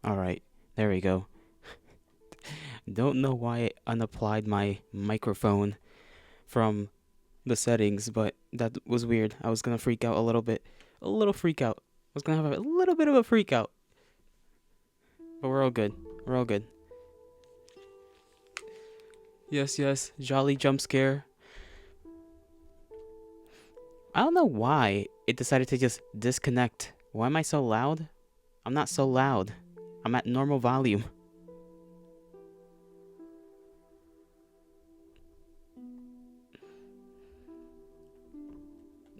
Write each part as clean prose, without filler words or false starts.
Alright, there we go. Don't know why I unapplied my microphone from the settings, but that was weird. I was gonna freak out a little bit. A little freak out. I was gonna have a little bit of a freak out. But we're all good. We're all good. Yes, yes. Jolly jump scare. I don't know why it decided to just disconnect. Why am I so loud? I'm not so loud. I'm at normal volume.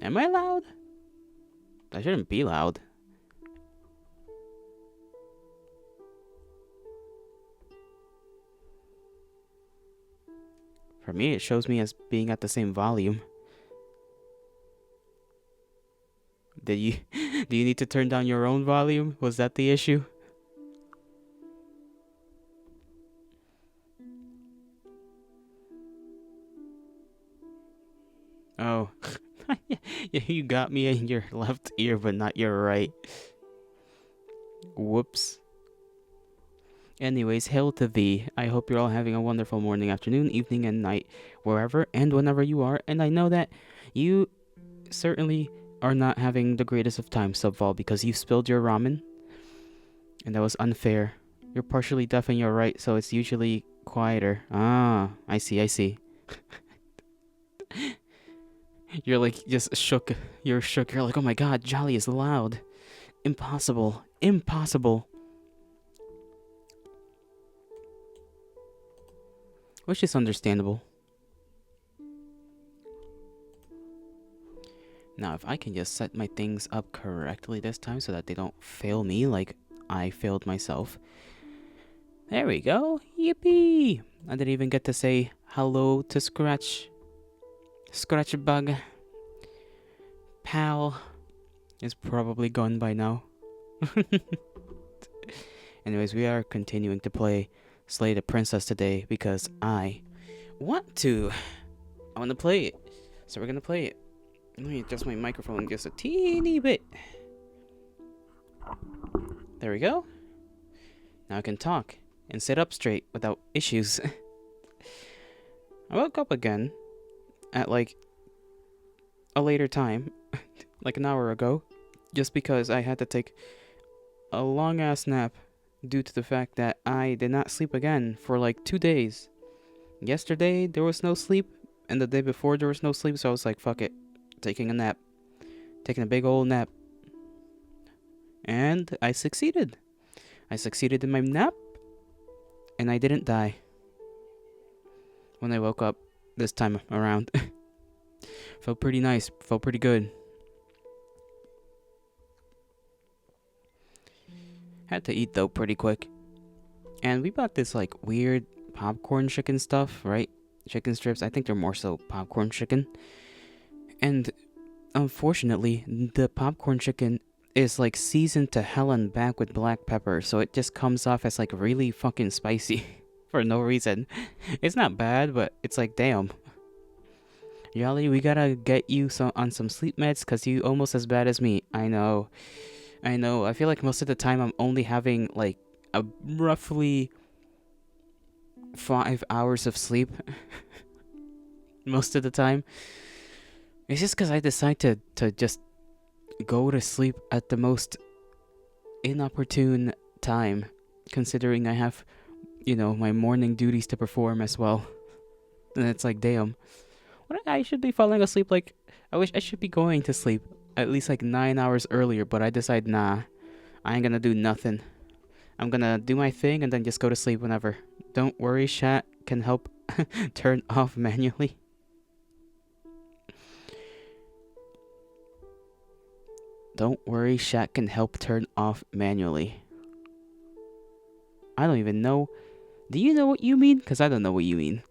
Am I loud? I shouldn't be loud. For me, it shows me as being at the same volume. Did you do you need to turn down your own volume? Was that the issue? Oh. You got me in your left ear but not your right. Whoops. Anyways, hail to thee. I hope you're all having a wonderful morning, afternoon, evening, and night, wherever and whenever you are. And I know that you certainly are not having the greatest of times, Subval, because you spilled your ramen, and that was unfair. You're partially deaf in your right, so it's usually quieter. Ah, I see, I see. You're like just shook. You're shook. You're like, oh my god, Jolly is loud. Impossible. Impossible. Which is understandable. Now, if I can just set my things up correctly this time so that they don't fail me like I failed myself. There we go. Yippee! I didn't even get to say hello to Scratch. Scratch Bug. Pal is probably gone by now. Anyways, we are continuing to play Slay the Princess today because I want to. I want to play it. So we're going to play it. Let me adjust my microphone just a teeny bit. There we go. Now I can talk and sit up straight without issues. I woke up again at like a later time, like an hour ago, just because I had to take a long ass nap due to the fact that I did not sleep again for like 2 days. Yesterday there was no sleep, and the day before there was no sleep, so I was like, fuck it, taking a nap. Taking a big old nap. And I succeeded. I succeeded in my nap, and I didn't die when I woke up this time around. Felt pretty nice. Felt pretty good. Had to eat though pretty quick. And we bought this like weird popcorn chicken stuff, right? Chicken strips. I think they're more so popcorn chicken. And unfortunately, the popcorn chicken is like seasoned to hell and back with black pepper, so it just comes off as like really fucking spicy for no reason. It's not bad, but it's like, damn. Yali, we gotta get you on some sleep meds because you almost as bad as me. I know. I feel like most of the time I'm only having like a roughly 5 hours of sleep. Most of the time. It's just because I decide to just go to sleep at the most inopportune time, considering I have, my morning duties to perform as well. And it's like, damn. I should be falling asleep like, I wish I should be going to sleep at least like 9 hours earlier, but I decide, nah, I ain't gonna do nothing. I'm gonna do my thing and then just go to sleep whenever. Don't worry, chat can help turn off manually. Don't worry, chat can help turn off manually. I don't even know. Do you know what you mean? Because I don't know what you mean.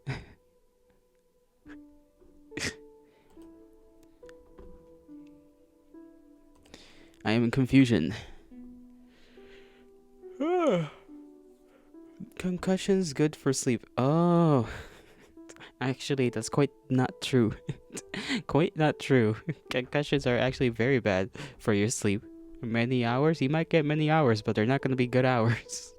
I am in confusion. Concussion's good for sleep. Oh. Actually, that's quite not true. Quite not true. Concussions are actually very bad for your sleep. Many hours? You might get many hours, but they're not gonna be good hours.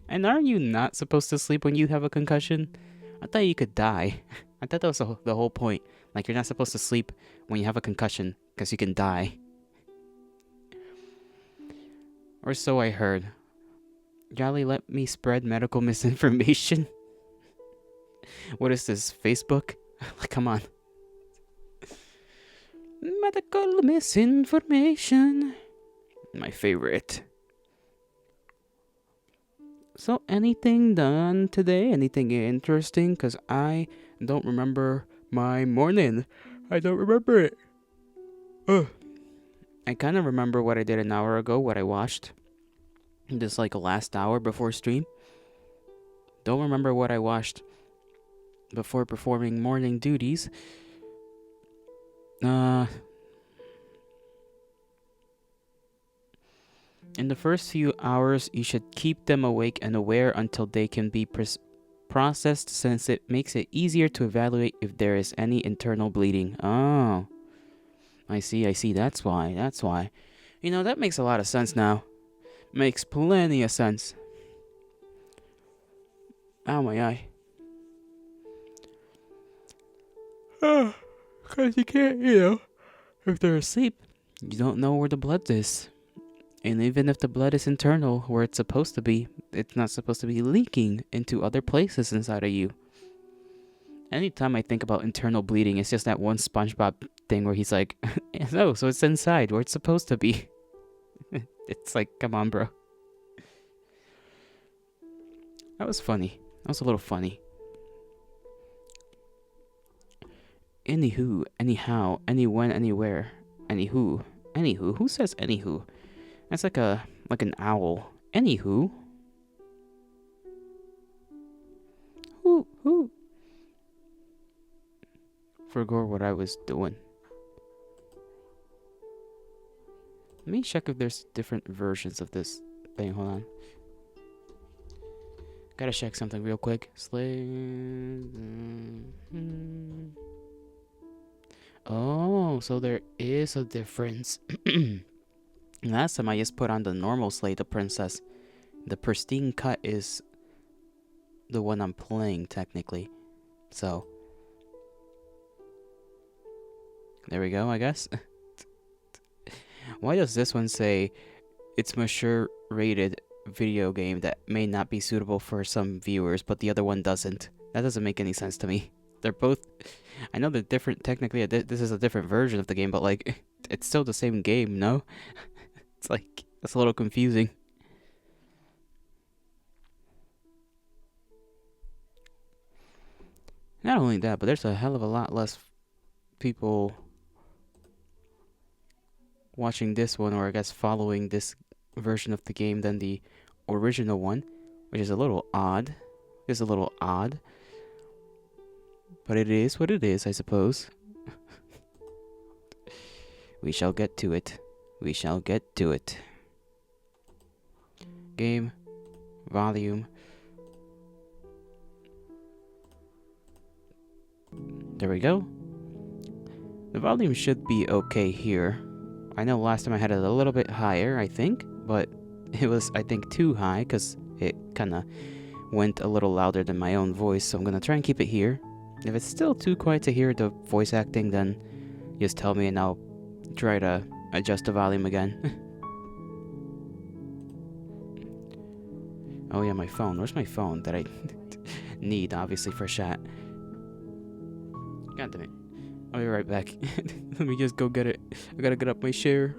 And aren't you not supposed to sleep when you have a concussion? I thought you could die. I thought that was the whole point. Like, you're not supposed to sleep when you have a concussion because you can die. Or so I heard. Jolly, let me spread medical misinformation. What is this, Facebook? Like, come on. Medical misinformation. My favorite. So, anything done today? Anything interesting? Because I don't remember my morning. I don't remember it. Ugh. I kind of remember what I did an hour ago, what I watched. Just like last hour before stream. Don't remember what I watched before performing morning duties. In the first few hours, you should keep them awake and aware until they can be processed, since it makes it easier to evaluate if there is any internal bleeding. Oh. I see. That's why. You know, that makes a lot of sense now. Makes plenty of sense. Ow, my eye. Because you can't, if they're asleep, you don't know where the blood is. And even if the blood is internal, where it's supposed to be, it's not supposed to be leaking into other places inside of you. Anytime I think about internal bleeding, it's just that one SpongeBob thing where he's like, no, so it's inside where it's supposed to be. It's like, come on, bro. That was funny. That was a little funny. Anywho, anyhow, anywhen, anywhere. Anywho. Who says anywho? That's like an owl. Anywho. Who? Forgot what I was doing. Let me check if there's different versions of this thing. Hold on. Gotta check something real quick. Oh, so there is a difference. Last time I just put on the normal Slay the Princess. The pristine cut is the one I'm playing, technically. So, there we go, I guess. Why does this one say it's mature rated video game that may not be suitable for some viewers, but the other one doesn't? That doesn't make any sense to me. They're both... I know they're different, technically, this is a different version of the game, but, like, it's still the same game, no? It's like, that's a little confusing. Not only that, but there's a hell of a lot less people watching this one, or I guess following this version of the game than the original one, which is a little odd. It's a little odd. But it is what it is, I suppose. We shall get to it. We shall get to it. Game. Volume. There we go. The volume should be okay here. I know last time I had it a little bit higher, I think. But it was, I think, too high because it kind of went a little louder than my own voice. So I'm going to try and keep it here. If it's still too quiet to hear the voice acting, then just tell me and I'll try to adjust the volume again. Oh yeah, my phone. Where's my phone that I need, obviously, for chat? God damn it. I'll be right back. Let me just go get it. I gotta get up my chair.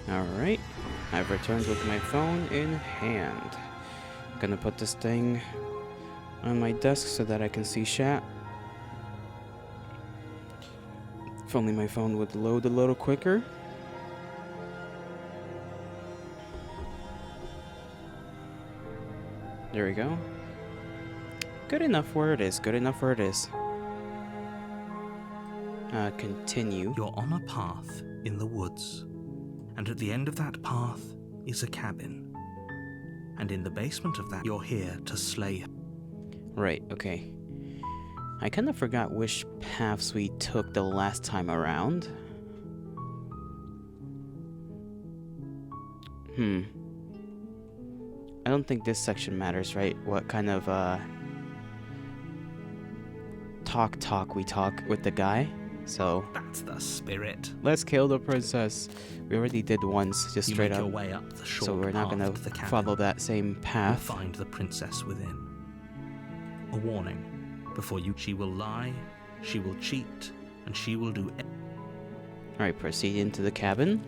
Alright. I've returned with my phone in hand. Gonna put this thing on my desk so that I can see chat. If only my phone would load a little quicker. There we go. Good enough where it is. Good enough where it is. Continue. You're on a path in the woods, and at the end of that path is a cabin. And in the basement of that, you're here to slay her. Right, okay. I kind of forgot which paths we took the last time around. I don't think this section matters, right? What kind of, talk we talk with the guy. So That's the spirit. let's kill the princess. We already did once, just You straight make up. your way up the short So we're not path gonna to the cabin follow that same and path. find the princess within. A warning. Before you, she will lie, she will cheat, and she will do Alright, proceed into the cabin.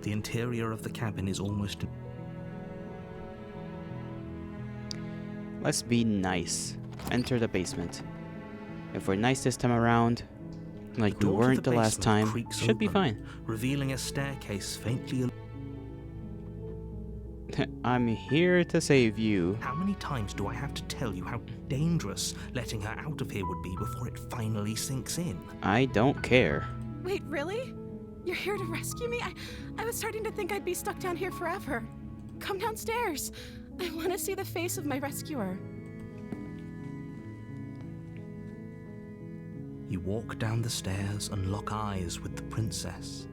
The interior of the cabin is almost... Let's be nice. Enter the basement. If we're nice this time around, like we door to weren't the last basement time, creaks should be open, fine. revealing a staircase faintly... I'm here to save you. How many times do I have to tell you how dangerous letting her out of here would be before it finally sinks in? I don't care. Wait, really? You're here to rescue me? I was starting to think I'd be stuck down here forever. Come downstairs. I want to see the face of my rescuer. You walk down the stairs and lock eyes with the princess.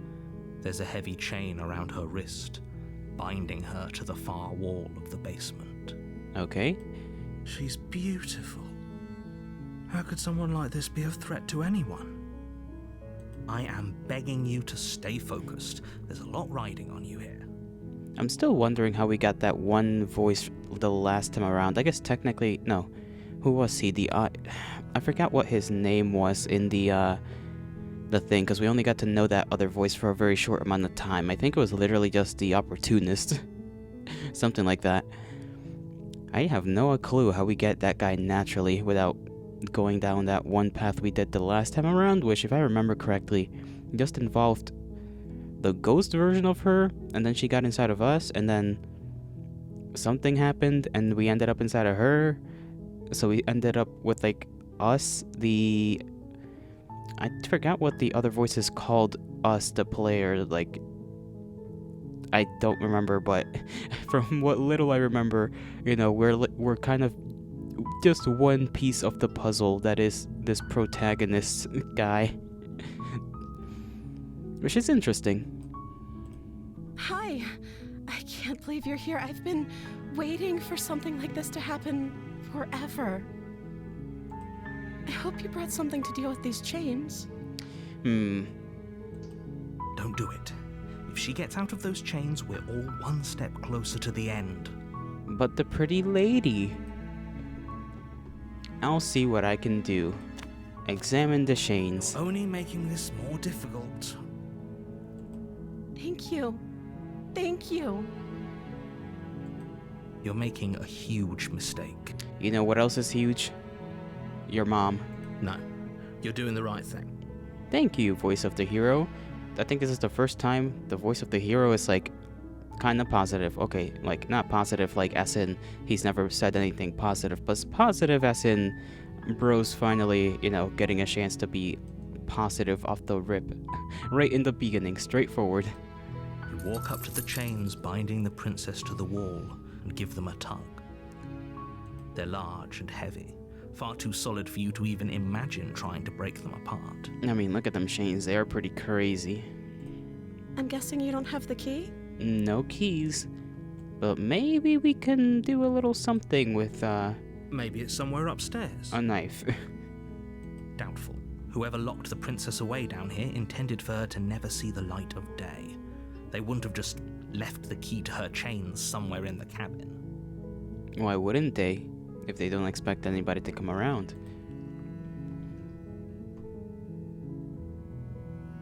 There's a heavy chain around her wrist, binding her to the far wall of the basement. Okay. She's beautiful. How could someone like this be of threat to anyone? I am begging you to stay focused. There's a lot riding on you here. I'm still wondering how we got that one voice the last time around. I guess technically, no. Who was he? I forgot what his name was in the thing, because we only got to know that other voice for a very short amount of time. I think it was literally just the opportunist. Something like that. I have no clue how we get that guy naturally without going down that one path we did the last time around, which, if I remember correctly, just involved the ghost version of her, and then she got inside of us, and then something happened, and we ended up inside of her. So we ended up with, like, us, I forgot what the other voices called us, the player, like, I don't remember, but from what little I remember, you know, we're kind of just one piece of the puzzle that is this protagonist guy. Which is interesting. Hi. I can't believe you're here. I've been waiting for something like this to happen forever. I hope you brought something to deal with these chains. Don't do it. If she gets out of those chains, we're all one step closer to the end. But the pretty lady. I'll see what I can do. Examine the chains. You're only making this more difficult. Thank you. Thank you. You're making a huge mistake. You know what else is huge? Your mom. No, you're doing the right thing. Thank you, voice of the hero. I think this is the first time the voice of the hero is, like, kind of positive. Okay, like, not positive, like, as in he's never said anything positive, but positive as in bro's finally, you know, getting a chance to be positive off the rip. Right in the beginning, straightforward. You walk up to the chains binding the princess to the wall and give them a tug. They're large and heavy, far too solid for you to even imagine trying to break them apart. I mean, look at them chains. They are pretty crazy. I'm guessing you don't have the key? No keys. But maybe we can do a little something with, Maybe it's somewhere upstairs. a knife. Doubtful. Whoever locked the princess away down here intended for her to never see the light of day. They wouldn't have just left the key to her chains somewhere in the cabin. Why wouldn't they? If they don't expect anybody to come around.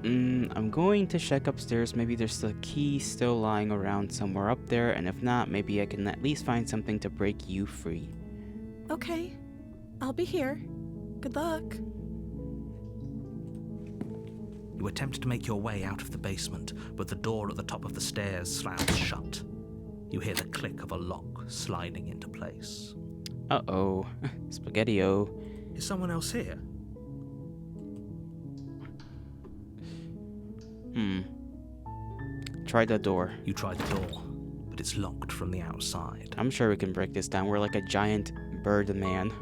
I'm going to check upstairs. Maybe there's a key still lying around somewhere up there, and if not, maybe I can at least find something to break you free. Okay, I'll be here. Good luck. You attempt to make your way out of the basement, but the door at the top of the stairs slams shut. You hear the click of a lock sliding into place. Uh-oh. Spaghetti-o. Is someone else here? Try the door. You try the door, but it's locked from the outside. I'm sure we can break this down. We're like a giant bird man.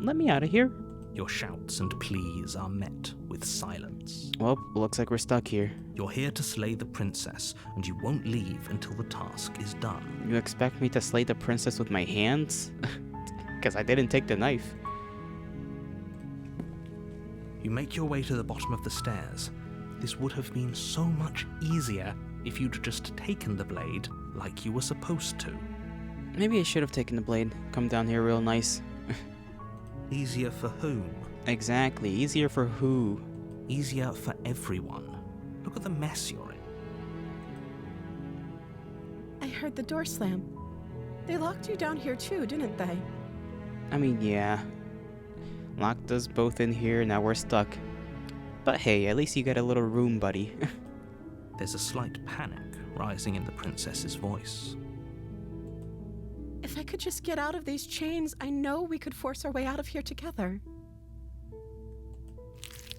Let me out of here. Your shouts and pleas are met with silence. Well, looks like we're stuck here. You're here to slay the princess, and you won't leave until the task is done. You expect me to slay the princess with my hands? Because I didn't take the knife. You make your way to the bottom of the stairs. This would have been so much easier if you'd just taken the blade like you were supposed to. Maybe I should have taken the blade. Come down here real nice. Easier for whom? Exactly. Easier for who? Easier for everyone. Look at the mess you're in. I heard the door slam. They locked you down here too, didn't they? I mean, yeah. Locked us both in here, now we're stuck. But hey, at least you got a little room, buddy. There's a slight panic rising in the princess's voice. If I could just get out of these chains, I know we could force our way out of here together.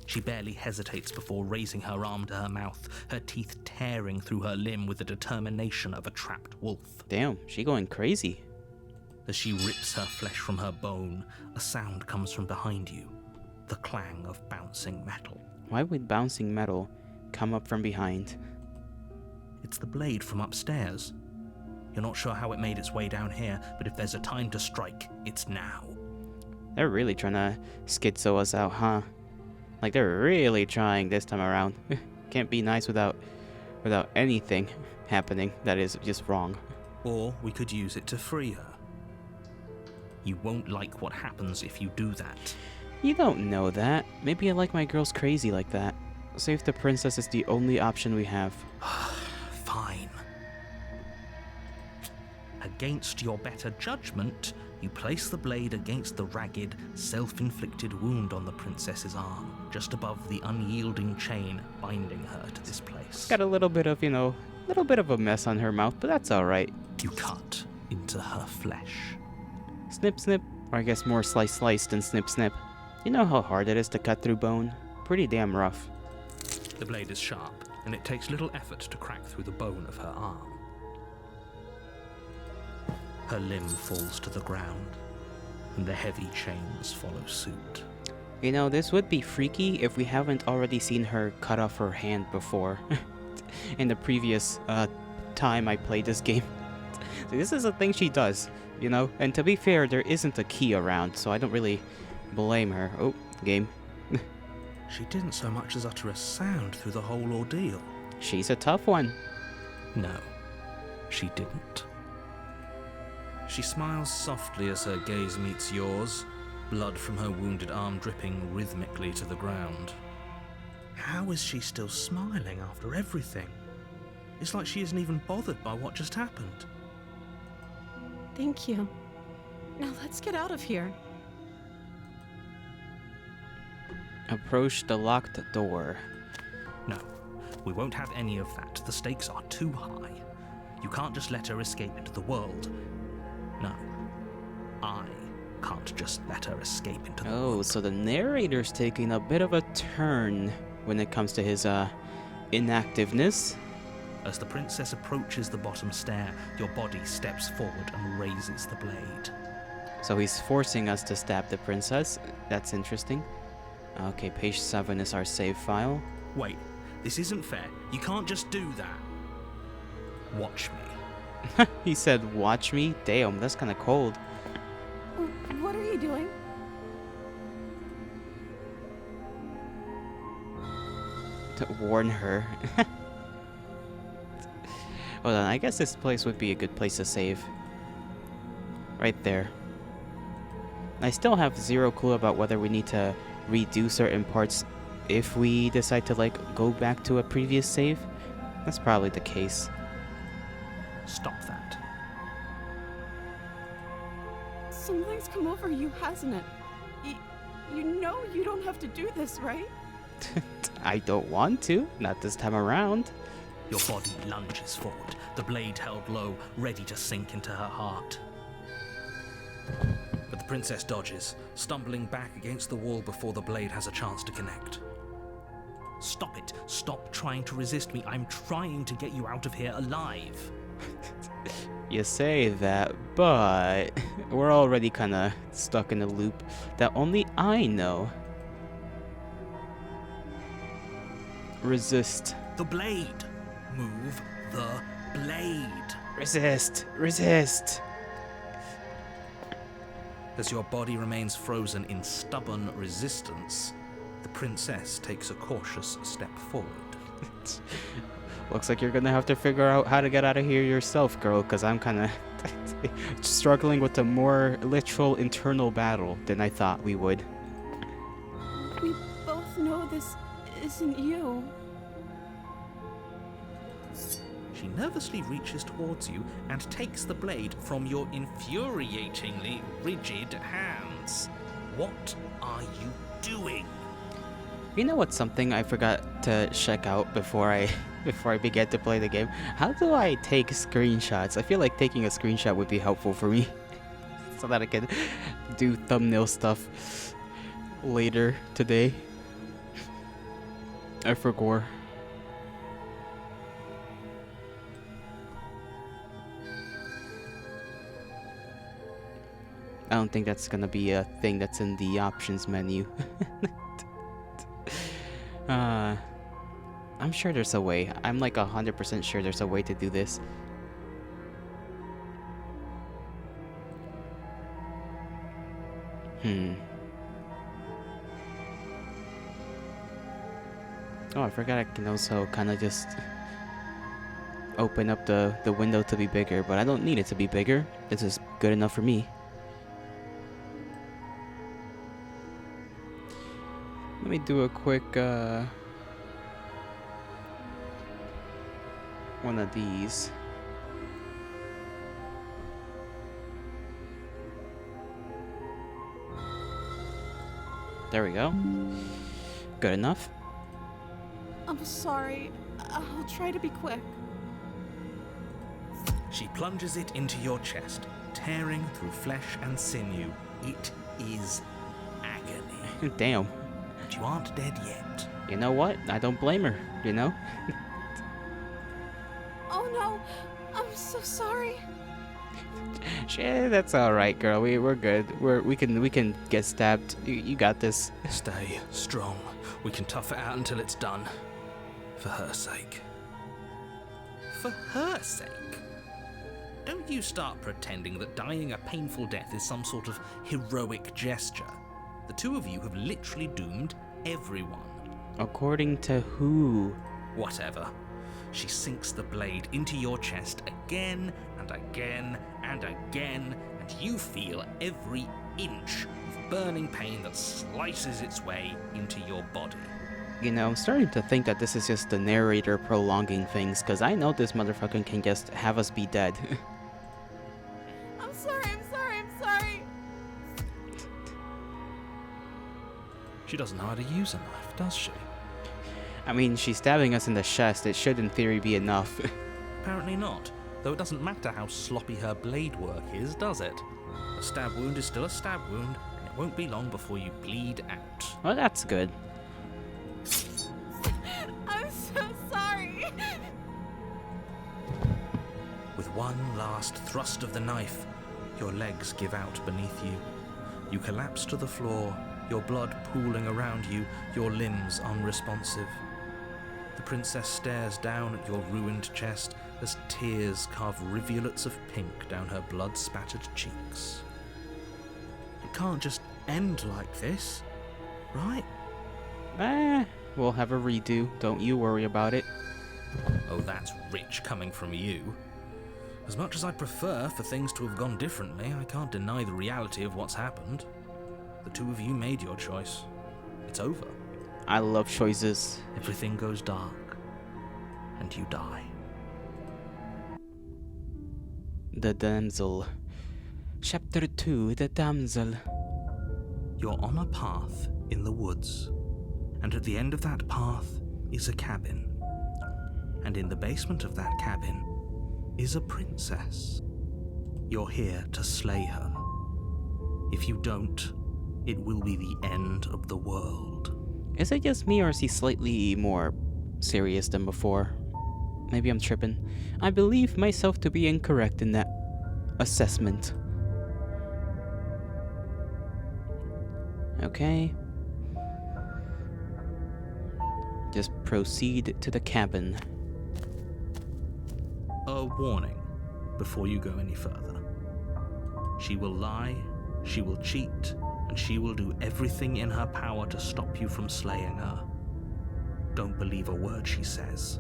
She barely hesitates before raising her arm to her mouth, her teeth tearing through her limb with the determination of a trapped wolf. Damn, she going crazy. As she rips her flesh from her bone, a sound comes from behind you, the clang of bouncing metal. Why would bouncing metal come up from behind? It's the blade from upstairs. You're not sure how it made its way down here, but if there's a time to strike, it's now. They're really trying to schizo us out, huh? Like, they're really trying this time around. Can't be nice without anything happening that is just wrong. Or we could use it to free her. You won't like what happens if you do that. You don't know that. Maybe I like my girls crazy like that. Save the princess is the only option we have. Fine. Against your better judgment, you place the blade against the ragged, self-inflicted wound on the princess's arm, just above the unyielding chain binding her to this place. Got a little bit of, little bit of a mess on her mouth, but that's alright. You cut into her flesh. Snip, snip. Or I guess more slice, slice than snip, snip. You know how hard it is to cut through bone? Pretty damn rough. The blade is sharp, and it takes little effort to crack through the bone of her arm. Her limb falls to the ground, and the heavy chains follow suit. You know, this would be freaky if we haven't already seen her cut off her hand before. In the previous time I played this game. So this is a thing she does, And to be fair, there isn't a key around, so I don't really blame her. Oh, game. She didn't so much as utter a sound through the whole ordeal. She's a tough one. No, she didn't. She smiles softly as her gaze meets yours, blood from her wounded arm dripping rhythmically to the ground. How is she still smiling after everything? It's like she isn't even bothered by what just happened. Thank you. Now let's get out of here. Approach the locked door. No, we won't have any of that. The stakes are too high. You can't just let her escape into the world. No, I can't just let her escape into the world. Oh, so the narrator's taking a bit of a turn when it comes to his inactiveness. As the princess approaches the bottom stair, your body steps forward and raises the blade. So he's forcing us to stab the princess. That's interesting. Okay, page 7 is our save file. Wait, this isn't fair. You can't just do that. Watch me. He said, watch me? Damn, that's kind of cold. What are you doing? To warn her. Hold on, I guess this place would be a good place to save. Right there. I still have zero clue about whether we need to redo certain parts if we decide to like go back to a previous save. That's probably the case. Stop that. Something's come over you, hasn't it? You know you don't have to do this, right? I don't want to, not this time around. Your body lunges forward, the blade held low, ready to sink into her heart. But the princess dodges, stumbling back against the wall before the blade has a chance to connect. Stop it. Stop trying to resist me. I'm trying to get you out of here alive. You say that, but we're already kind of stuck in a loop that only I know. Resist. The blade. Move the blade. Resist. Resist. As your body remains frozen in stubborn resistance, the princess takes a cautious step forward. Looks like you're gonna have to figure out how to get out of here yourself, girl, because I'm kind of struggling with a more literal internal battle than I thought we would. We both know this isn't you. She nervously reaches towards you and takes the blade from your infuriatingly rigid hands. What are you doing? You know what's something I forgot to check out before I began to play the game? How do I take screenshots? I feel like taking a screenshot would be helpful for me so that I can do thumbnail stuff later today. I forgot. I don't think that's gonna be a thing that's in the options menu. I'm sure there's a way. I'm like 100% sure there's a way to do this. Oh, I forgot I can also kind of just open up the window to be bigger, but I don't need it to be bigger. This is good enough for me. Let me do a quick one of these. There we go. Good enough. I'm sorry. I'll try to be quick. She plunges it into your chest, tearing through flesh and sinew. It is agony. Damn. But you aren't dead yet. You know what? I don't blame her, you know? Oh no, I'm so sorry. Shit, that's alright, girl. We're good. We can get stabbed. You got this. Stay strong. We can tough it out until it's done. For her sake. For her sake? Don't you start pretending that dying a painful death is some sort of heroic gesture. The two of you have literally doomed everyone. According to who? Whatever. She sinks the blade into your chest again and again and again, and you feel every inch of burning pain that slices its way into your body. You know, I'm starting to think that this is just the narrator prolonging things, because I know this motherfucker can just have us be dead. I'm sorry. She doesn't know how to use a knife, does she? I mean, she's stabbing us in the chest. It should, in theory, be enough. Apparently not, though it doesn't matter how sloppy her blade work is, does it? A stab wound is still a stab wound, and it won't be long before you bleed out. Well, that's good. I'm so sorry. With one last thrust of the knife, your legs give out beneath you. You collapse to the floor, your blood pooling around you, your limbs unresponsive. The princess stares down at your ruined chest as tears carve rivulets of pink down her blood-spattered cheeks. It can't just end like this, right? We'll have a redo. Don't you worry about it. Oh, that's rich coming from you. As much as I'd prefer for things to have gone differently, I can't deny the reality of what's happened. The two of you made your choice. It's over. I love choices. Everything goes dark, and you die. The damsel. Chapter 2, The Damsel. You're on a path in the woods, and at the end of that path is a cabin. And in the basement of that cabin is a princess. You're here to slay her. If you don't, it will be the end of the world. Is it just me or is he slightly more serious than before? Maybe I'm tripping. I believe myself to be incorrect in that assessment. Okay. Just proceed to the cabin. A warning before you go any further. She will lie, she will cheat, and she will do everything in her power to stop you from slaying her. Don't believe a word she says.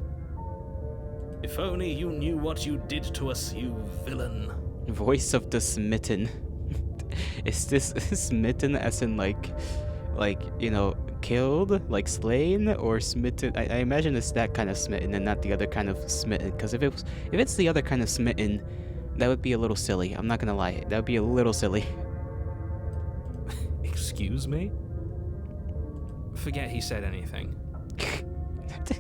If only you knew what you did to us, you villain. Voice of the smitten. Is this smitten as in like, you know, killed, like slain, or smitten? I imagine it's that kind of smitten and not the other kind of smitten. Because if it's the other kind of smitten, that would be a little silly. I'm not gonna lie, that would be a little silly. Excuse me? Forget he said anything.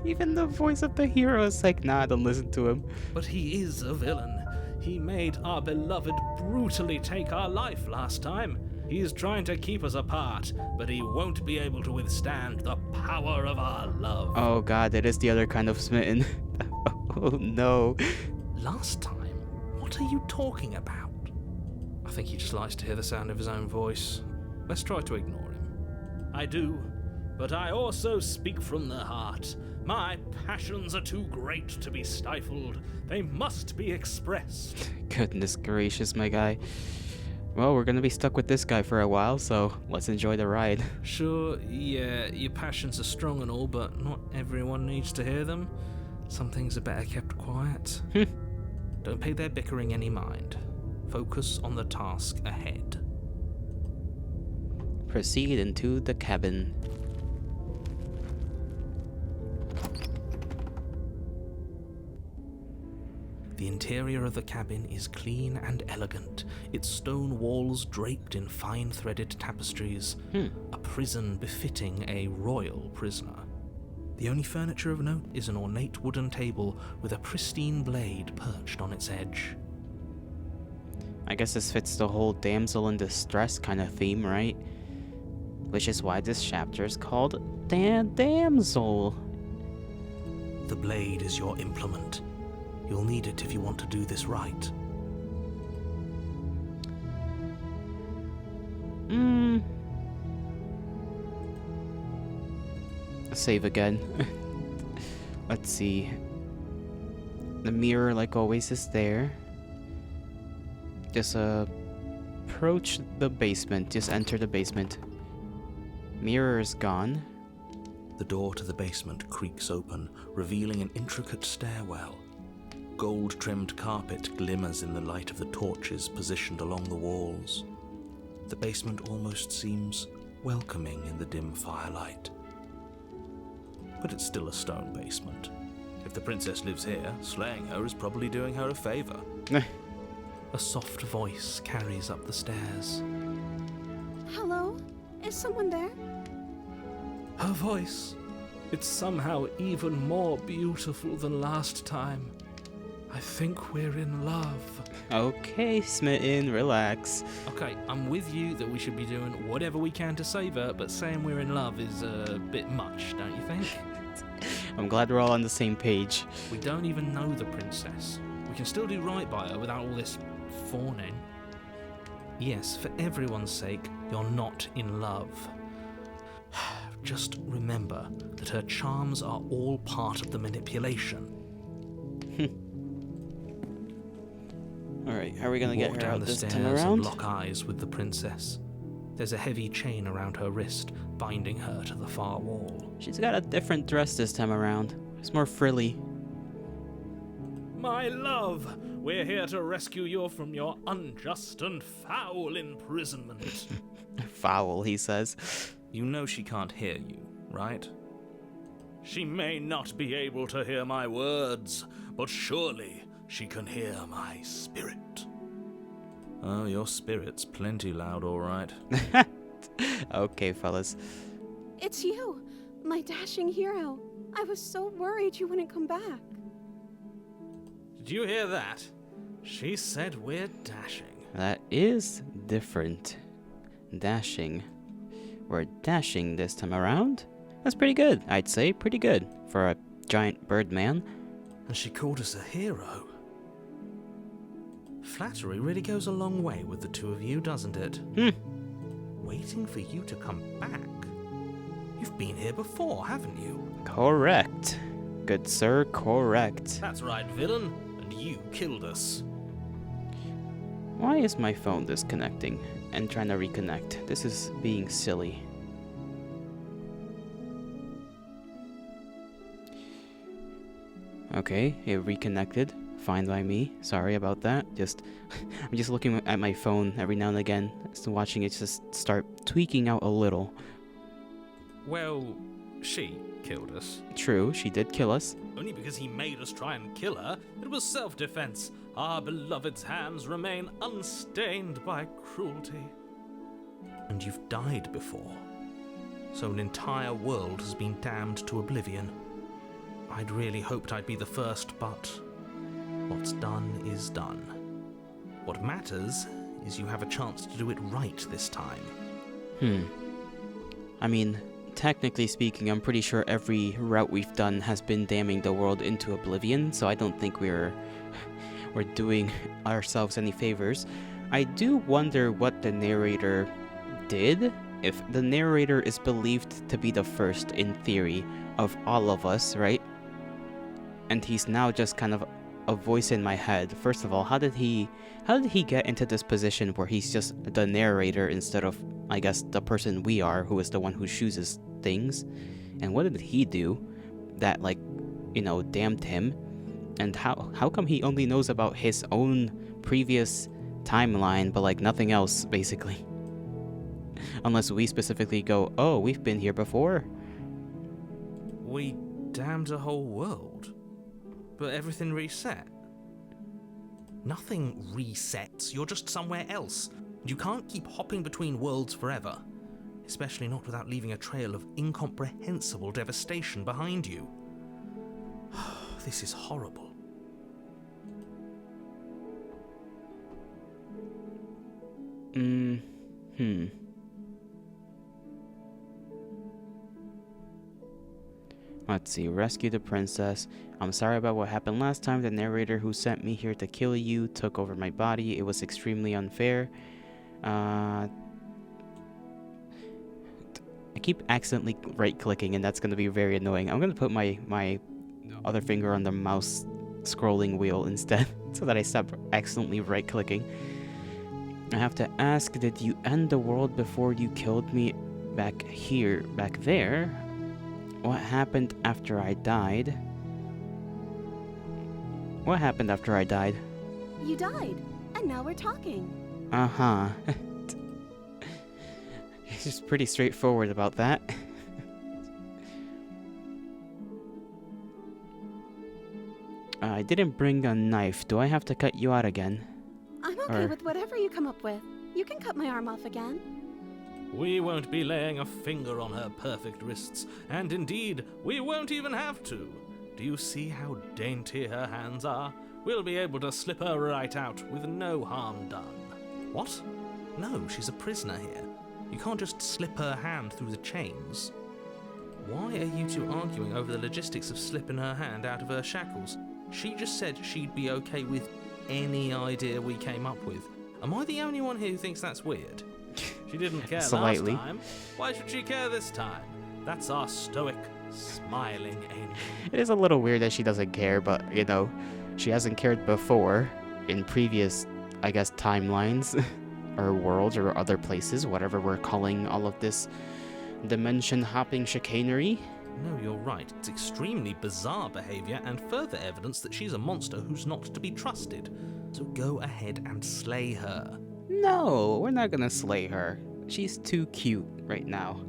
Even the voice of the hero is like, nah, don't listen to him. But he is a villain. He made our beloved brutally take our life last time. He is trying to keep us apart, but he won't be able to withstand the power of our love. Oh god, it is the other kind of smitten. Oh no. Last time? What are you talking about? I think he just likes to hear the sound of his own voice. Let's try to ignore him. I do, but I also speak from the heart. My passions are too great to be stifled. They must be expressed. Goodness gracious, my guy. Well, we're gonna be stuck with this guy for a while, so let's enjoy the ride. Sure, yeah, your passions are strong and all, but not everyone needs to hear them. Some things are better kept quiet. Don't pay their bickering any mind. Focus on the task ahead. Proceed into the cabin. The interior of the cabin is clean and elegant, its stone walls draped in fine threaded tapestries, a prison befitting a royal prisoner. The only furniture of note is an ornate wooden table with a pristine blade perched on its edge. I guess this fits the whole damsel in distress kind of theme, right? Which is why this chapter is called Damsel. The blade is your implement. You'll need it if you want to do this right. Save again. Let's see. The mirror, like always, is there. Just approach the basement. Just enter the basement. Mirror is gone. The door to the basement creaks open, revealing an intricate stairwell. Gold-trimmed carpet glimmers in the light of the torches positioned along the walls. The basement almost seems welcoming in the dim firelight. But it's still a stone basement. If the princess lives here, slaying her is probably doing her a favor. A soft voice carries up the stairs. Hello? Is someone there? Her voice. It's somehow even more beautiful than last time. I think we're in love. Okay, smitten, relax. Okay, I'm with you that we should be doing whatever we can to save her, but saying we're in love is a bit much, don't you think? I'm glad we're all on the same page. We don't even know the princess. We can still do right by her without all this fawning. Yes, for everyone's sake, you're not in love. Just remember that her charms are all part of the manipulation. Alright, how are we gonna Walk get her down out the this stairs time and around? lock eyes with the princess. There's a heavy chain around her wrist, binding her to the far wall. She's got a different dress this time around. It's more frilly. My love, we're here to rescue you from your unjust and foul imprisonment. Foul, he says. You know she can't hear you, right? She may not be able to hear my words, but surely she can hear my spirit. Oh, your spirit's plenty loud, all right. Okay, fellas. It's you, my dashing hero. I was so worried you wouldn't come back. Did you hear that? She said we're dashing. That is different. Dashing. We're dashing this time around. That's pretty good, I'd say. Pretty good for a giant bird man. And she called us a hero. Flattery really goes a long way with the two of you, doesn't it? Waiting for you to come back. You've been here before, haven't you? Correct. Good sir, correct. That's right, villain. And you killed us. Why is my phone disconnecting and trying to reconnect? This is being silly. Okay, it reconnected. Fine by me. Sorry about that. I'm just looking at my phone every now and again, just watching it just start tweaking out a little. Well, she killed us. True, she did kill us. Only because he made us try and kill her. It was self-defense. Our beloved's hands remain unstained by cruelty. And you've died before. So an entire world has been damned to oblivion. I'd really hoped I'd be the first, but what's done is done. What matters is you have a chance to do it right this time. I mean, technically speaking, I'm pretty sure every route we've done has been damning the world into oblivion, so I don't think we're doing ourselves any favors. I do wonder what the narrator did. If the narrator is believed to be the first, in theory, of all of us, right? And he's now just kind of a voice in my head. First of all, how did he get into this position where he's just the narrator instead of, I guess, the person we are, who is the one who chooses things? And what did he do that, like, you know, damned him? And how come he only knows about his own previous timeline, but like nothing else, basically? Unless we specifically go, oh, we've been here before. We damned a whole world. But everything reset. Nothing resets. You're just somewhere else. You can't keep hopping between worlds forever. Especially not without leaving a trail of incomprehensible devastation behind you. This is horrible. Let's see. Rescue the princess. I'm sorry about what happened last time. The narrator who sent me here to kill you took over my body. It was extremely unfair. I keep accidentally right-clicking, and that's going to be very annoying. I'm going to put my other finger on the mouse scrolling wheel instead, so that I stop accidentally right-clicking. I have to ask, did you end the world before you killed me back there? What happened after I died? What happened after I died? You died, and now we're talking. Uh-huh. It's just pretty straightforward about that. I didn't bring a knife. Do I have to cut you out again? I'm okay with whatever you come up with. You can cut my arm off again. We won't be laying a finger on her perfect wrists, and indeed, we won't even have to. Do you see how dainty her hands are? We'll be able to slip her right out with no harm done. What? No, she's a prisoner here. You can't just slip her hand through the chains. Why are you two arguing over the logistics of slipping her hand out of her shackles? She just said she'd be okay with any idea we came up with. Am I the only one here who thinks that's weird? She didn't care Slightly. last time. Why should she care this time? That's our stoic, smiling angel. It is a little weird that she doesn't care, but, you know, she hasn't cared before in previous, I guess, timelines or worlds or other places, whatever we're calling all of this dimension-hopping chicanery. No, you're right. It's extremely bizarre behavior and further evidence that she's a monster who's not to be trusted. So go ahead and slay her. No, we're not gonna slay her. She's too cute right now.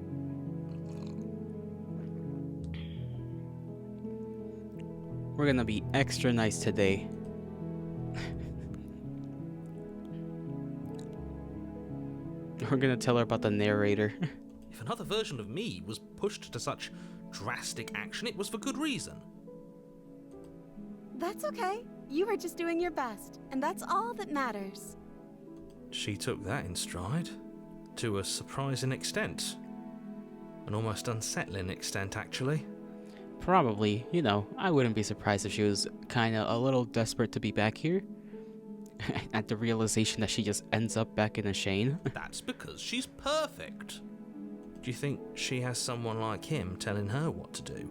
We're gonna be extra nice today. We're gonna tell her about the narrator. If another version of me was pushed to such drastic action, it was for good reason. That's okay. You were just doing your best, and that's all that matters. She took that in stride, to a surprising extent. An almost unsettling extent, actually. Probably, you know, I wouldn't be surprised if she was kinda a little desperate to be back here. At the realization that she just ends up back in a Shane. That's because she's perfect. Do you think she has someone like him telling her what to do?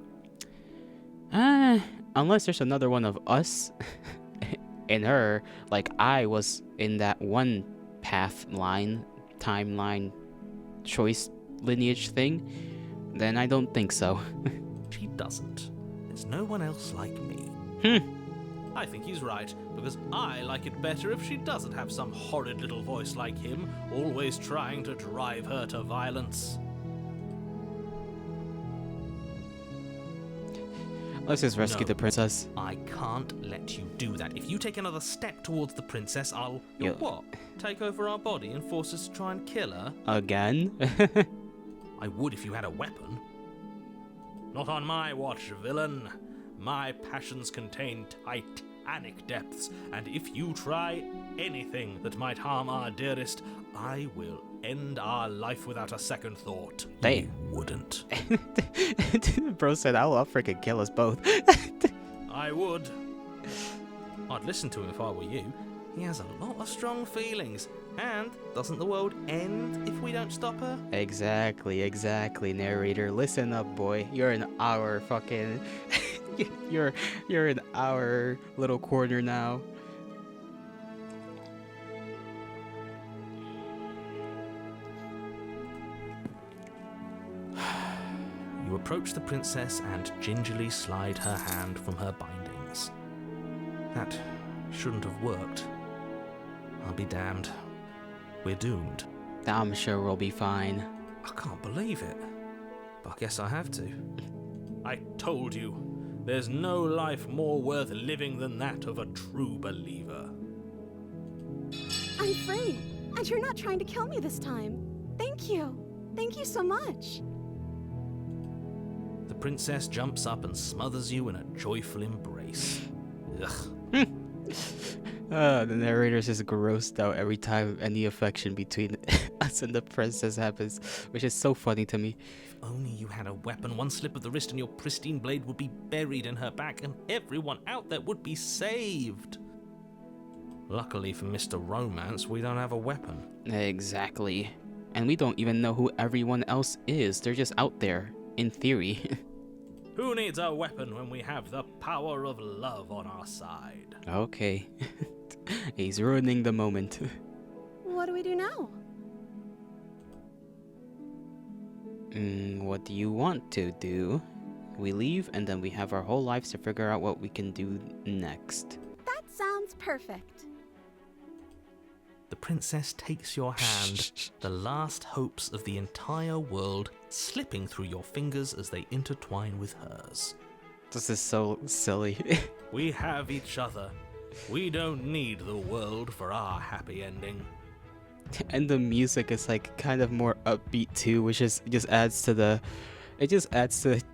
Unless there's another one of us in her, like I was in that one path line, timeline, choice lineage thing, then I don't think so. She doesn't. There's no one else like me. I think he's right, because I like it better if she doesn't have some horrid little voice like him, always trying to drive her to violence. Let's just rescue No. the princess. I can't let you do that. If you take another step towards the princess, I'll... Yeah. What? Take over our body and force us to try and kill her? Again? I would if you had a weapon. Not on my watch, villain. My passions contain titanic depths, and if you try anything that might harm our dearest, I will end our life without a second thought. Damn. You wouldn't. Bro said, I'll freaking kill us both. I would. I'd listen to him if I were you. He has a lot of strong feelings. And doesn't the world end if we don't stop her? Exactly, narrator. Listen up, boy. You're in our fucking... you're in our little corner now. You approach the princess and gingerly slide her hand from her bindings. That shouldn't have worked. I'll be damned. We're doomed. I'm sure we'll be fine. I can't believe it. But I guess I have to. I told you, there's no life more worth living than that of a true believer. I'm free, and you're not trying to kill me this time. Thank you. Thank you so much. The princess jumps up and smothers you in a joyful embrace. Ugh. The narrator's just grossed out every time any affection between us and the princess happens, which is so funny to me. If only you had a weapon, one slip of the wrist and your pristine blade would be buried in her back and everyone out there would be saved. Luckily for Mr. Romance, we don't have a weapon. Exactly. And we don't even know who everyone else is. They're just out there, in theory. Who needs a weapon when we have the power of love on our side? Okay. He's ruining the moment. What do we do now? What do you want to do? We leave and then we have our whole lives to figure out what we can do next. That sounds perfect. The princess takes your hand, the last hopes of the entire world slipping through your fingers as they intertwine with hers. This is so silly. We have each other. We don't need the world for our happy ending. And the music is like kind of more upbeat too, which is just adds to the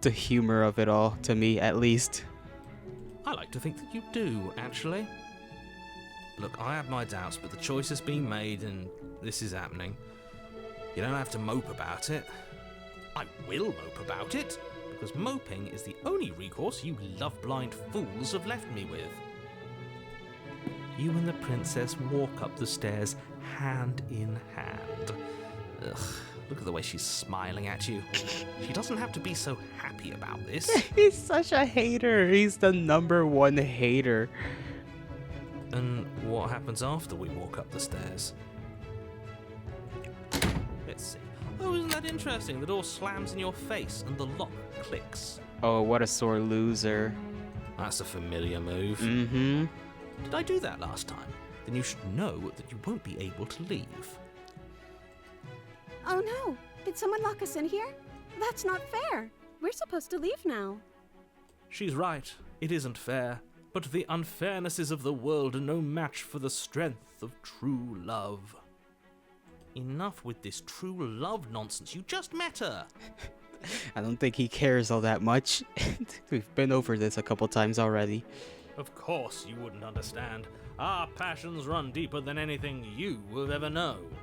humor of it all, to me at least. I like to think that you do, actually. Look, I have my doubts, but the choice has been made and this is happening. You don't have to mope about it. I will mope about it, because moping is the only recourse you love-blind fools have left me with. You and the princess walk up the stairs hand in hand. Ugh, look at the way she's smiling at you. She doesn't have to be so happy about this. He's such a hater. He's the #1 hater. And what happens after we walk up the stairs? Let's see. Oh, isn't that interesting? The door slams in your face and the lock clicks. Oh, what a sore loser. That's a familiar move. Mm-hmm. Did I do that last time? Then you should know that you won't be able to leave. Oh no! Did someone lock us in here? That's not fair. We're supposed to leave now. She's right. It isn't fair. But the unfairnesses of the world are no match for the strength of true love. Enough with this true love nonsense. You just met her. I don't think he cares all that much. We've been over this a couple times already. Of course you wouldn't understand. Our passions run deeper than anything you have ever known.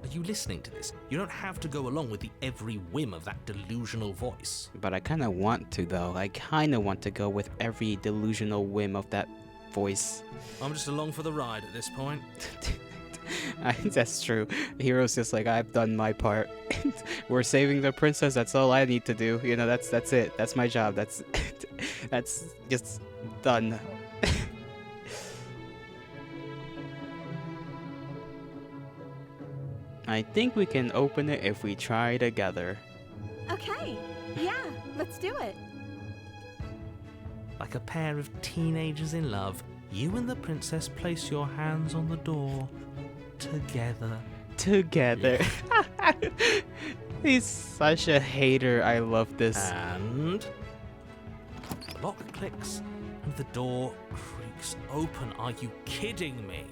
Are you listening to this? You don't have to go along with the every whim of that delusional voice. But I kind of want to, though. I kind of want to go with every delusional whim of that voice. I'm just along for the ride at this point. That's true. Hero's just like, I've done my part. We're saving the princess. That's all I need to do. You know, that's it. That's my job. That's just done. I think we can open it if we try together. Okay, yeah, let's do it. Like a pair of teenagers in love, you and the princess place your hands on the door. Together. Together. He's such a hater. I love this. And the lock clicks and the door creaks open. Are you kidding me?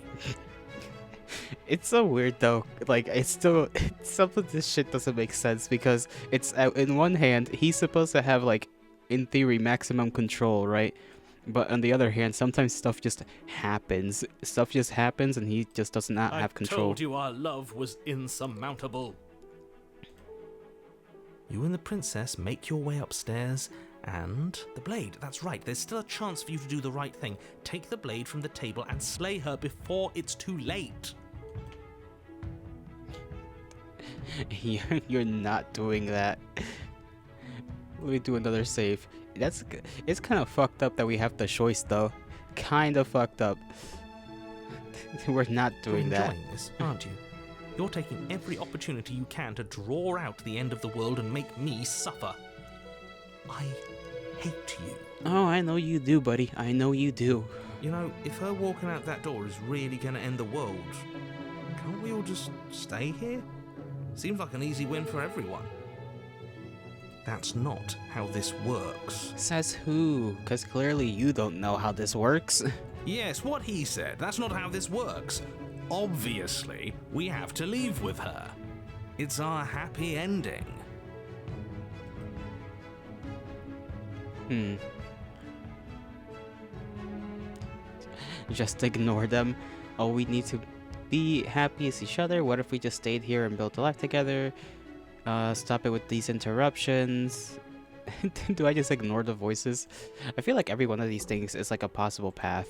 It's so weird though. Like, it's still some of this shit doesn't make sense because it's in one hand he's supposed to have, like, in theory, maximum control, right? But on the other hand, sometimes stuff just happens. Stuff just happens and he just does not have control. I told you our love was insurmountable. You and the princess make your way upstairs, and the blade. That's right, there's still a chance for you to do the right thing. Take the blade from the table and slay her before it's too late. You're not doing that. Let me do another save. It's kind of fucked up that we have the choice though. Kind of fucked up. We're not doing You're that. enjoying this, aren't you? You're taking every opportunity you can to draw out the end of the world and make me suffer. I hate you. Oh, I know you do, buddy. I know you do. You know, if her walking out that door is really going to end the world, can't we all just stay here? Seems like an easy win for everyone. That's not how this works. Says who? Because clearly you don't know how this works. Yes, what he said. That's not how this works. Obviously, we have to leave with her. It's our happy ending. Just ignore them. All we need to be happy is each other. What if we just stayed here and built a life together? Stop it with these interruptions. Do I just ignore the voices? I feel like every one of these things is like a possible path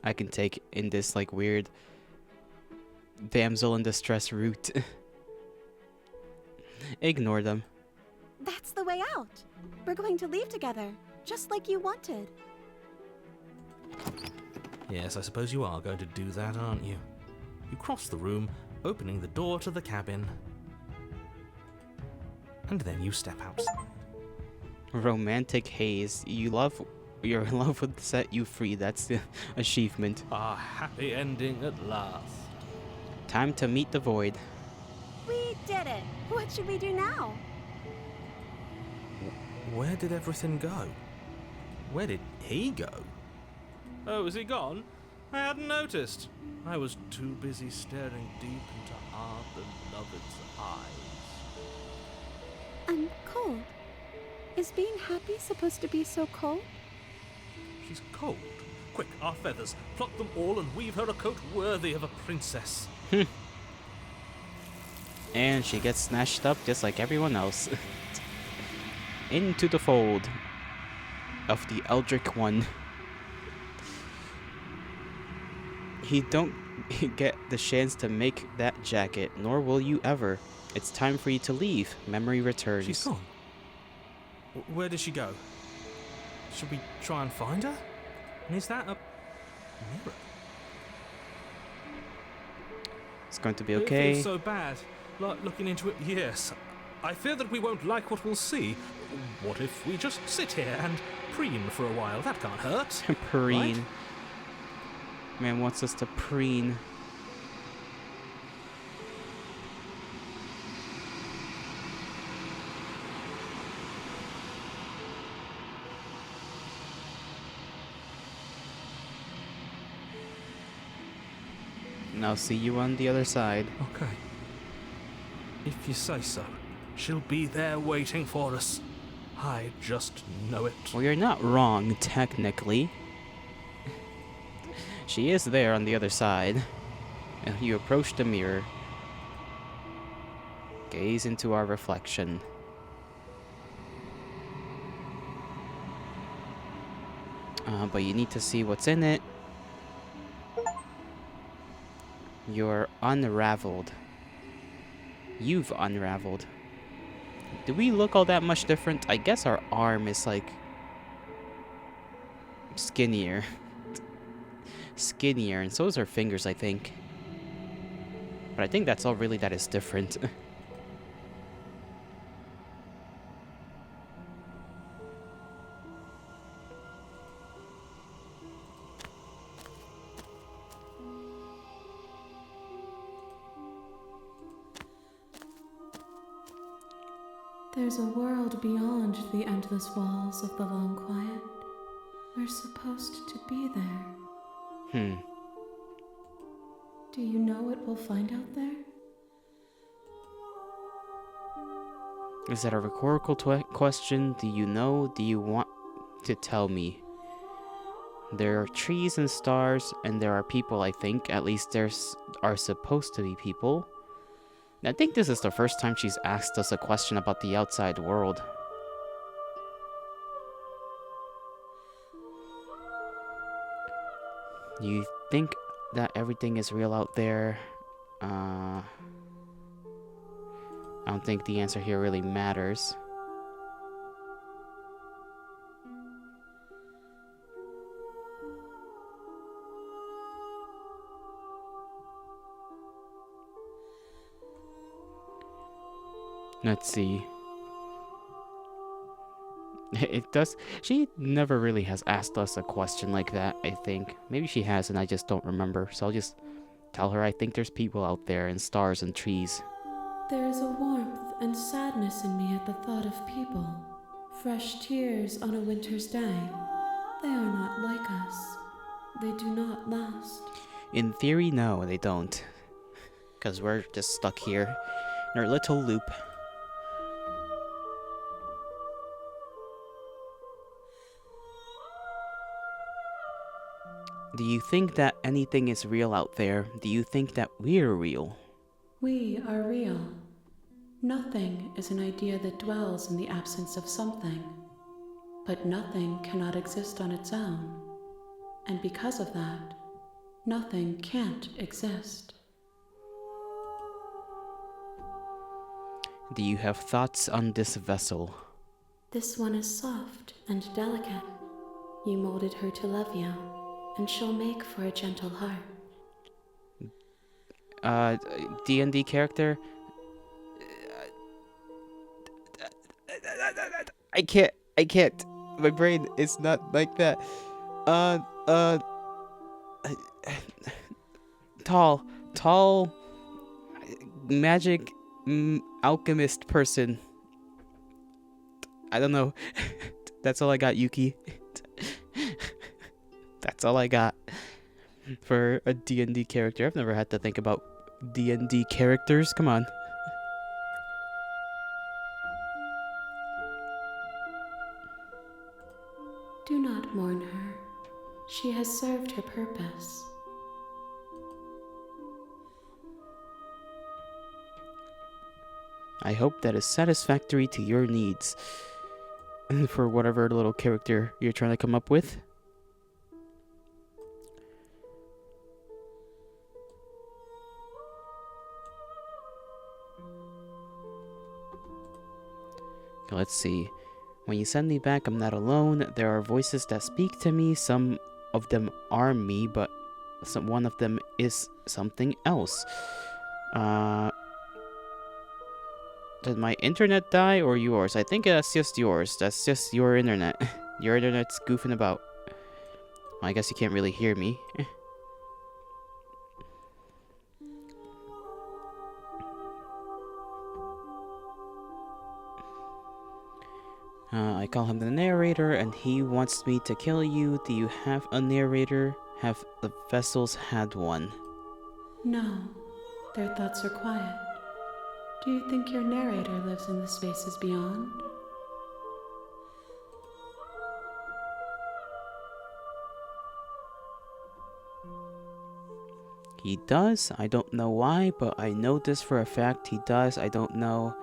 I can take in this like weird damsel in distress route. Ignore them. That's the way out. We're going to leave together, just like you wanted. Yes, I suppose you are going to do that, aren't you? You cross the room, opening the door to the cabin. And then you step outside. Romantic haze. Your love would set you free. That's the achievement. Our happy ending at last. Time to meet the void. We did it. What should we do now? Where did everything go? Where did he go? Oh, is he gone? I hadn't noticed. I was too busy staring deep into our beloved's eyes. I'm cold. Is being happy supposed to be so cold? She's cold. Quick, our feathers. Pluck them all and weave her a coat worthy of a princess. And she gets snatched up just like everyone else. Into the fold of the Eldritch One. You don't get the chance to make that jacket, nor will you ever. It's time for you to leave. Memory returns. She's gone. Where did she go? Should we try and find her? And is that a mirror? It's going to be It okay. feels so bad. Looking into it, yes. I fear that we won't like what we'll see. What if we just sit here and preen for a while? That can't hurt. Preen. Right? Man wants us to preen. And I'll see you on the other side. Okay. If you say so. She'll be there waiting for us. I just know it. Well, you're not wrong, technically. She is there on the other side. And you approach the mirror. Gaze into our reflection. But you need to see what's in it. You're unraveled. You've unraveled. Do we look all that much different? I guess our arm is like skinnier. Skinnier, and so is our fingers, I think. But I think that's all really that is different. There's a world beyond the endless walls of the long quiet. We're supposed to be there. Do you know what we'll find out there? Is that a rhetorical question? Do you know? Do you want to tell me? There are trees and stars, and there are people, I think. At least there are supposed to be people. I think this is the first time she's asked us a question about the outside world. You think that everything is real out there? I don't think the answer here really matters. Let's see. It does. She never really has asked us a question like that, I think. Maybe she has and I just don't remember. So I'll just tell her I think there's people out there and stars and trees. There is a warmth and sadness in me at the thought of people. Fresh tears on a winter's day. They are not like us. They do not last. In theory, no, they don't. Because we're just stuck here in our little loop. Do you think that anything is real out there? Do you think that we're real? We are real. Nothing is an idea that dwells in the absence of something. But nothing cannot exist on its own. And because of that, nothing can't exist. Do you have thoughts on this vessel? This one is soft and delicate. You molded her to love you, and she'll make for a gentle heart. D&D character? I can't. My brain is not like that. Tall, magic alchemist person. I don't know. That's all I got, Yuki. That's all I got for a D&D character. I've never had to think about D&D characters. Come on. Do not mourn her. She has served her purpose. I hope that is satisfactory to your needs for whatever little character you're trying to come up with. Let's see. When you send me back, I'm not alone. There are voices that speak to me. Some of them are me, but one of them is something else. Did my internet die or yours? I think that's just yours. That's just your internet. Your internet's goofing about. Well, I guess you can't really hear me. I call him the narrator, and he wants me to kill you. Do you have a narrator? Have the vessels had one? No, their thoughts are quiet. Do you think your narrator lives in the spaces beyond? He does. I don't know why, but I know this for a fact. He does. I don't know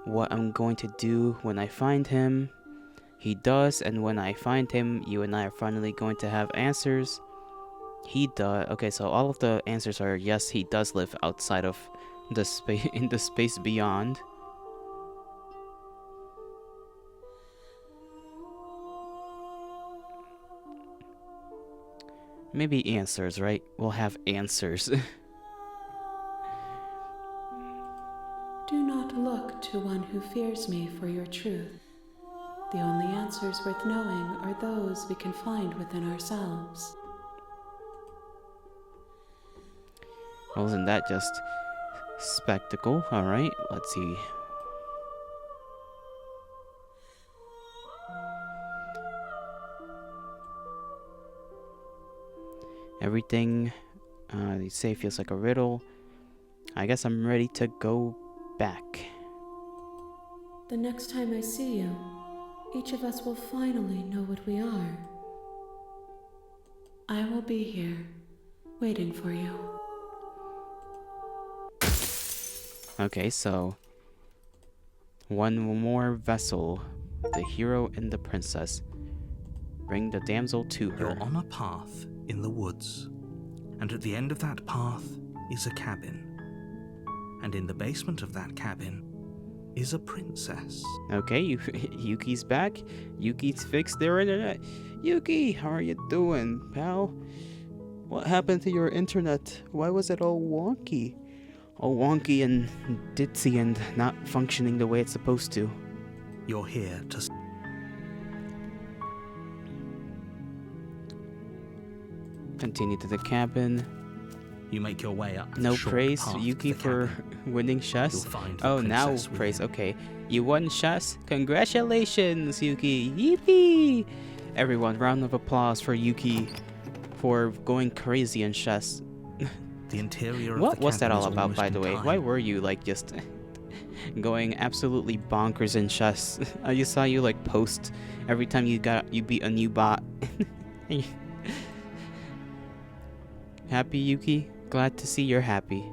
what I'm going to do when I find him. He does, and when I find him, you and I are finally going to have answers. He does. Okay, so all of the answers are yes, he does live outside of the space in the space beyond. Maybe answers, right? We'll have answers. Do not look to one who fears me for your truth. The only answers worth knowing are those we can find within ourselves. Well, isn't that just spectacle? Alright, let's see. Everything you say feels like a riddle. I guess I'm ready to go back. The next time I see you, each of us will finally know what we are. I will be here, waiting for you. Okay, so one more vessel, the hero and the princess. Bring the damsel to her. You're on a path in the woods, and at the end of that path is a cabin. And in the basement of that cabin is a princess. Okay, Yuki's back. Yuki's fixed their internet. Yuki, how are you doing, pal? What happened to your internet? Why was it all wonky? All wonky and ditzy and not functioning the way it's supposed to. You're here to... Continue to the cabin. You make your way up. No the short praise, path to Yuki, the for cabin. winning You'll chess. find the Oh, now princess praise. within. Okay, you won chess. Congratulations, Yuki. Yippee! Everyone, round of applause for Yuki for going crazy in chess. The interior of What the was that cabin all is about, almost by the way? Why entirely- were you like just going absolutely bonkers in chess? I just saw you like post every time you beat a new bot. Happy, Yuki? Glad to see you're happy.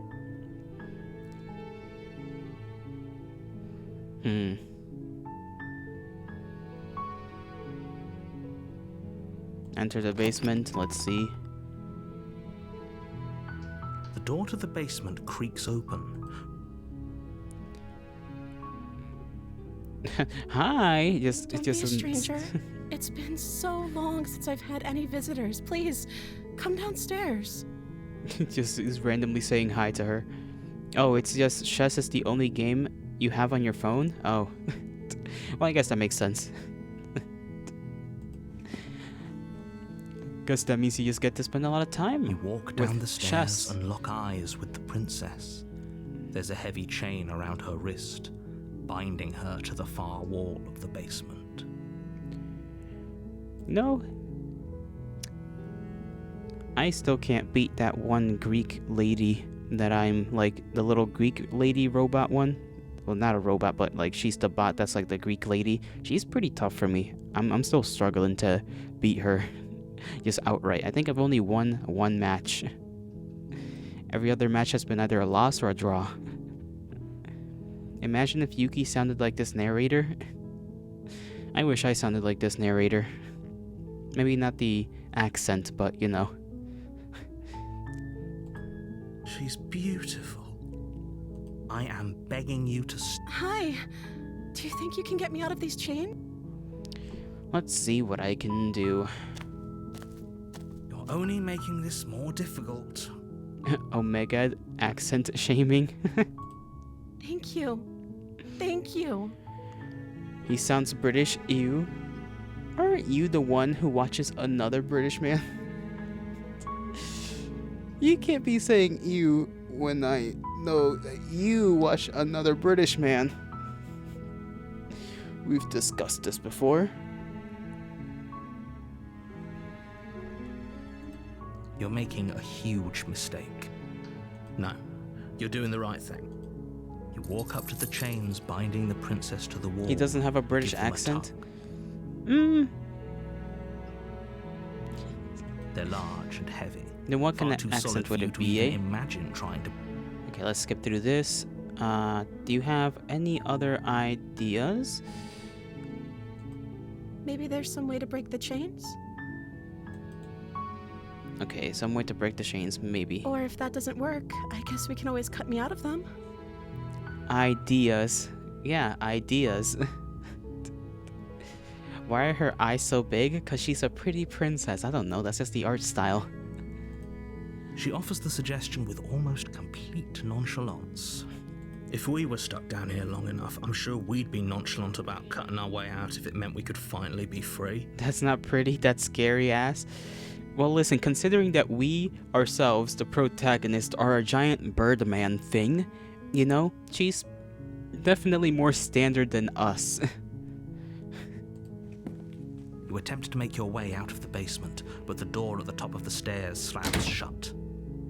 Enter the basement. Let's see. The door to the basement creaks open. Hi. Just Don't just be a stranger. It's been so long since I've had any visitors. Please, come downstairs. just is randomly saying hi to her. Oh, it's just chess is the only game you have on your phone? Oh. Well, I guess that makes sense. Guess that means you just get to spend a lot of time. You walk down with the stairs chess. and lock eyes with the princess. There's a heavy chain around her wrist, binding her to the far wall of the basement. No. I still can't beat that one Greek lady that I'm like the little Greek lady robot one. Well, not a robot, but like she's the bot that's like the Greek lady. She's pretty tough for me. I'm still struggling to beat her just outright. I think I've only won one match. Every other match has been either a loss or a draw. Imagine if Yuki sounded like this narrator. I wish I sounded like this narrator. Maybe not the accent, but you know. She's beautiful. I am begging you to Hi. Do you think you can get me out of these chains? Let's see what I can do. You're only making this more difficult. Omega accent shaming. Thank you. Thank you. He sounds British. Ew. Aren't you the one who watches another British man? You can't be saying ew when I know that you watch another British man. We've discussed this before. You're making a huge mistake. No, you're doing the right thing. You walk up to the chains binding the princess to the wall. He doesn't have a British accent. They're large and heavy. Then what kind Far of too solid accent for would you it to be, eh? even imagine trying to. Okay, let's skip through this. Do you have any other ideas? Maybe there's some way to break the chains? Okay, some way to break the chains, maybe. Or if that doesn't work, I guess we can always cut me out of them. Ideas. Yeah, ideas. Why are her eyes so big? Because she's a pretty princess. I don't know, that's just the art style. She offers the suggestion with almost complete nonchalance. If we were stuck down here long enough, I'm sure we'd be nonchalant about cutting our way out if it meant we could finally be free. That's not pretty, that's scary ass. Well, listen, considering that we ourselves, the protagonist, are a giant birdman thing, you know, she's definitely more standard than us. You attempt to make your way out of the basement, but the door at the top of the stairs slams shut.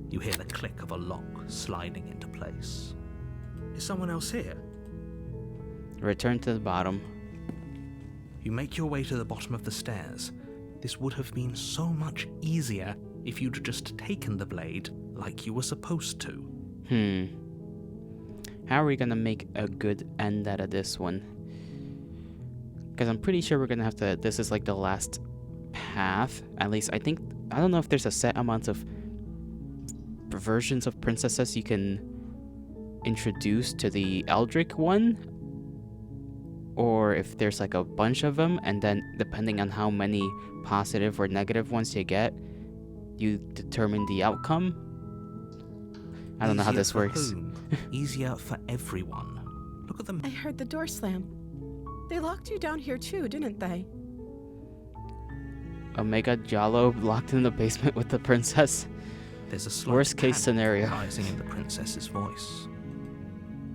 You hear the click of a lock sliding into place. Is someone else here? Return to the bottom. You make your way to the bottom of the stairs. This would have been so much easier if you'd just taken the blade like you were supposed to. How are we gonna make a good end out of this one? Because I'm pretty sure we're gonna have to. This is like the last path. At least I think. I don't know if there's a set amount of versions of princesses you can introduce to the Eldritch one, or if there's like a bunch of them, and then depending on how many positive or negative ones you get, you determine the outcome. I don't know how this works. Easier for everyone. Look at them. I heard the door slam. They locked you down here too, didn't they? Omega Jalo locked in the basement with the princess. There's a slight Worst case panic scenario. rising in the princess's voice.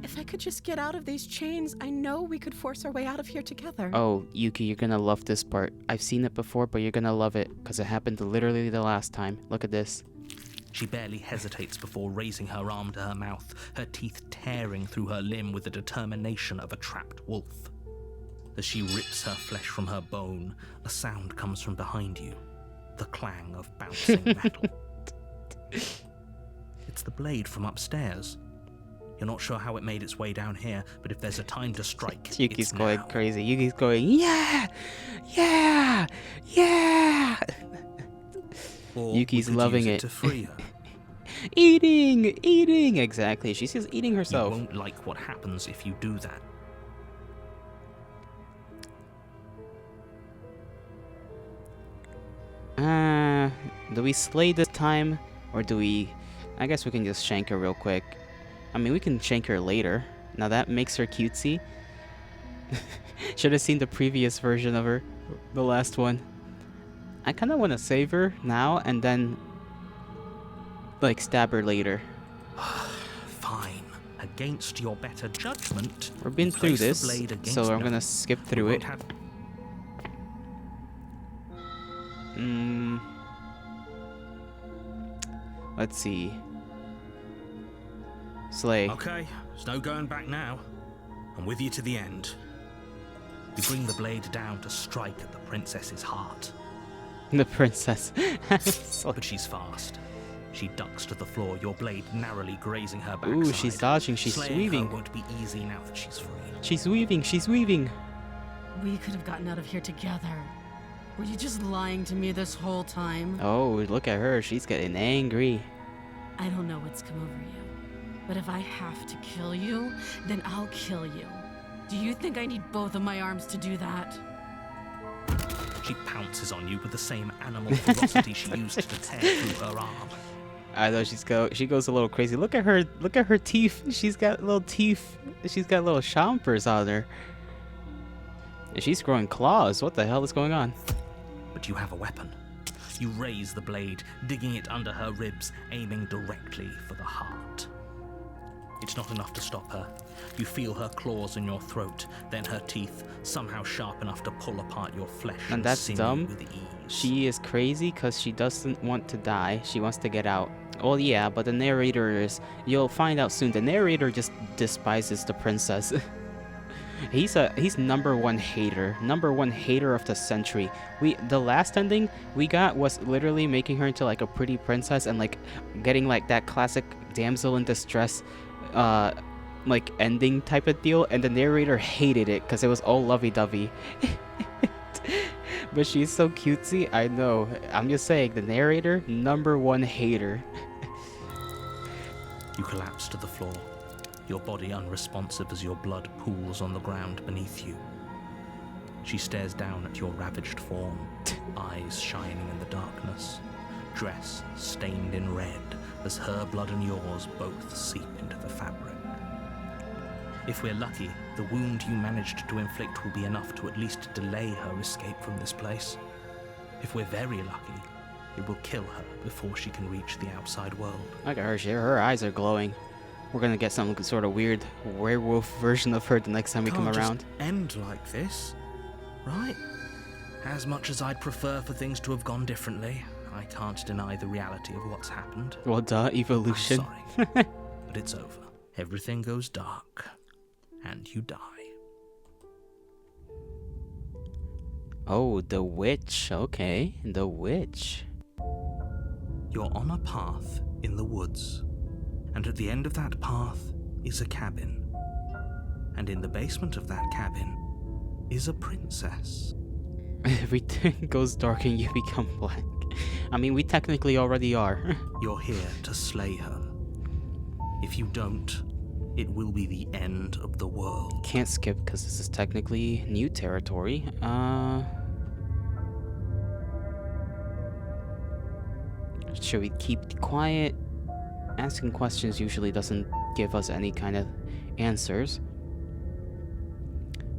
If I could just get out of these chains, I know we could force our way out of here together. Oh, Yuki, you're gonna love this part. I've seen it before, but you're gonna love it, because it happened literally the last time. Look at this. She barely hesitates before raising her arm to her mouth, her teeth tearing through her limb with the determination of a trapped wolf. As she rips her flesh from her bone, a sound comes from behind you. The clang of bouncing metal. It's the blade from upstairs. You're not sure how it made its way down here, but if there's a time to strike, Yuki's it's going now. crazy. Yuki's going, yeah! Yeah! Yeah! Or Yuki's we could loving use it. to free her. Eating! Eating! Exactly. She's just eating You herself. won't like what happens if you do that. Do we slay this time? Or do we... I guess we can just shank her real quick. I mean, we can shank her later. Now that makes her cutesy. Should have seen the previous version of her. The last one. I kind of want to save her now and then... like, stab her later. Fine. Against your better judgment, We've been through place the this, blade against so I'm no- gonna skip we through won't it. have- Let's see. Slay. Okay, there's no going back now. I'm with you to the end. You bring the blade down to strike at the princess's heart. The princess. But she's fast. She ducks to the floor, your blade narrowly grazing her backside. Ooh, she's dodging, she's Slaying weaving. her won't be easy now that she's free. She's weaving, she's weaving. We could have gotten out of here together. Were you just lying to me this whole time? Oh, look at her. She's getting angry. I don't know what's come over you, but if I have to kill you, then I'll kill you. Do you think I need both of my arms to do that? She pounces on you with the same animal ferocity she used to tear through her arm. I know she goes a little crazy. Look at her teeth. She's got little teeth. She's got little chompers on her. And she's growing claws. What the hell is going on? But you have a weapon. You raise the blade, digging it under her ribs, aiming directly for the heart. It's not enough to stop her. You feel her claws in your throat, then her teeth, somehow sharp enough to pull apart your flesh And that's sinew dumb. with ease. She is crazy because she doesn't want to die. She wants to get out. Oh yeah, but the narrator is... You'll find out soon. The narrator just despises the princess. He's number one hater. Number one hater of the century. The last ending we got was literally making her into like a pretty princess and like getting like that classic damsel in distress like ending type of deal, and the narrator hated it because it was all lovey-dovey. But she's so cutesy. I know. I'm just saying, the narrator, number one hater. You collapse to the floor, your body unresponsive as your blood pools on the ground beneath you. She stares down at your ravaged form, eyes shining in the darkness, dress stained in red as her blood and yours both seep into the fabric. If we're lucky, the wound you managed to inflict will be enough to at least delay her escape from this place. If we're very lucky, it will kill her before she can reach the outside world. Look at her, her eyes are glowing. We're gonna get some sort of weird werewolf version of her the next time we come around. Just end like this, right? As much as I'd prefer for things to have gone differently, I can't deny the reality of what's happened. Well, duh, evolution. I'm sorry, but it's over. Everything goes dark, and you die. Oh, the witch. Okay, the witch. You're on a path in the woods, and at the end of that path is a cabin. And in the basement of that cabin is a princess. Everything goes dark and you become black. I mean, we technically already are. You're here to slay her. If you don't, it will be the end of the world. Can't skip because this is technically new territory. Should we keep quiet? Asking questions usually doesn't give us any kind of answers.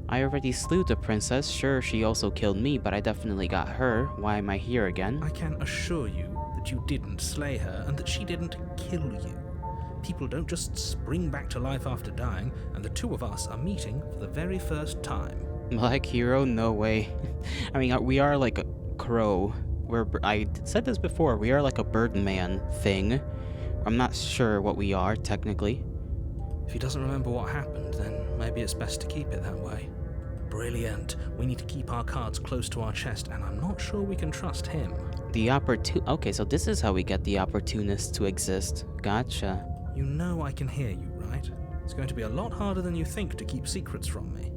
I already slew the princess. Sure, she also killed me, but I definitely got her. Why am I here again? I can assure you that you didn't slay her and that she didn't kill you. People don't just spring back to life after dying, and the two of us are meeting for the very first time. Black hero? No way. I mean, we are like a crow. I said this before, we are like a Birdman thing. I'm not sure what we are, technically. If he doesn't remember what happened, then maybe it's best to keep it that way. Brilliant. We need to keep our cards close to our chest, and I'm not sure we can trust him. Okay, so this is how we get the opportunist to exist. Gotcha. You know I can hear you, right? It's going to be a lot harder than you think to keep secrets from me.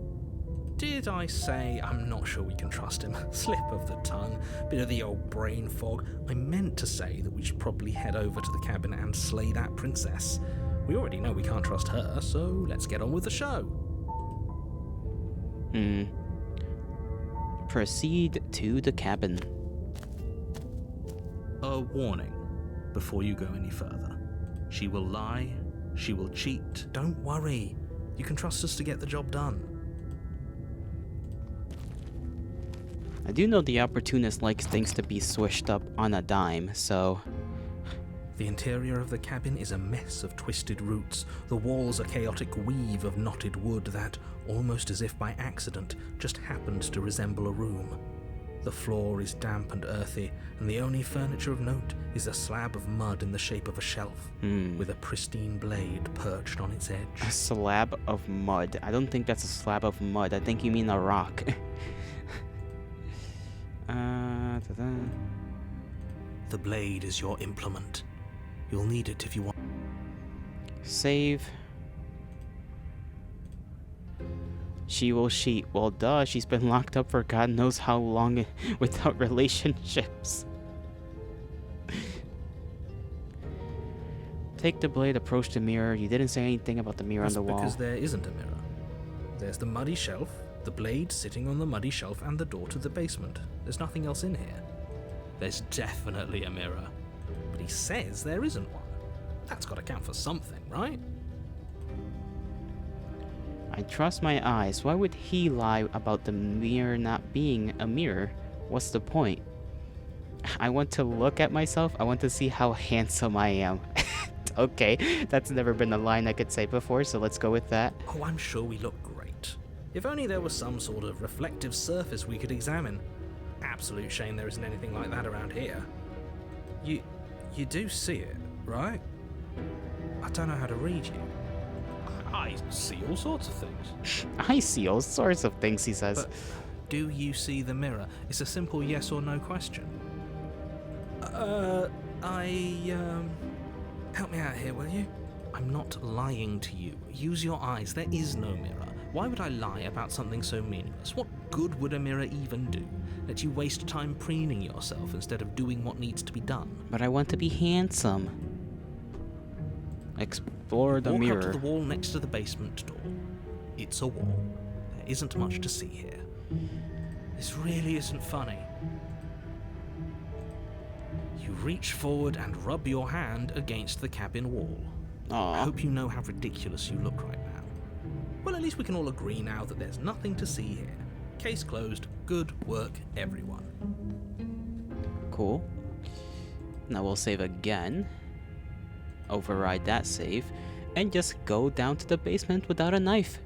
Did I say I'm not sure we can trust him? Slip of the tongue, bit of the old brain fog. I meant to say that we should probably head over to the cabin and slay that princess. We already know we can't trust her, so let's get on with the show. Proceed to the cabin. A warning before you go any further. She will lie, she will cheat. Don't worry. You can trust us to get the job done. I do know the opportunist likes things to be swished up on a dime, so... The interior of the cabin is a mess of twisted roots. The walls a chaotic weave of knotted wood that, almost as if by accident, just happened to resemble a room. The floor is damp and earthy, and the only furniture of note is a slab of mud in the shape of a shelf, with a pristine blade perched on its edge. A slab of mud. I don't think that's a slab of mud. I think you mean a rock. The blade is your implement. You'll need it if you want. Save. She will cheat. Well, duh, she's been locked up for God knows how long without relationships. Take the blade, approach the mirror. You didn't say anything about the mirror on the wall. Because there isn't a mirror. There's the muddy shelf, the blade sitting on the muddy shelf, and the door to the basement. There's nothing else in here. There's definitely a mirror. But he says there isn't one. That's got to count for something, right? I trust my eyes. Why would he lie about the mirror not being a mirror? What's the point? I want to look at myself. I want to see how handsome I am. Okay, that's never been a line I could say before, so let's go with that. Oh, I'm sure we look great. If only there was some sort of reflective surface we could examine. Absolute shame there isn't anything like that around here. You do see it, right? I don't know how to read you. I see all sorts of things. I see all sorts of things, he says. But do you see the mirror? It's a simple yes or no question. Help me out here, will you? I'm not lying to you. Use your eyes. There is no mirror. Why would I lie about something so meaningless? What good would a mirror even do? Let you waste time preening yourself instead of doing what needs to be done. But I want to be handsome. Explore the Walk mirror. up to the wall next to the basement door. It's a wall. There isn't much to see here. This really isn't funny. You reach forward and rub your hand against the cabin wall. I Aw. hope you know how ridiculous you look right now. Well, at least we can all agree now that there's nothing to see here. Case closed. Good work, everyone. Cool. Now we'll save again. Override that save. And just go down to the basement without a knife.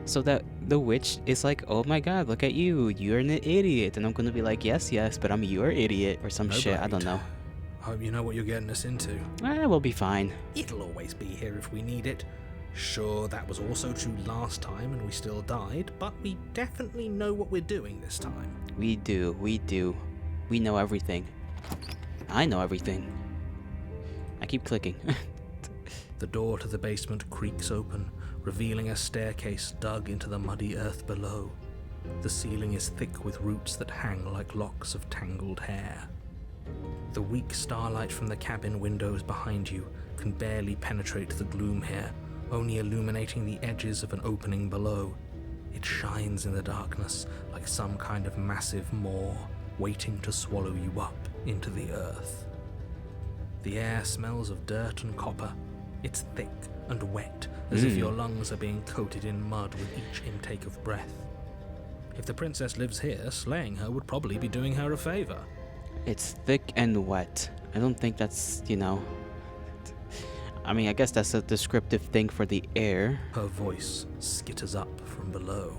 So that the witch is like, oh my god, look at you. You're an idiot. And I'm gonna be like, yes, but I'm your idiot. Or some No shit. I blade. don't know. Hope you know what you're getting us into. We'll be fine. It'll always be here if we need it. Sure, that was also true last time and we still died, but we definitely know what we're doing this time. We do. We know everything. I know everything. I keep clicking. The door to the basement creaks open, revealing a staircase dug into the muddy earth below. The ceiling is thick with roots that hang like locks of tangled hair. The weak starlight from the cabin windows behind you can barely penetrate the gloom here, only illuminating the edges of an opening below. It shines in the darkness like some kind of massive maw waiting to swallow you up into the earth. The air smells of dirt and copper. It's thick and wet, as if your lungs are being coated in mud with each intake of breath. If the princess lives here, slaying her would probably be doing her a favor. It's thick and wet. I don't think that's, I mean, I guess that's a descriptive thing for the air. Her voice skitters up from below.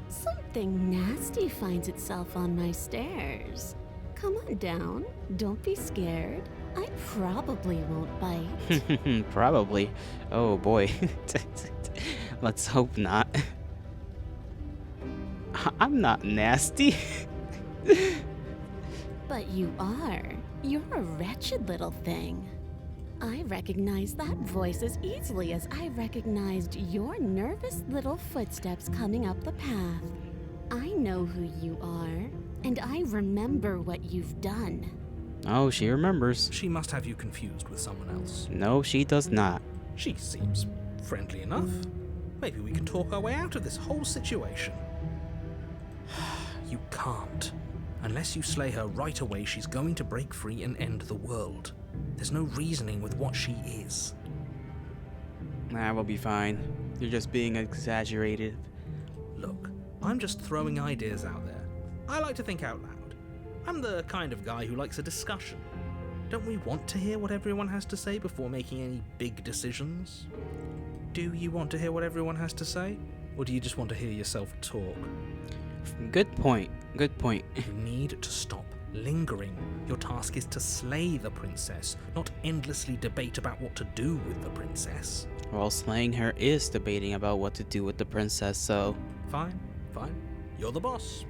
Something nasty finds itself on my stairs. Come on down. Don't be scared. I probably won't bite. Probably. Oh boy. Let's hope not. I'm not nasty. But you are. You're a wretched little thing. I recognize that voice as easily as I recognized your nervous little footsteps coming up the path. I know who you are, and I remember what you've done. Oh, she remembers. She must have you confused with someone else. No, she does not. She seems friendly enough. Maybe we can talk our way out of this whole situation. You can't. Unless you slay her right away, she's going to break free and end the world. There's no reasoning with what she is. Nah, we'll be fine. You're just being exaggerated. Look, I'm just throwing ideas out there. I like to think out loud. I'm the kind of guy who likes a discussion. Don't we want to hear what everyone has to say before making any big decisions? Do you want to hear what everyone has to say? Or do you just want to hear yourself talk? Good point. Good point. You need to stop lingering. Your task is to slay the princess, not endlessly debate about what to do with the princess. Well, slaying her is debating about what to do with the princess, so... Fine. You're the boss.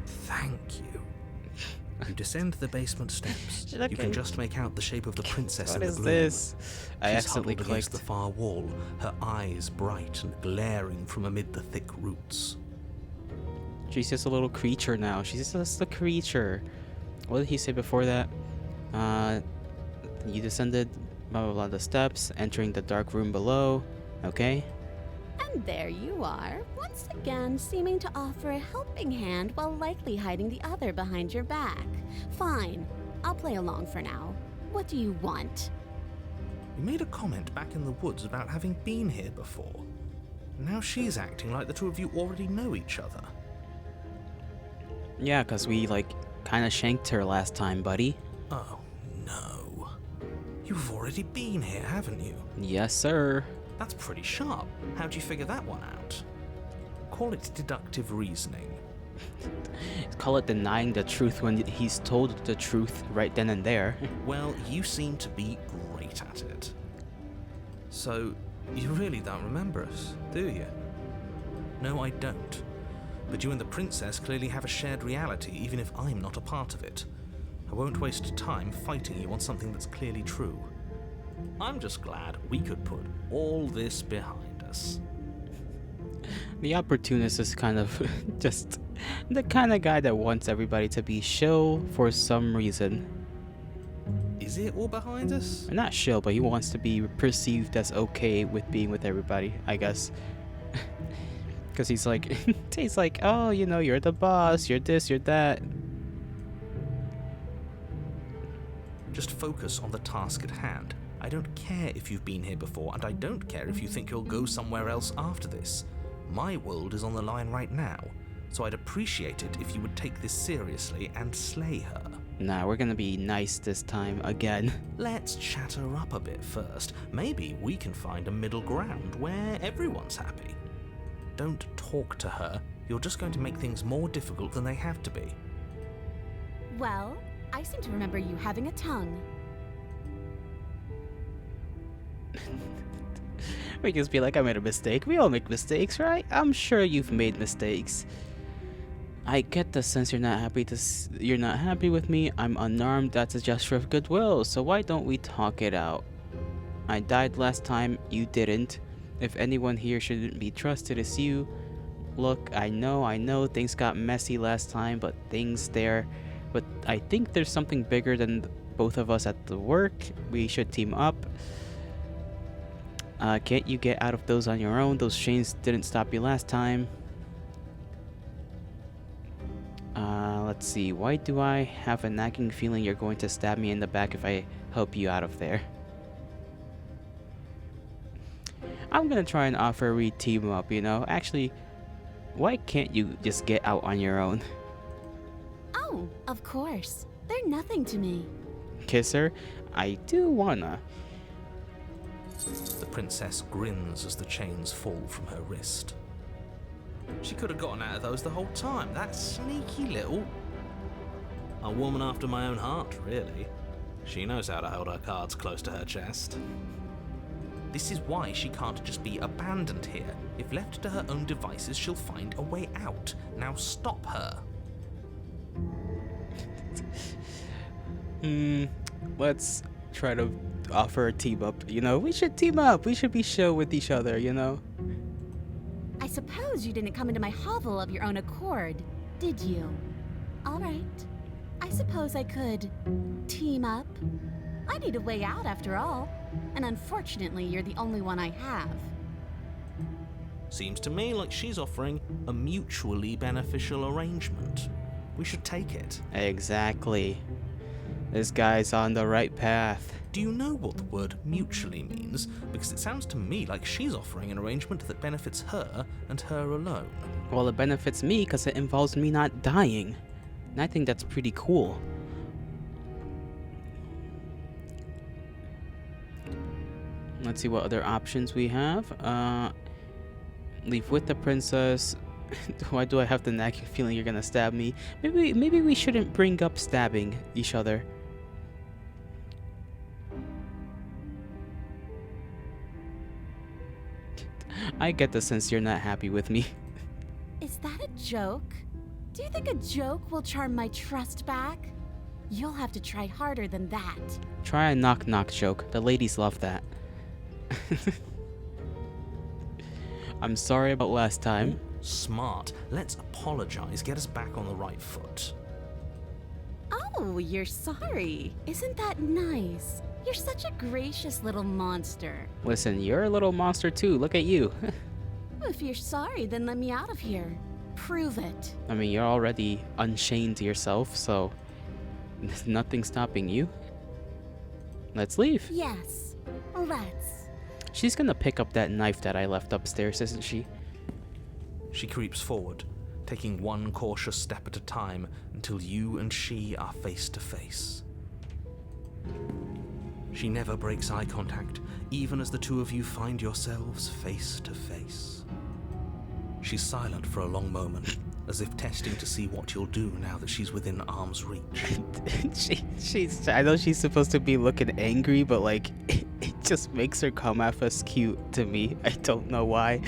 Thank you. You descend the basement steps. Okay. You can just make out the shape of the princess What in the is gloom. this? I She's accidentally huddled against clicked. the far wall, her eyes bright and glaring from amid the thick roots. She's just a little creature now. She's just a creature. What did he say before that? You descended blah blah blah the steps, entering the dark room below. Okay. And there you are, once again seeming to offer a helping hand while likely hiding the other behind your back. Fine, I'll play along for now. What do you want? You made a comment back in the woods about having been here before. Now she's acting like the two of you already know each other. Yeah, 'cause we, like, kinda shanked her last time, buddy. Oh, no. You've already been here, haven't you? Yes, sir. That's pretty sharp. How'd you figure that one out? Call it deductive reasoning. Call it denying the truth when he's told the truth right then and there. Well, you seem to be great at it. So, you really don't remember us, do you? No, I don't. But you and the princess clearly have a shared reality, even if I'm not a part of it. I won't waste time fighting you on something that's clearly true. I'm just glad we could put all this behind us. The opportunist is kind of just the kind of guy that wants everybody to be chill for some reason. Is it all behind us? Not chill, but he wants to be perceived as okay with being with everybody, I guess. Because he's like, oh, you know, you're the boss, you're this, you're that. Just focus on the task at hand. I don't care if you've been here before, and I don't care if you think you'll go somewhere else after this. My world is on the line right now, so I'd appreciate it if you would take this seriously and slay her. Nah, we're gonna be nice this time again. Let's chat her up a bit first. Maybe we can find a middle ground where everyone's happy. Don't talk to her. You're just going to make things more difficult than they have to be. Well, I seem to remember you having a tongue. We just be like, I made a mistake. We all make mistakes, right? I'm sure you've made mistakes. I get the sense you're not happy with me. I'm unarmed. That's a gesture of goodwill. So why don't we talk it out? I died last time. You didn't. If anyone here shouldn't be trusted, it's you. Look, I know things got messy last time, but But I think there's something bigger than both of us at the work. We should team up. Can't you get out of those on your own? Those chains didn't stop you last time. Let's see. Why do I have a nagging feeling you're going to stab me in the back if I help you out of there? I'm gonna try and offer we team up, you know? Actually, why can't you just get out on your own? Oh, of course. They're nothing to me. Kiss her? I do wanna. The princess grins as the chains fall from her wrist. She could have gotten out of those the whole time. That sneaky little... A woman after my own heart, really. She knows how to hold her cards close to her chest. This is why she can't just be abandoned here. If left to her own devices, she'll find a way out. Now stop her. Let's try to offer a team up. You know, we should team up. We should be chill with each other, you know? I suppose you didn't come into my hovel of your own accord, did you? All right. I suppose I could team up. I need a way out after all. And unfortunately, you're the only one I have. Seems to me like she's offering a mutually beneficial arrangement. We should take it. Exactly. This guy's on the right path. Do you know what the word mutually means? Because it sounds to me like she's offering an arrangement that benefits her and her alone. Well, it benefits me because it involves me not dying. And I think that's pretty cool. Let's see what other options we have. Leave with the princess. Why do I have the nagging feeling you're gonna stab me? Maybe we shouldn't bring up stabbing each other. I get the sense you're not happy with me. Is that a joke? Do you think a joke will charm my trust back? You'll have to try harder than that. Try a knock-knock joke. The ladies love that. I'm sorry about last time. Smart. Let's apologize. Get us back on the right foot. Oh, you're sorry. Isn't that nice? You're such a gracious little monster. Listen, you're a little monster too. Look at you. if you're sorry, then let me out of here. Prove it. I mean, you're already unchained yourself, so there's nothing stopping you. Let's leave. Yes, let's. She's gonna pick up that knife that I left upstairs, isn't she? She creeps forward, taking one cautious step at a time until you and she are face to face. She never breaks eye contact, even as the two of you find yourselves face to face. She's silent for a long moment, as if testing to see what you'll do now that she's within arm's reach. she's I know she's supposed to be looking angry, but like it just makes her come off as cute to me. I don't know why.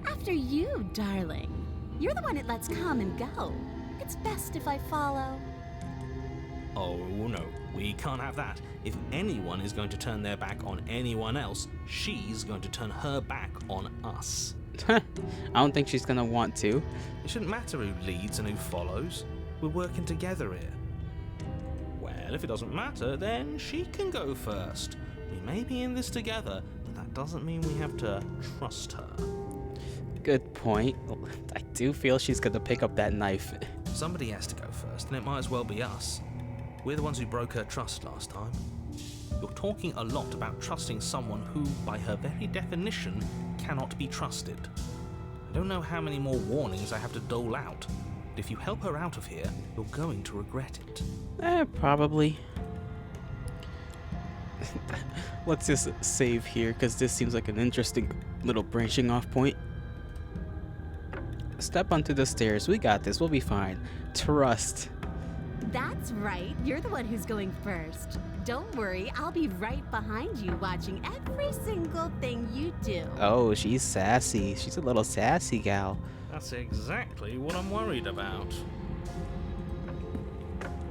After you, darling. You're the one it lets come and go. It's best if I follow. Oh no, we can't have that. If anyone is going to turn their back on anyone else, she's going to turn her back on us. I don't think she's gonna want to. It shouldn't matter who leads and who follows. We're working together here. Well, if it doesn't matter, then she can go first. We may be in this together, but that doesn't mean we have to trust her. Good point. I do feel she's gonna pick up that knife. Somebody has to go first, and it might as well be us. We're the ones who broke her trust last time. You're talking a lot about trusting someone who, by her very definition, cannot be trusted. I don't know how many more warnings I have to dole out, but if you help her out of here, you're going to regret it. Probably. Let's just save here, because this seems like an interesting little branching off point. Step onto the stairs. We got this. We'll be fine. Trust. That's right. You're the one who's going first. Don't worry, I'll be right behind you watching every single thing you do. Oh, she's sassy. She's a little sassy gal. That's exactly what I'm worried about.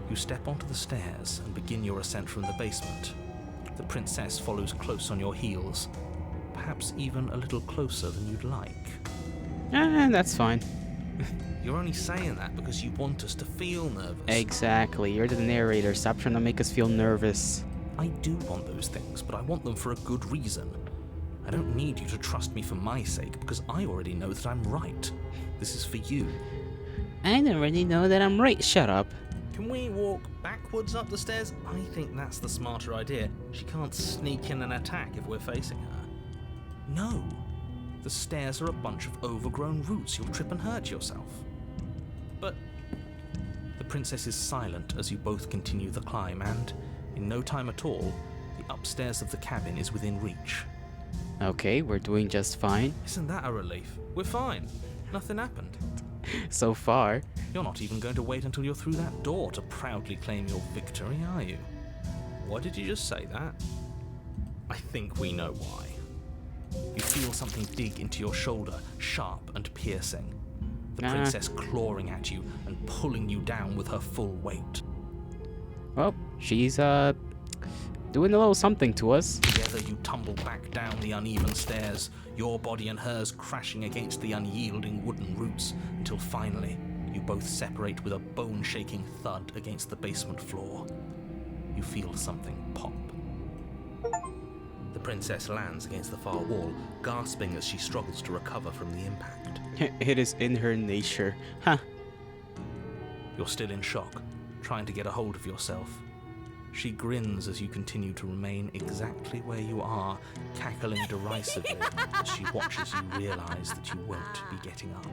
You step onto the stairs and begin your ascent from the basement. The princess follows close on your heels, perhaps even a little closer than you'd like. That's fine. You're only saying that because you want us to feel nervous. Exactly. You're the narrator. Stop trying to make us feel nervous. I do want those things, but I want them for a good reason. I don't need you to trust me for my sake, because I already know that I'm right. This is for you. I already know that I'm right. Shut up. Can we walk backwards up the stairs? I think that's the smarter idea. She can't sneak in and attack if we're facing her. No. The stairs are a bunch of overgrown roots. You'll trip and hurt yourself. But the princess is silent as you both continue the climb, and in no time at all, the upstairs of the cabin is within reach. Okay, we're doing just fine. Isn't that a relief? We're fine. Nothing happened. So far. You're not even going to wait until you're through that door to proudly claim your victory, are you? Why did you just say that? I think we know why. You feel something dig into your shoulder, sharp and piercing. The princess clawing at you and pulling you down with her full weight. Well, she's doing a little something to us. Together you tumble back down the uneven stairs, your body and hers crashing against the unyielding wooden roots, until finally you both separate with a bone-shaking thud against the basement floor. You feel something pop. The princess lands against the far wall, gasping as she struggles to recover from the impact. It is in her nature. Huh. You're still in shock, trying to get a hold of yourself. She grins as you continue to remain exactly where you are, cackling derisively as she watches you realize that you won't be getting up.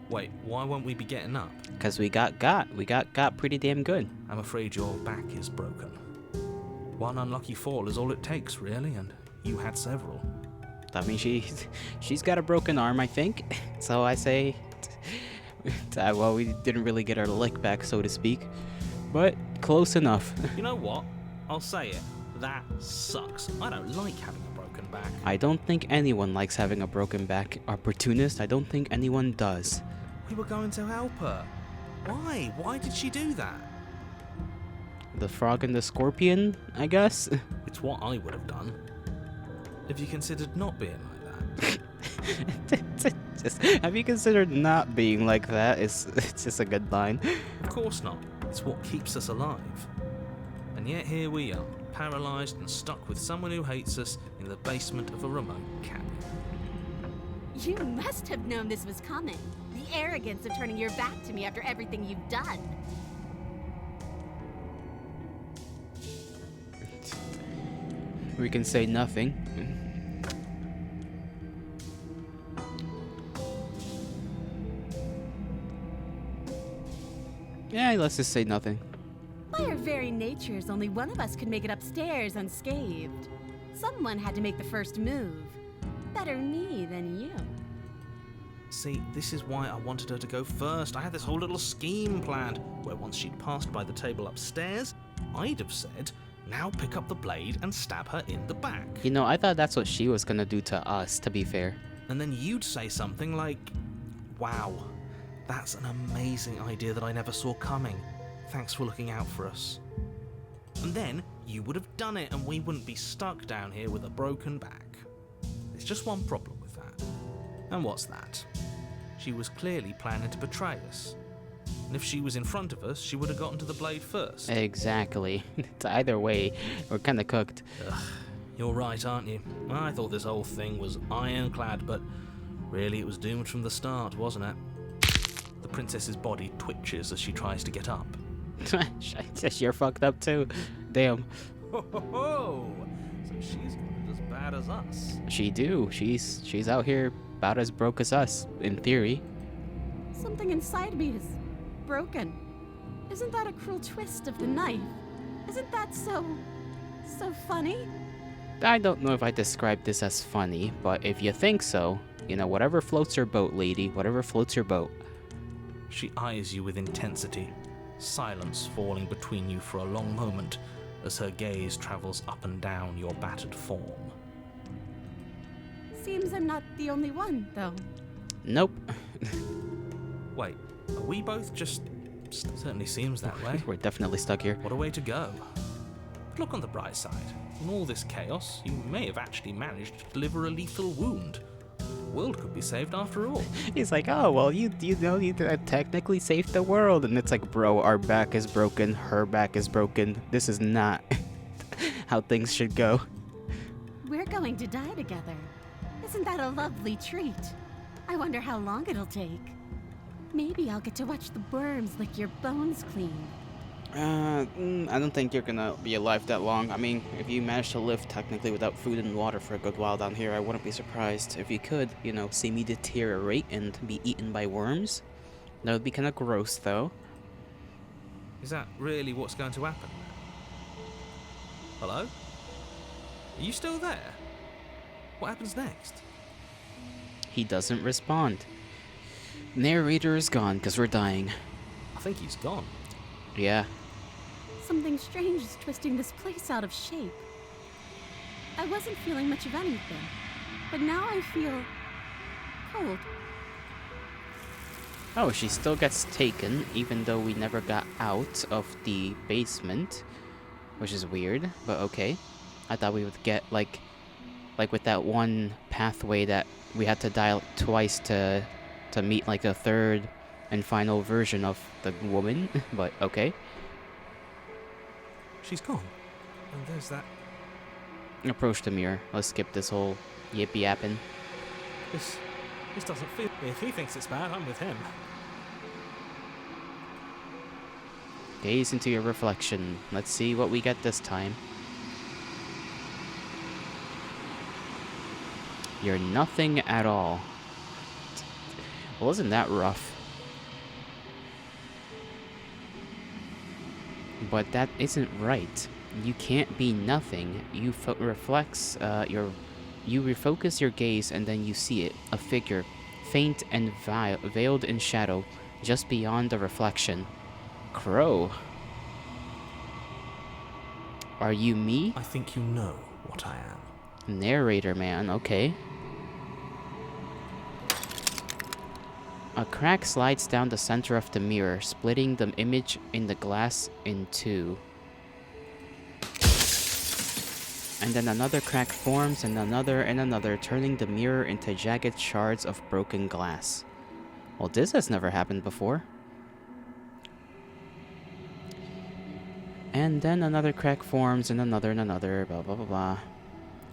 Wait, why won't we be getting up? Because we got pretty damn good. I'm afraid your back is broken. One unlucky fall is all it takes, really, and you had several. I mean, she's got a broken arm, I think. So I say, well, we didn't really get our lick back, so to speak, but close enough. You know what? I'll say it. That sucks. I don't like having a broken back. I don't think anyone likes having a broken back. Opportunist, I don't think anyone does. We were going to help her. Why? Why did she do that? The frog and the scorpion, I guess? It's what I would have done. Have you considered not being like that? Have you considered not being like that? It's just a good line. Of course not. It's what keeps us alive. And yet here we are, paralysed and stuck with someone who hates us in the basement of a remote cabin. You must have known this was coming. The arrogance of turning your back to me after everything you've done. We can say nothing. Yeah, let's just say nothing. By our very natures, only one of us could make it upstairs unscathed. Someone had to make the first move. Better me than you. See, this is why I wanted her to go first. I had this whole little scheme planned, where once she'd passed by the table upstairs, I'd have said, now pick up the blade and stab her in the back. You know, I thought that's what she was gonna do to us, to be fair. And then you'd say something like, wow, that's an amazing idea that I never saw coming. Thanks for looking out for us. And then you would have done it and we wouldn't be stuck down here with a broken back. There's just one problem with that. And what's that? She was clearly planning to betray us. And if she was in front of us, she would have gotten to the blade first. Exactly. It's either way, we're kinda cooked. Ugh, you're right, aren't you? I thought this whole thing was ironclad, but really it was doomed from the start, wasn't it? The princess's body twitches as she tries to get up. You're fucked up too. Damn. Ho ho ho! So she's got it as bad as us. She do. She's out here about as broke as us, in theory. Something inside me is broken. Isn't that a cruel twist of the knife? Isn't that so funny? I don't know if I describe this as funny, but if you think so, you know, whatever floats your boat, lady, whatever floats your boat. She eyes you with intensity, silence falling between you for a long moment as her gaze travels up and down your battered form. Seems I'm not the only one, though. Nope. Wait, are we both just... Certainly seems that way. We're definitely stuck here. What a way to go. Look on the bright side. In all this chaos, you may have actually managed to deliver a lethal wound. The world could be saved after all. He's like, oh, well, you know, you technically saved the world. And it's like, bro, our back is broken. Her back is broken. This is not how things should go. We're going to die together. Isn't that a lovely treat? I wonder how long it'll take. Maybe I'll get to watch the worms lick your bones clean. I don't think you're gonna be alive that long. I mean, if you manage to live technically without food and water for a good while down here, I wouldn't be surprised. If you could, you know, see me deteriorate and be eaten by worms. That would be kind of gross, though. Is that really what's going to happen? Hello? Are you still there? What happens next? He doesn't respond. Narrator is gone because we're dying. I think he's gone. Yeah. Something strange is twisting this place out of shape. I wasn't feeling much of anything, but now I feel cold. Oh, she still gets taken, even though we never got out of the basement, which is weird, but okay. I thought we would get, like with that one pathway that we had to dial twice to meet, like, a third and final version of the woman, but okay. She's gone. And there's that... Approach the mirror. Let's skip this whole yippee-yapping. This doesn't feel... If he thinks it's bad, I'm with him. Gaze into your reflection. Let's see what we get this time. You're nothing at all. Well, isn't that rough? But that isn't right. You can't be nothing. You you refocus your gaze and then you see it, a figure, faint and veiled in shadow, just beyond the reflection. Crow. Are you me? I think you know what I am. Narrator man, okay. A crack slides down the center of the mirror, splitting the image in the glass in two. And then another crack forms, and another, turning the mirror into jagged shards of broken glass. Well, this has never happened before. And then another crack forms, and another, blah blah blah blah.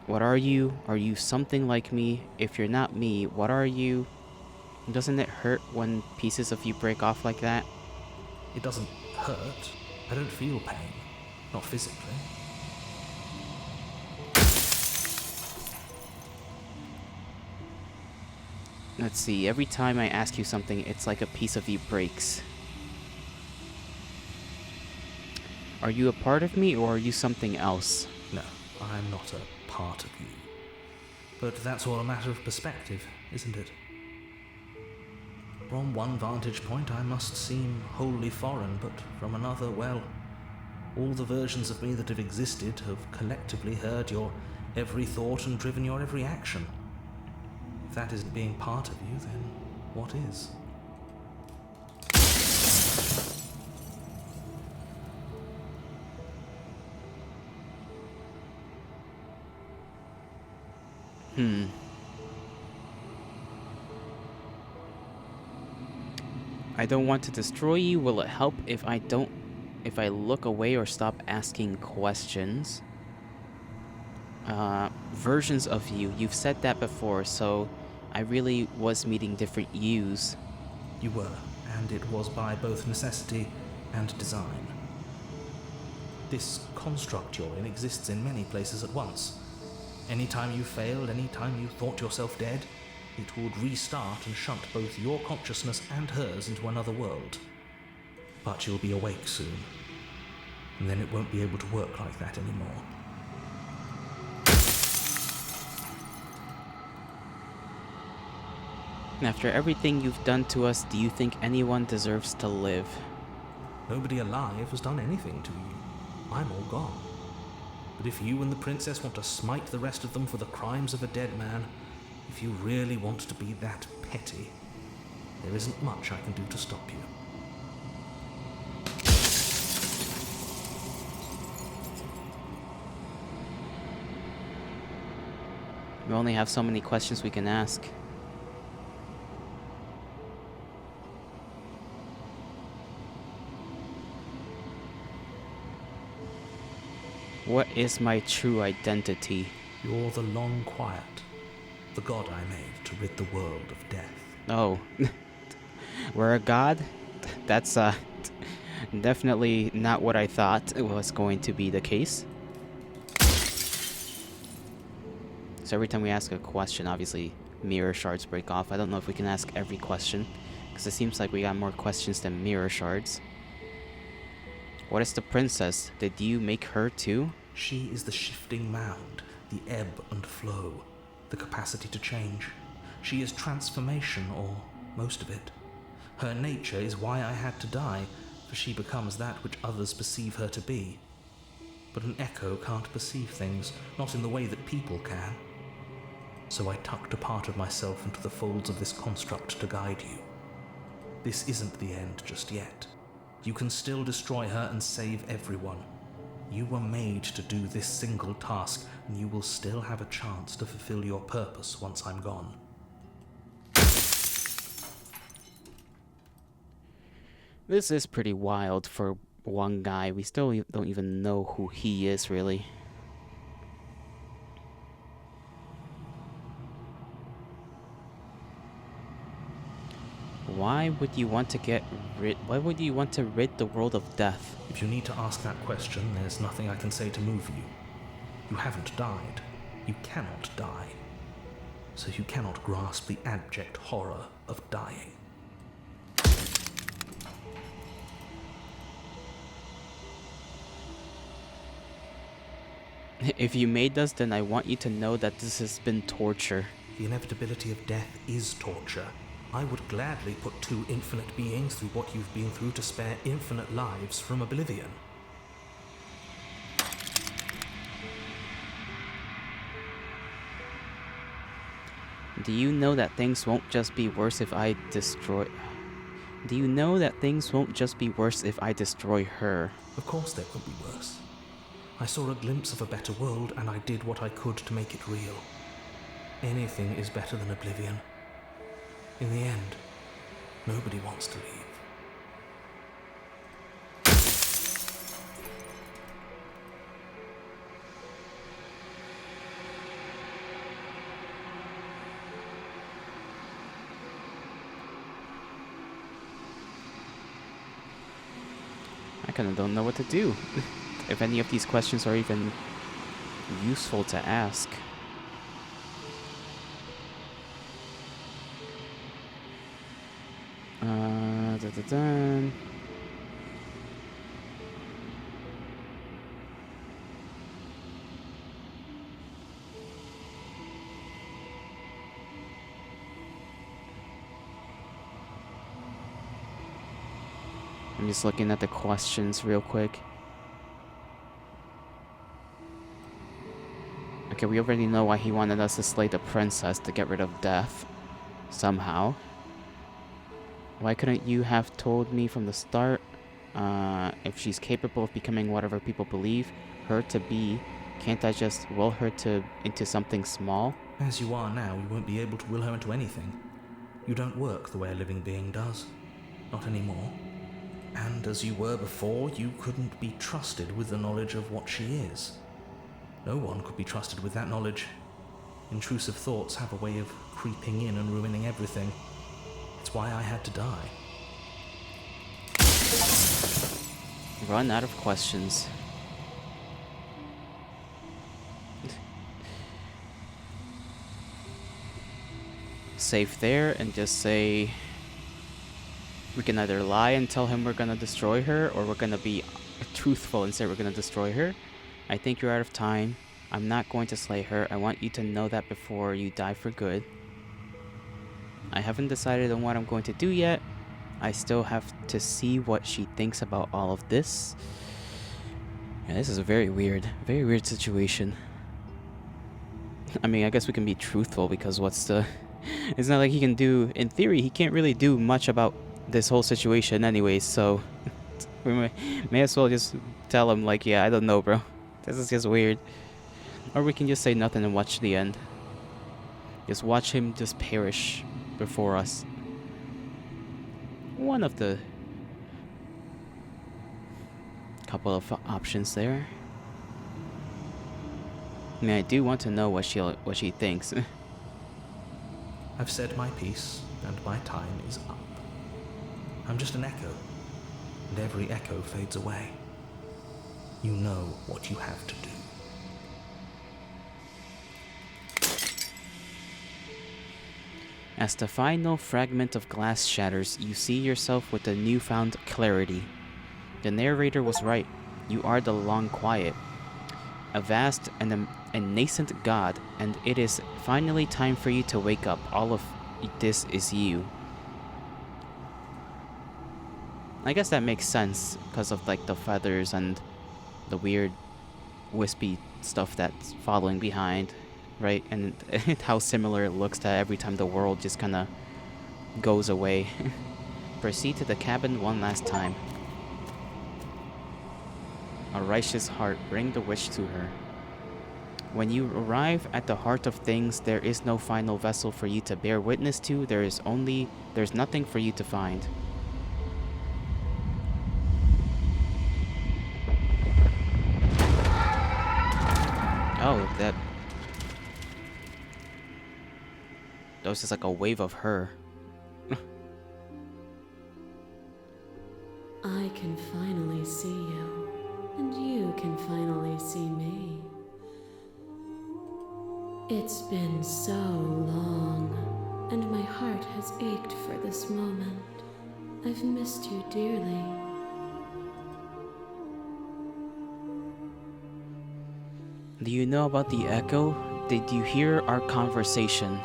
What are you? Are you something like me? If you're not me, what are you? Doesn't it hurt when pieces of you break off like that? It doesn't hurt. I don't feel pain. Not physically. Let's see, every time I ask you something, it's like a piece of you breaks. Are you a part of me, or are you something else? No, I'm not a part of you. But that's all a matter of perspective, isn't it? From one vantage point, I must seem wholly foreign, but from another, well, all the versions of me that have existed have collectively heard your every thought and driven your every action. If that isn't being part of you, then what is? I don't want to destroy you. Will it help if I look away or stop asking questions? Versions of you. You've said that before, so I really was meeting different yous. You were, and it was by both necessity and design. This construct you're in exists in many places at once. Anytime you failed, anytime you thought yourself dead, it would restart and shunt both your consciousness and hers into another world. But you'll be awake soon, and then it won't be able to work like that anymore. After everything you've done to us, do you think anyone deserves to live? Nobody alive has done anything to you. I'm all gone. But if you and the princess want to smite the rest of them for the crimes of a dead man, if you really want to be that petty, there isn't much I can do to stop you. We only have so many questions we can ask. What is my true identity? You're the Long Quiet, the god I made to rid the world of death. Oh, we're a god? That's definitely not what I thought was going to be the case. So every time we ask a question, obviously mirror shards break off. I don't know if we can ask every question, because it seems like we got more questions than mirror shards. What is the princess? Did you make her too? She is the shifting mound, the ebb and flow, the capacity to change. She is transformation, or most of it. Her nature is why I had to die, for she becomes that which others perceive her to be. But an echo can't perceive things, not in the way that people can. So I tucked a part of myself into the folds of this construct to guide you. This isn't the end just yet. You can still destroy her and save everyone. You were made to do this single task, and you will still have a chance to fulfill your purpose once I'm gone. This is pretty wild for one guy. We still don't even know who he is, really. Why would you want to rid the world of death? If you need to ask that question, there's nothing I can say to move you. You haven't died. You cannot die. So you cannot grasp the abject horror of dying. If you made us, then I want you to know that this has been torture. The inevitability of death is torture. I would gladly put two infinite beings through what you've been through to spare infinite lives from oblivion. Do you know that things won't just be worse if I destroy... Do you know that things won't just be worse if I destroy her? Of course they will be worse. I saw a glimpse of a better world, and I did what I could to make it real. Anything is better than oblivion. In the end, nobody wants to leave. I kind of don't know what to do. If any of these questions are even useful to ask. Da-da-da. I'm just looking at the questions real quick. Okay, we already know why he wanted us to slay the princess to get rid of death. Somehow. Why couldn't you have told me from the start? If she's capable of becoming whatever people believe her to be, can't I just will her into something small? As you are now, you won't be able to will her into anything. You don't work the way a living being does. Not anymore. And as you were before, you couldn't be trusted with the knowledge of what she is. No one could be trusted with that knowledge. Intrusive thoughts have a way of creeping in and ruining everything. It's why I had to die. Run out of questions. Save there and just say we can either lie and tell him we're gonna destroy her, or we're gonna be truthful and say we're gonna destroy her. I think you're out of time. I'm not going to slay her. I want you to know that before you die for good. I haven't decided on what I'm going to do yet. I still have to see what she thinks about all of this. Yeah, this is a very weird situation. I mean, I guess we can be truthful because what's the... It's not like he can do... In theory, he can't really do much about this whole situation anyways, so... we may as well just tell him, like, yeah, I don't know, bro. This is just weird. Or we can just say nothing and watch the end. Just watch him just perish before us. One of the couple of options there. I mean, I do want to know what she thinks. I've said my piece, and my time is up. I'm just an echo, and every echo fades away. You know what you have to do. As the final fragment of glass shatters, you see yourself with a newfound clarity. The narrator was right. You are the Long Quiet, a vast and nascent god, and it is finally time for you to wake up. All of this is you. I guess that makes sense because of like the feathers and the weird wispy stuff that's following behind, right? And how similar it looks to every time the world just kind of goes away. Proceed to the cabin one last time. A righteous heart, bring the wish to her. When you arrive at the heart of things, there is no final vessel for you to bear witness to. There's nothing for you to find. Oh, that was just like a wave of her. I can finally see you, and you can finally see me. It's been so long, and my heart has ached for this moment. I've missed you dearly. Do you know about the echo? Did you hear our conversation?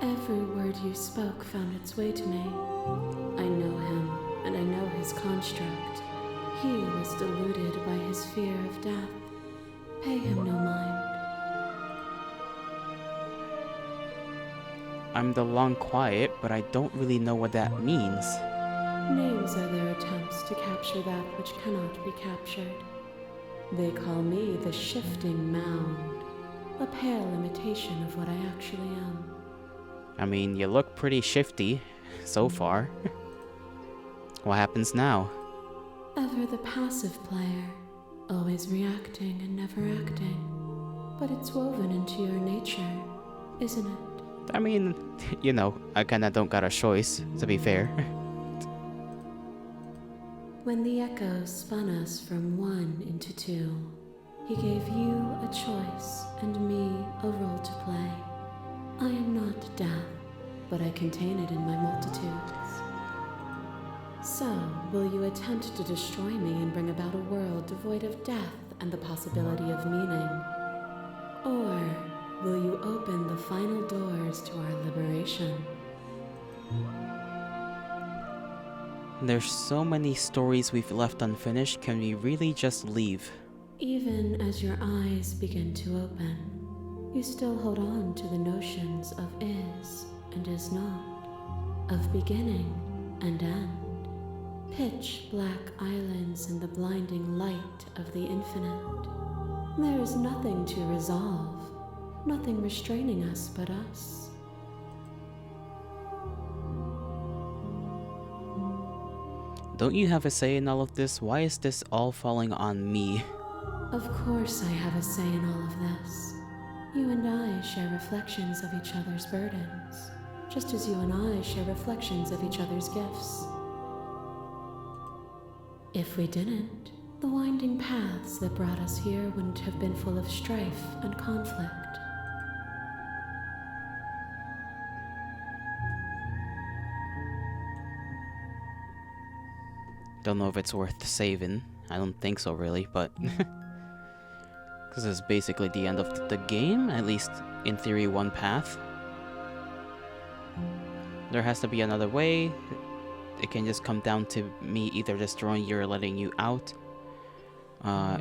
Every word you spoke found its way to me. I know him, and I know his construct. He was deluded by his fear of death. Pay him no mind. I'm the Long Quiet, but I don't really know what that means. Names are their attempts to capture that which cannot be captured. They call me the Shifting Mound, a pale imitation of what I actually am. I mean, you look pretty shifty so far. What happens now? Ever the passive player, always reacting and never acting. But it's woven into your nature, isn't it? I mean, you know, I kinda don't got a choice, to be fair. When the echoes spun us from one into two, he gave you a choice and me a role to play. I am not death, but I contain it in my multitudes. So, will you attempt to destroy me and bring about a world devoid of death and the possibility of meaning? Or will you open the final doors to our liberation? There's so many stories we've left unfinished. Can we really just leave? Even as your eyes begin to open, you still hold on to the notions of is and is not, of beginning and end, pitch black islands in the blinding light of the infinite. There is nothing to resolve, nothing restraining us but us. Don't you have a say in all of this? Why is this all falling on me? Of course I have a say in all of this. You and I share reflections of each other's burdens, just as you and I share reflections of each other's gifts. If we didn't, the winding paths that brought us here wouldn't have been full of strife and conflict. Don't know if it's worth saving. I don't think so, really, but because it's basically the end of the game, at least in theory, one path. There has to be another way. It can just come down to me either destroying you or letting you out.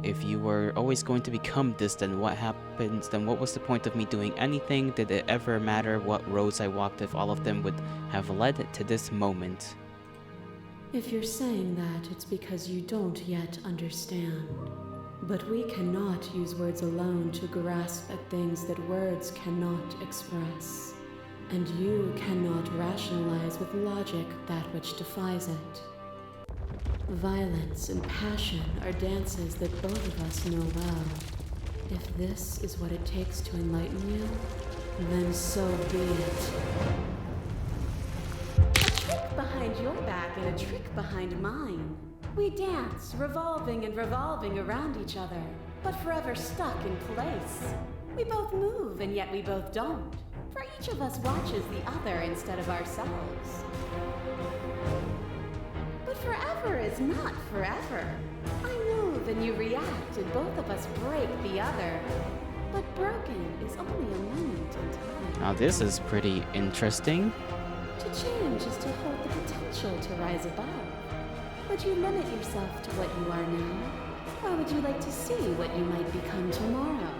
If you were always going to become this, then what happens? Then what was the point of me doing anything? Did it ever matter what roads I walked if all of them would have led to this moment? If you're saying that, it's because you don't yet understand. But we cannot use words alone to grasp at things that words cannot express. And you cannot rationalize with logic that which defies it. Violence and passion are dances that both of us know well. If this is what it takes to enlighten you, then so be it. Behind your back and a trick behind mine. We dance, revolving and revolving around each other, but forever stuck in place. We both move, and yet we both don't. For each of us watches the other instead of ourselves. But forever is not forever. I move and you react, and both of us break the other. But broken is only a moment in time. Now this is pretty interesting. To change is to hold the potential to rise above. Would you limit yourself to what you are now? Or would you like to see what you might become tomorrow?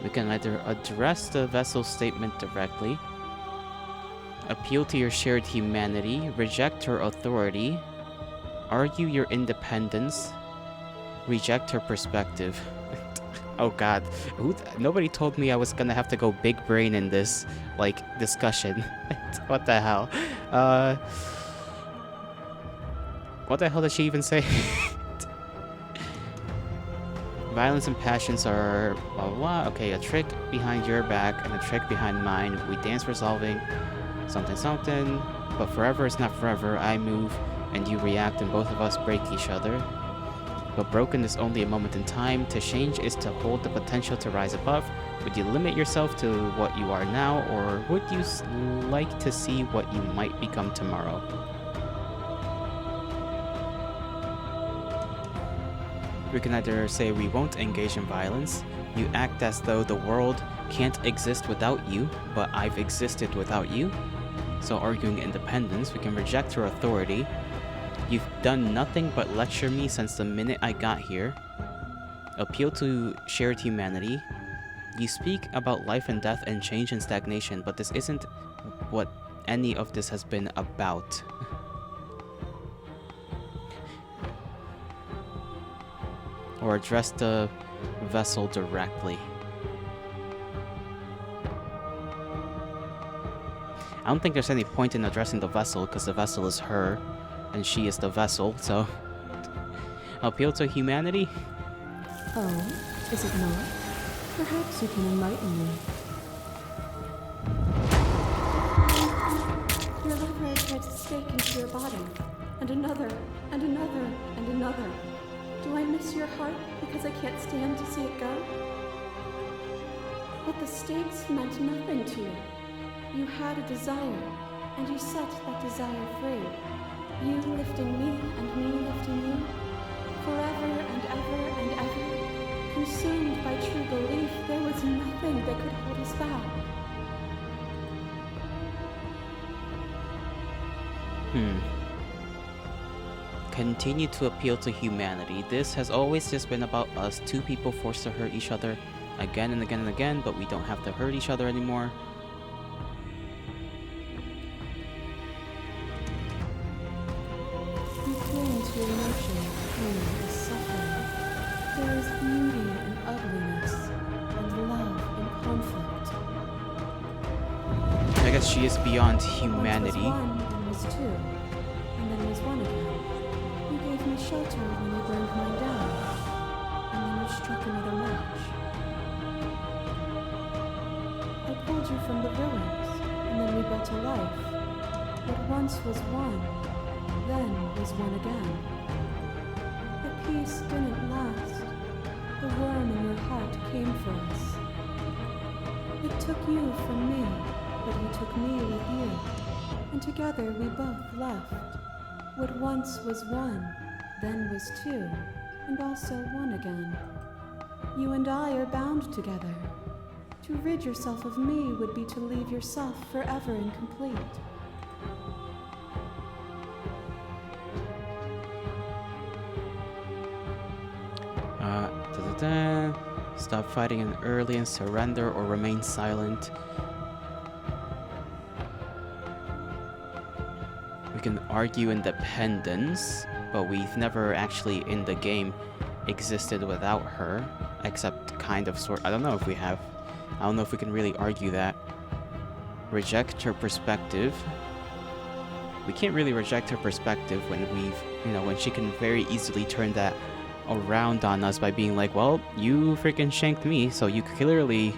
We can either address the vessel statement directly, appeal to your shared humanity, reject her authority, argue your independence, reject her perspective. Oh god, nobody told me I was gonna have to go big brain in this, like, discussion. What the hell? What the hell did she even say? Violence and passions are blah blah blah. Okay, a trick behind your back and a trick behind mine. We dance resolving something something, but forever is not forever. I move and you react and both of us break each other. But broken is only a moment in time. To change is to hold the potential to rise above. Would you limit yourself to what you are now, or would you like to see what you might become tomorrow? We can either say we won't engage in violence. You act as though the world can't exist without you, but I've existed without you. So arguing independence, we can reject her authority. You've done nothing but lecture me since the minute I got here. Appeal to shared humanity. You speak about life and death and change and stagnation, but this isn't what any of this has been about. Or address the vessel directly. I don't think there's any point in addressing the vessel, because the vessel is her, and she is the vessel, so... Appeal to humanity? Oh, is it not? Perhaps you can enlighten me. stake into your body, and another, and another, and another. Do I miss your heart because I can't stand to see it go? But the stakes meant nothing to you. You had a desire, and you set that desire free. You lifting me and me lifting you, forever and ever and ever. Consumed by true belief, there was nothing that could hold us back. Continue to appeal to humanity. This has always just been about us, two people forced to hurt each other again and again and again, but we don't have to hurt each other anymore. You cling to your emotion, pain is suffering. There is beauty in ugliness, and love in conflict. I guess she is beyond humanity. Once was one, then was two, and then was one again. You gave me shelter when you burned mine down, and then you struck another match. I pulled you from the ruins, and then we built a life. What once was one, then was one again. The peace didn't last. The worm in your heart came for us. It took you from me, but he took me with you, and together we both left. What once was one, then was two, and also one again. You and I are bound together. To rid yourself of me would be to leave yourself forever incomplete. Stop fighting in early and surrender or remain silent. We can argue independence, but we've never actually in the game existed without her, except kind of sort. I don't know if we have. I don't know if we can really argue that. Reject her perspective. We can't really reject her perspective when when she can very easily turn that around on us by being like, well, you freaking shanked me, so you clearly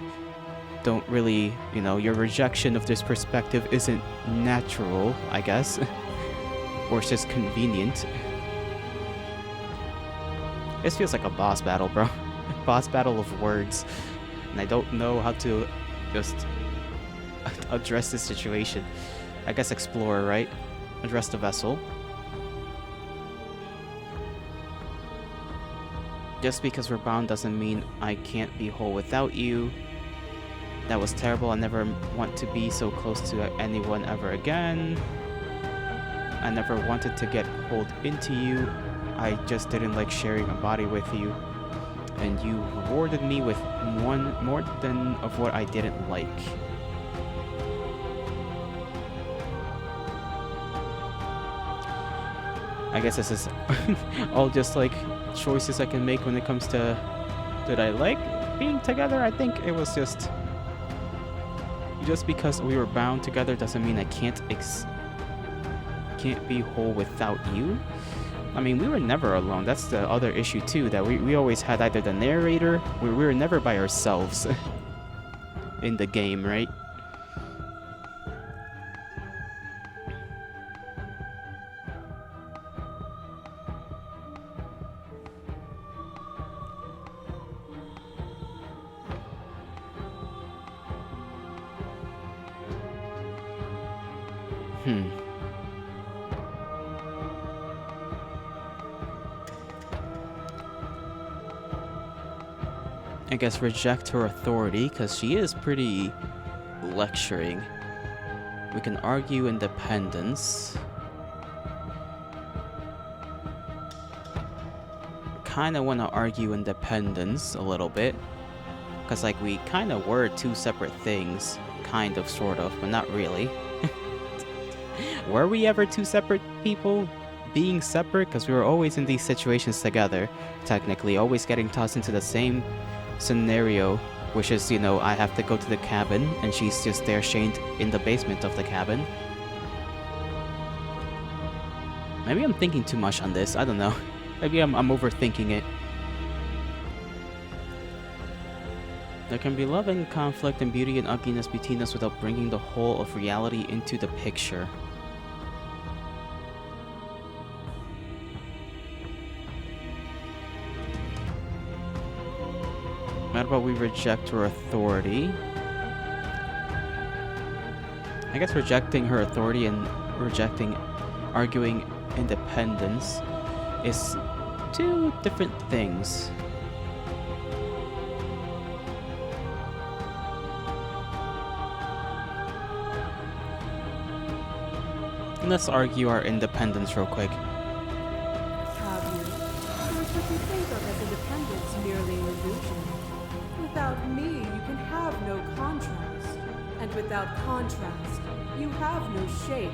don't really, your rejection of this perspective isn't natural, I guess. Or it's just convenient. This feels like a boss battle, bro. Boss battle of words. And I don't know how to just address this situation. I guess explore, right? Address the vessel. Just because we're bound doesn't mean I can't be whole without you. That was terrible. I never want to be so close to anyone ever again. I never wanted to get pulled into you. I just didn't like sharing a body with you. And you rewarded me with more than of what I didn't like. I guess this is all just like choices I can make when it comes to did I like being together. I think it was just because we were bound together doesn't mean I can't be whole without you. I mean, we were never alone. That's the other issue too, that we always had either the narrator. We were never by ourselves in the game, right? I guess reject her authority, because she is pretty lecturing. We can argue independence. Kinda want to argue independence a little bit. Because, like, we kind of were two separate things. Kind of, sort of, but not really. Were we ever two separate people? Being separate? Because we were always in these situations together. Technically, always getting tossed into the same scenario, which is, I have to go to the cabin, and she's just there chained in the basement of the cabin. Maybe I'm thinking too much on this, I don't know. Maybe I'm overthinking it. There can be love and conflict and beauty and ugliness between us without bringing the whole of reality into the picture. How about we reject her authority? I guess rejecting her authority and arguing independence is two different things. Let's argue our independence real quick. Have you? Or should you think of as independence merely an illusion? Without me, you can have no contrast. And without contrast, you have no shape.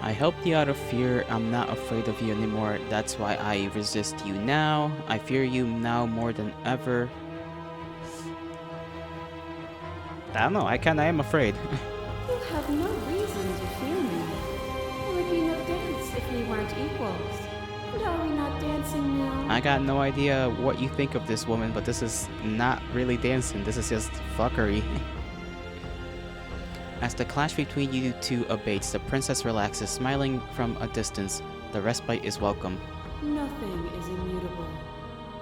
I helped you out of fear. I'm not afraid of you anymore. That's why I resist you now. I fear you now more than ever. I don't know. I am afraid. You have no reason to fear me. There would be no dance if we weren't equals. And are we not dancing now? I got no idea what you think of this woman, but this is not really dancing. This is just fuckery. As the clash between you two abates, the princess relaxes, smiling from a distance. The respite is welcome. Nothing is immutable.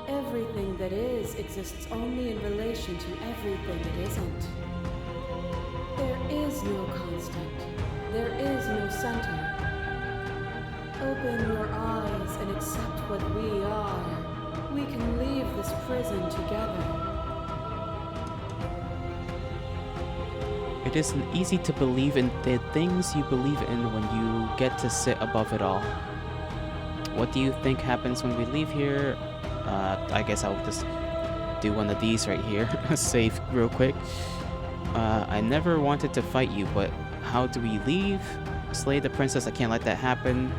Everything that is exists only in relation to everything that isn't. There is no constant. There is no center. Open your eyes and accept what we are. We can leave this prison together. It isn't easy to believe in the things you believe in when you get to sit above it all. What do you think happens when we leave here? I guess I'll just do one of these right here. Save real quick. I never wanted to fight you, but how do we leave? Slay the princess, I can't let that happen.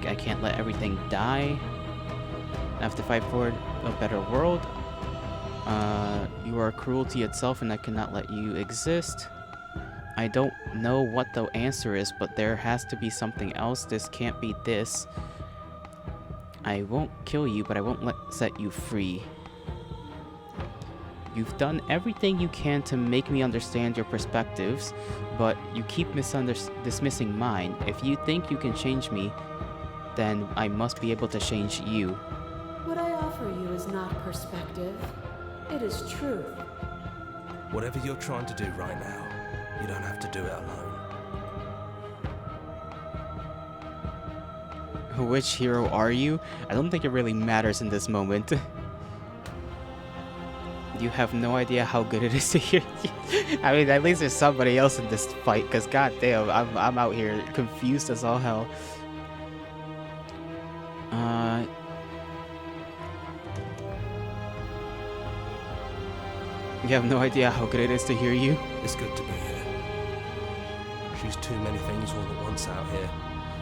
I can't let everything die. I have to fight for a better world. You are cruelty itself and I cannot let you exist. I don't know what the answer is, but there has to be something else. This can't be this. I won't kill you, but I won't set you free. You've done everything you can to make me understand your perspectives, but you keep dismissing mine. If you think you can change me, then I must be able to change you. What I offer you is not perspective. It is truth. Whatever you're trying to do right now, you don't have to do it alone. Which hero are you? I don't think it really matters in this moment. You have no idea how good it is to hear you. I mean, at least there's somebody else in this fight, because goddamn, I'm out here confused as all hell. You have no idea how good it is to hear you. It's good to be here. She's too many things all at once out here.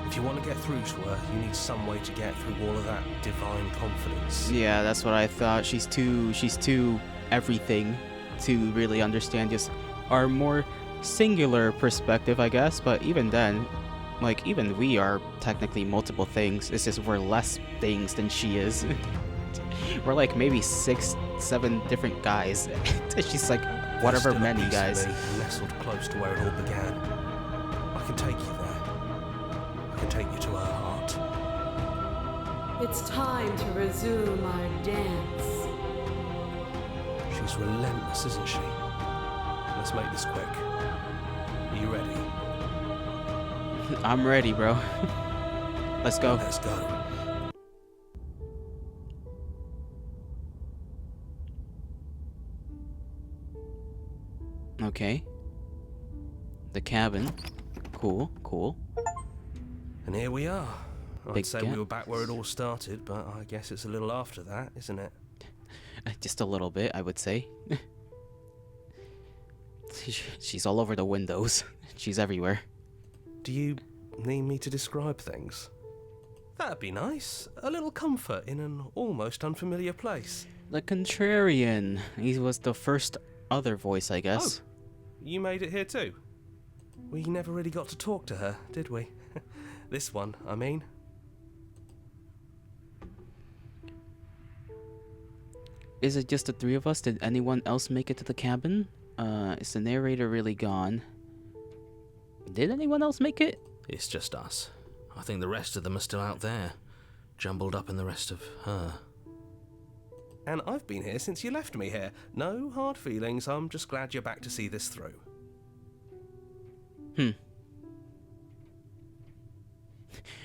If you want to get through to her, you need some way to get through all of that divine confidence. Yeah, that's what I thought. She's too everything to really understand just our more singular perspective, I guess. But even then, like, even we are technically multiple things. It's just we're less things than she is. We're like maybe 6, 7 different guys. She's like whatever Still a many piece of guys. me, nestled close to where it all began. I can take you there. I can take you to her heart. It's time to resume our dance. She's relentless, isn't she? Let's make this quick. Are you ready? I'm ready, bro. Let's go. Let's go. Okay. The cabin. Cool, cool. And here we are. I'd big say gap. we were back where it all started, but I guess it's a little after that, isn't it? Just a little bit, I would say. She's all over the windows. She's everywhere. Do you need me to describe things? That'd be nice. A little comfort in an almost unfamiliar place. The Contrarian. He was the first other voice, I guess. You made it here too? We never really got to talk to her, did we? This one, I mean. Is it just the three of us? Did anyone else make it to the cabin? Is the narrator really gone? Did anyone else make it? It's just us. I think the rest of them are still out there, jumbled up in the rest of her. And I've been here since you left me here. No hard feelings, I'm just glad you're back to see this through.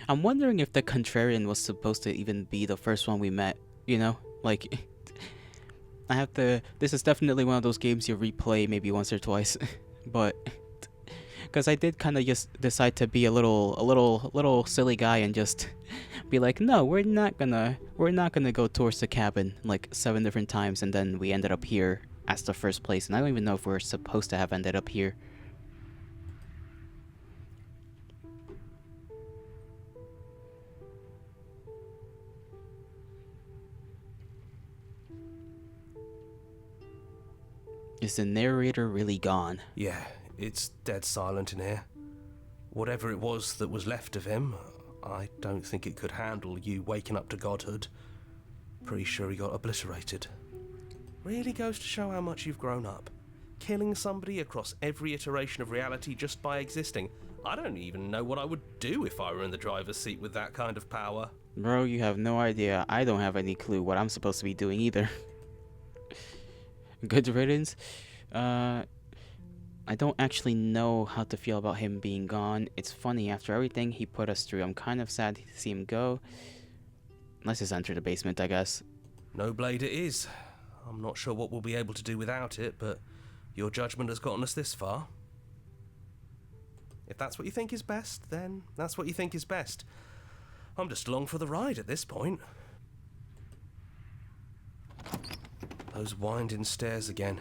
I'm wondering if the Contrarian was supposed to even be the first one we met, you know? Like, I have to... This is definitely one of those games you replay maybe once or twice, but... Because I did kind of just decide to be a little silly guy and just be like, no, we're not gonna go towards the cabin like 7 different times, and then we ended up here as the first place, and I don't even know if we're supposed to have ended up here. Is the narrator really gone? Yeah, it's dead silent in here. Whatever it was that was left of him, I don't think it could handle you waking up to godhood. Pretty sure he got obliterated. Really goes to show how much you've grown up. Killing somebody across every iteration of reality just by existing. I don't even know what I would do if I were in the driver's seat with that kind of power. Bro, you have no idea. I don't have any clue what I'm supposed to be doing either. Good riddance. I don't actually know how to feel about him being gone. It's funny, after everything he put us through, I'm kind of sad to see him go. Let's just enter the basement, I guess. No blade it is. I'm not sure what we'll be able to do without it, but your judgment has gotten us this far. If that's what you think is best, then that's what you think is best. I'm just along for the ride at this point. Those winding stairs again.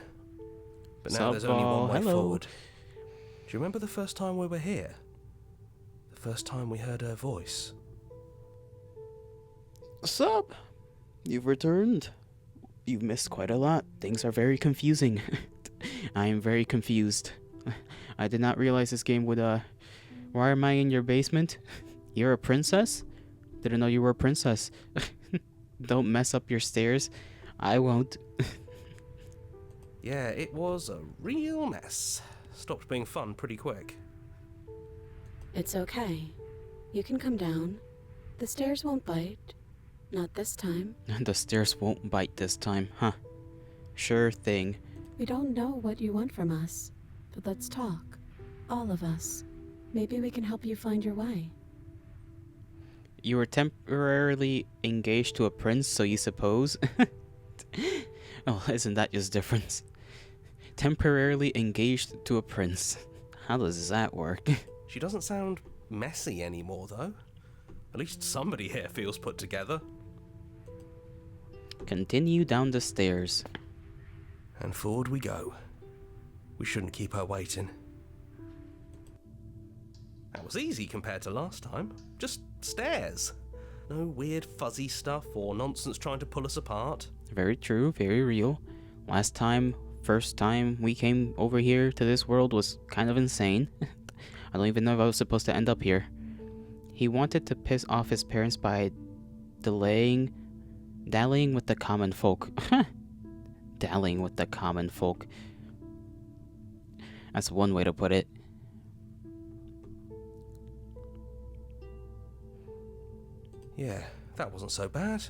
But now there's only one way forward. Do you remember the first time we were here? The first time we heard her voice? Sup? You've returned. You've missed quite a lot. Things are very confusing. I am very confused. I did not realize this game would, Why am I in your basement? You're a princess? Didn't know you were a princess. Don't mess up your stairs. I won't. Yeah, it was a real mess. Stopped being fun pretty quick. It's okay. You can come down. The stairs won't bite. Not this time. The stairs won't bite this time, huh? Sure thing. We don't know what you want from us, but let's talk. All of us. Maybe we can help you find your way. You were temporarily engaged to a prince, so you suppose? Oh, isn't that just different? Temporarily engaged to a prince. How does that work? She doesn't sound messy anymore, though. At least somebody here feels put together. Continue down the stairs. And forward we go. We shouldn't keep her waiting. That was easy compared to last time. Just stairs. No weird fuzzy stuff or nonsense trying to pull us apart. Very true, very real. Last time, first time we came over here to this world was kind of insane. I don't even know if I was supposed to end up here. He wanted to piss off his parents by dallying with the common folk. Dallying with the common folk. That's one way to put it. Yeah, that wasn't so bad.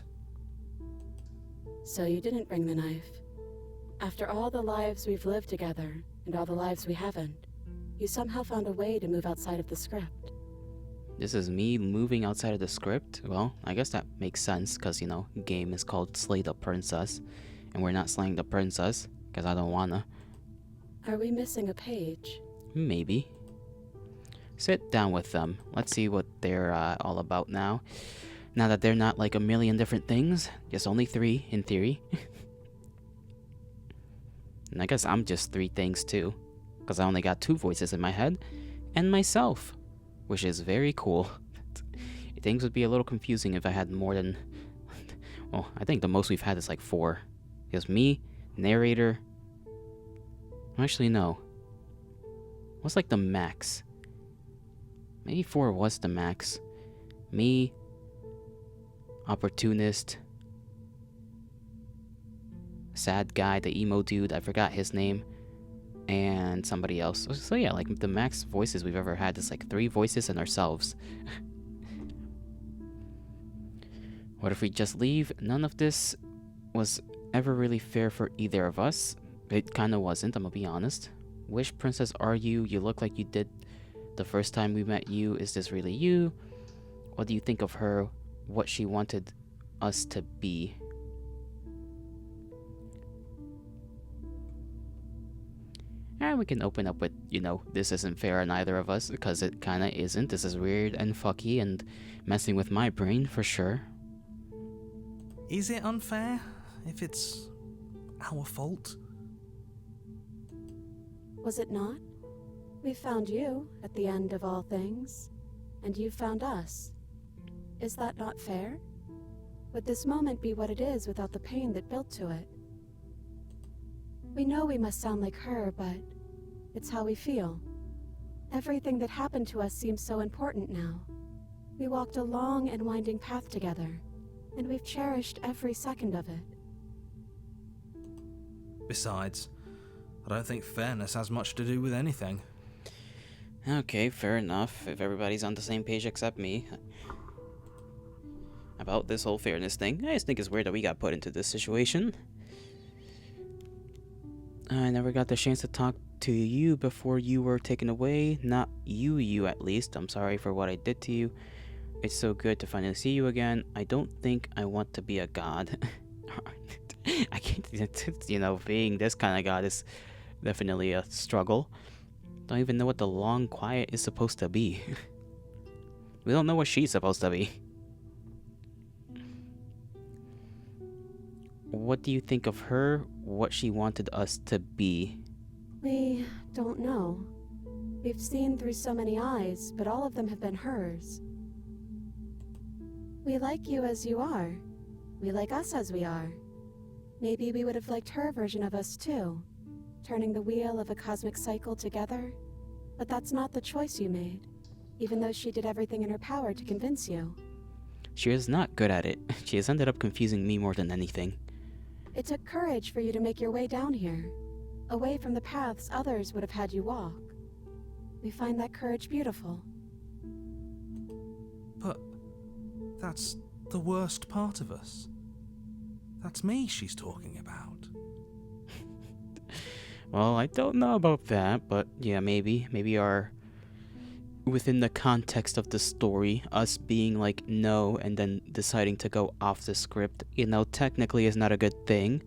So you didn't bring the knife. After all the lives we've lived together, and all the lives we haven't, you somehow found a way to move outside of the script. This is me moving outside of the script? Well, I guess that makes sense, because, you know, game is called Slay the Princess, and we're not slaying the princess, because I don't wanna. Are we missing a page? Maybe. sit down with them. Let's see what they're all about now. Now that they're not like a million different things, just only 3 in theory. And I guess I'm just 3 things too, because I only got 2 voices in my head, and myself, which is very cool. Things would be a little confusing if I had more than... Well, I think the most we've had is like 4. There's me, narrator... Actually, no. What's like the max? Maybe 4 was the max. Me, opportunist, sad guy, the emo dude, I forgot his name, and somebody else. So yeah, like the max voices we've ever had is like 3 voices and ourselves. What if we just leave? None of this was ever really fair for either of us. It kinda wasn't, I'm gonna be honest. Which princess are you? You look like you did the first time we met you. Is this really you? What do you think of her? What she wanted us to be? And we can open up with, you know, this isn't fair on either of us, because it kinda isn't. This is weird and fucky and messing with my brain for sure. Is it unfair if it's our fault? Was it not? We found you at the end of all things, and you found us. Is that not fair? Would this moment be what it is without the pain that built to it? We know we must sound like her, but it's how we feel. Everything that happened to us seems so important now. We walked a long and winding path together, and we've cherished every second of it. Besides, I don't think fairness has much to do with anything. Okay, fair enough. If everybody's on the same page except me about this whole fairness thing, I just think it's weird that we got put into this situation. I never got the chance to talk to you before you were taken away. Not you at least. I'm sorry for what I did to you. It's so good to finally see you again. I don't think I want to be a god. I can't, you know, being this kind of god is definitely a struggle. Don't even know what the long quiet is supposed to be. We don't know what she's supposed to be. What do you think of her? What she wanted us to be? We don't know. We've seen through so many eyes, but all of them have been hers. We like you as you are. We like us as we are. Maybe we would have liked her version of us too, turning the wheel of a cosmic cycle together. But that's not the choice you made, even though she did everything in her power to convince you. She is not good at it. She has ended up confusing me more than anything. It took courage for you to make your way down here, away from the paths others would have had you walk. We find that courage beautiful. But that's the worst part of us. That's me she's talking about. Well, I don't know about that, but yeah, maybe within the context of the story, us being like no and then deciding to go off the script, you know, technically is not a good thing.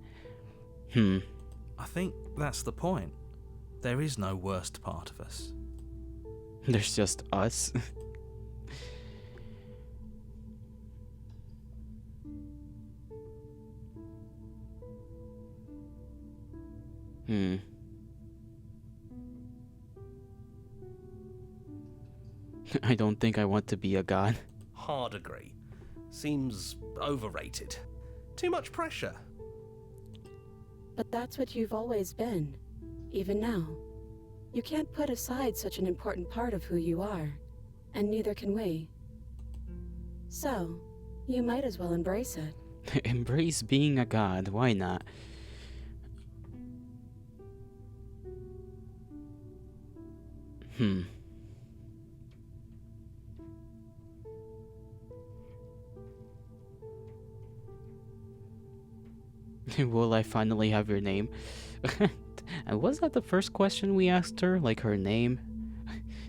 I think that's the point. There is no worst part of us. There's just us. I don't think I want to be a god. Hard agree. Seems overrated. Too much pressure. But that's what you've always been, even now. You can't put aside such an important part of who you are, and neither can we. So, you might as well embrace it. Embrace being a god, why not? Will I finally have your name? And was that the first question we asked her? Like her name?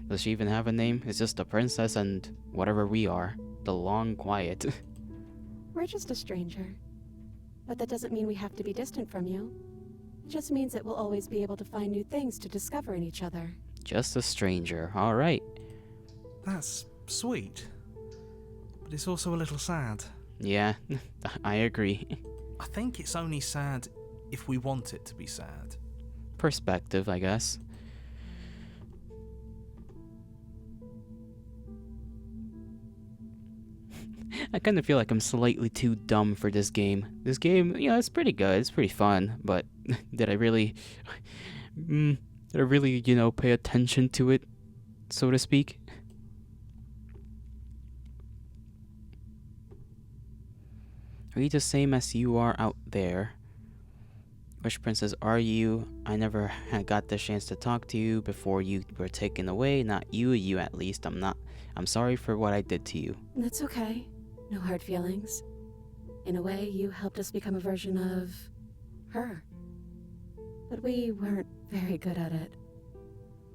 Does she even have a name? It's just a princess and whatever we are. The long quiet. We're just a stranger. But that doesn't mean we have to be distant from you. It just means that we'll always be able to find new things to discover in each other. Just a stranger, alright. That's sweet, but it's also a little sad. Yeah, I agree. I think it's only sad if we want it to be sad. Perspective, I guess. I kind of feel like I'm slightly too dumb for this game. This game, it's pretty good. It's pretty fun, but did I really, pay attention to it, so to speak? Are you the same as you are out there? Which princess are you? I never got the chance to talk to you before you were taken away. Not you at least. I'm sorry for what I did to you. That's okay. No hard feelings. In a way, you helped us become a version of her. But we weren't very good at it.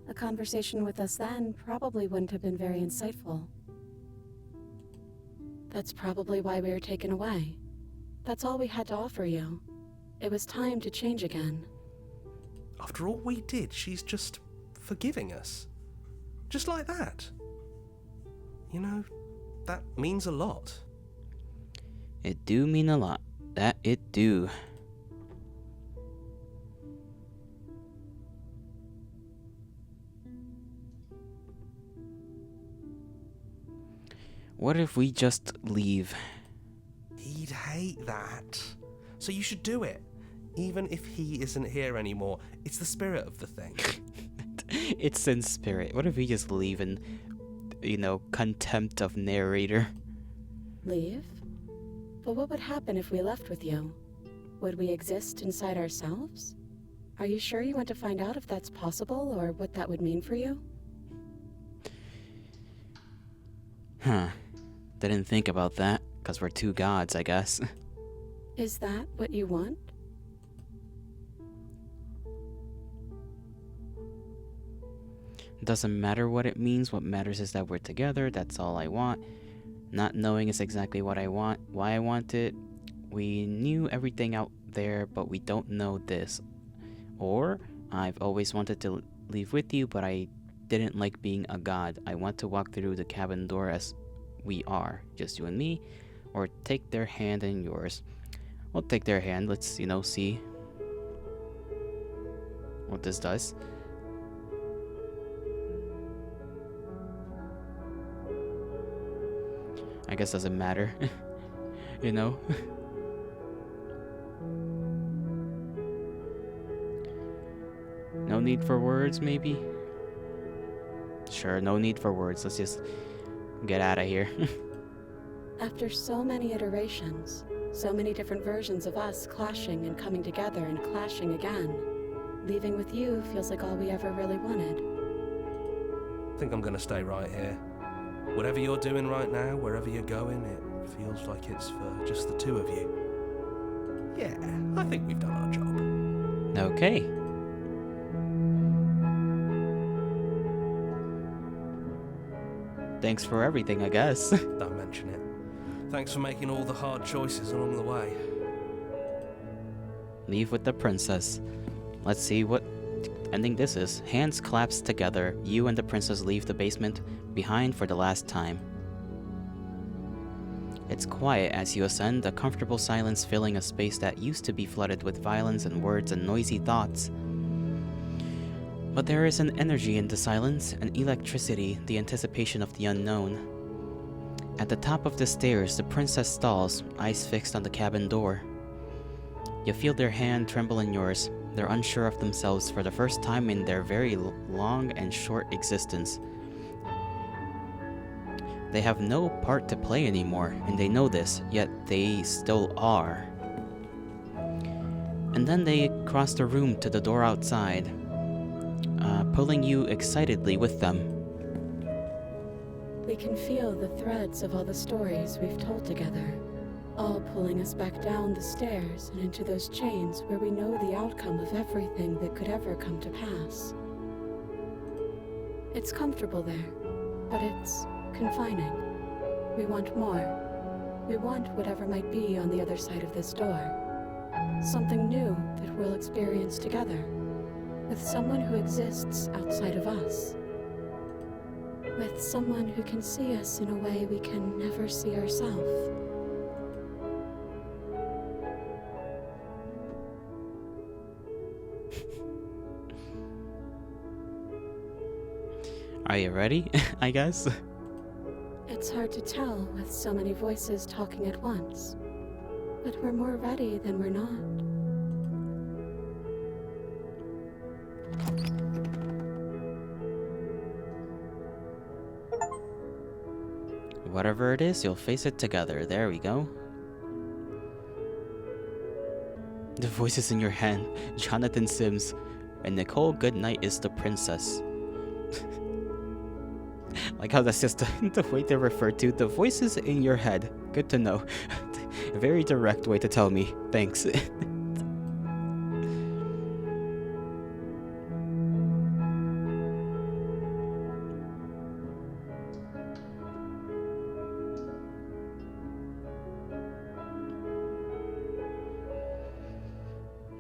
A conversation with us then probably wouldn't have been very insightful. That's probably why we were taken away. That's all we had to offer you. It was time to change again. After all we did, she's just forgiving us. Just like that. That means a lot. It do mean a lot. That it do. What if we just leave? He'd hate that. So you should do it. Even if he isn't here anymore, it's the spirit of the thing. It's in spirit. What if we just leave in, contempt of narrator? Leave? But what would happen if we left with you? Would we exist inside ourselves? Are you sure you want to find out if that's possible or what that would mean for you? Huh. Didn't think about that, because we're two gods, I guess. Is that what you want? Doesn't matter what it means. What matters is that we're together. That's all I want. Not knowing is exactly what I want, why I want it. We knew everything out there, but we don't know this. Or, I've always wanted to leave with you, but I didn't like being a god. I want to walk through the cabin door as we are, just you and me. Or take their hand in yours. We'll take their hand. Let's, see what this does. I guess doesn't matter. No need for words, maybe? Sure, no need for words. Let's just get out of here. After so many iterations, so many different versions of us clashing and coming together and clashing again, leaving with you feels like all we ever really wanted. I think I'm gonna stay right here. Whatever you're doing right now, wherever you're going, it feels like it's for just the two of you. Yeah, I think we've done our job. Okay. Thanks for everything, I guess. Don't mention it. Thanks for making all the hard choices along the way. Leave with the princess. Let's see what ending this is. Hands clasped together, you and the princess leave the basement behind for the last time. It's quiet as you ascend, a comfortable silence filling a space that used to be flooded with violence and words and noisy thoughts. But there is an energy in the silence, an electricity, the anticipation of the unknown. At the top of the stairs, the princess stalls, eyes fixed on the cabin door. You feel their hand tremble in yours. They're unsure of themselves for the first time in their very long and short existence. They have no part to play anymore, and they know this, yet they still are. And then they cross the room to the door outside, pulling you excitedly with them. We can feel the threads of all the stories we've told together, all pulling us back down the stairs and into those chains where we know the outcome of everything that could ever come to pass. It's comfortable there, but it's confining. We want more. We want whatever might be on the other side of this door. Something new that we'll experience together, with someone who exists outside of us. with someone who can see us in a way we can never see ourselves. Are you ready? I guess. It's hard to tell with so many voices talking at once, but we're more ready than we're not. Whatever it is, you'll face it together. There we go. The voices in your hand. Jonathan Sims. And Nicole Goodnight is the princess. Like how that's just the way they refer to the voices in your head. Good to know. Very direct way to tell me. Thanks.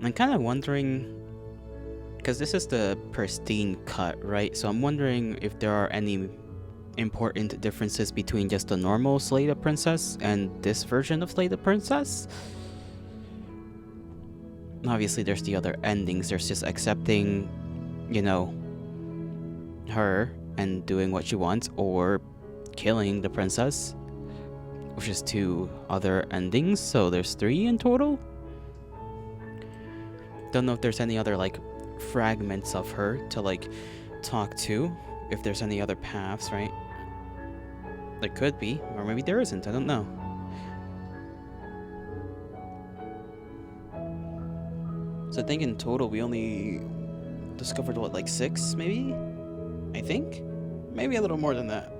I'm kind of wondering, because this is the pristine cut, right? So I'm wondering if there are any important differences between just the normal Slay the Princess and this version of Slay the Princess. Obviously, there's the other endings. There's just accepting, you know, her and doing what she wants, or killing the princess, which is 2 other endings. So there's 3 in total. Don't know if there's any other like fragments of her to like talk to, if there's any other paths, right? There could be, or maybe there isn't, I don't know. So I think in total we only discovered what, like 6 maybe? I think? Maybe a little more than that.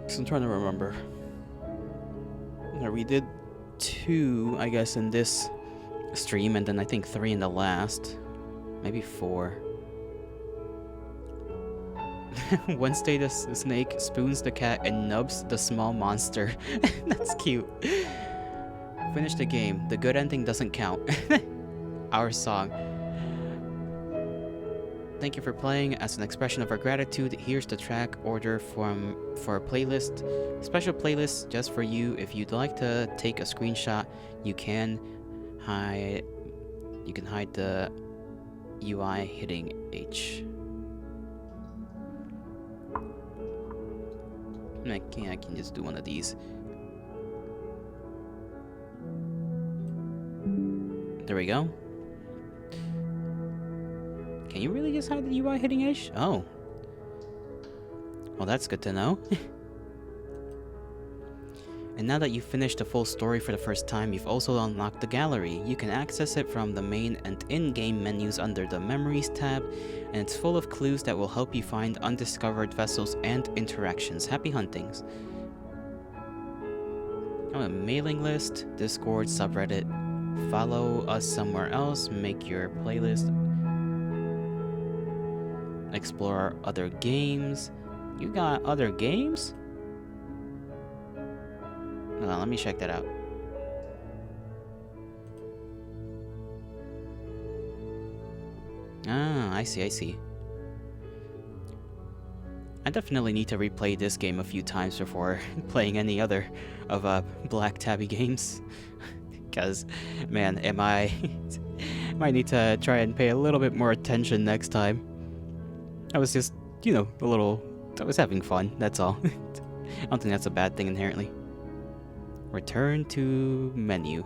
'Cause I'm trying to remember. We did 2, I guess, in this stream, and then I think 3 in the last. Maybe 4. Wednesday the snake spoons the cat and nubs the small monster. That's cute. Finish the game. The good ending doesn't count. Our song. Thank you for playing. As an expression of our gratitude, here's the track order for a playlist. Special playlist just for you. If you'd like to take a screenshot, you can hide the UI hitting H. I can just do one of these. There we go. Can you really just hide the UI hitting H? Oh. Well, that's good to know. And now that you've finished the full story for the first time, you've also unlocked the gallery. You can access it from the main and in-game menus under the Memories tab, and it's full of clues that will help you find undiscovered vessels and interactions. Happy huntings. Oh, a mailing list, Discord, subreddit. Follow us somewhere else, make your playlist. Explore other games. You got other games? Hold on, let me check that out. Ah, I see. I definitely need to replay this game a few times before playing any other of Black Tabby games. Because, man, might need to try and pay a little bit more attention next time. I was just, I was having fun, that's all. I don't think that's a bad thing inherently. Return to menu.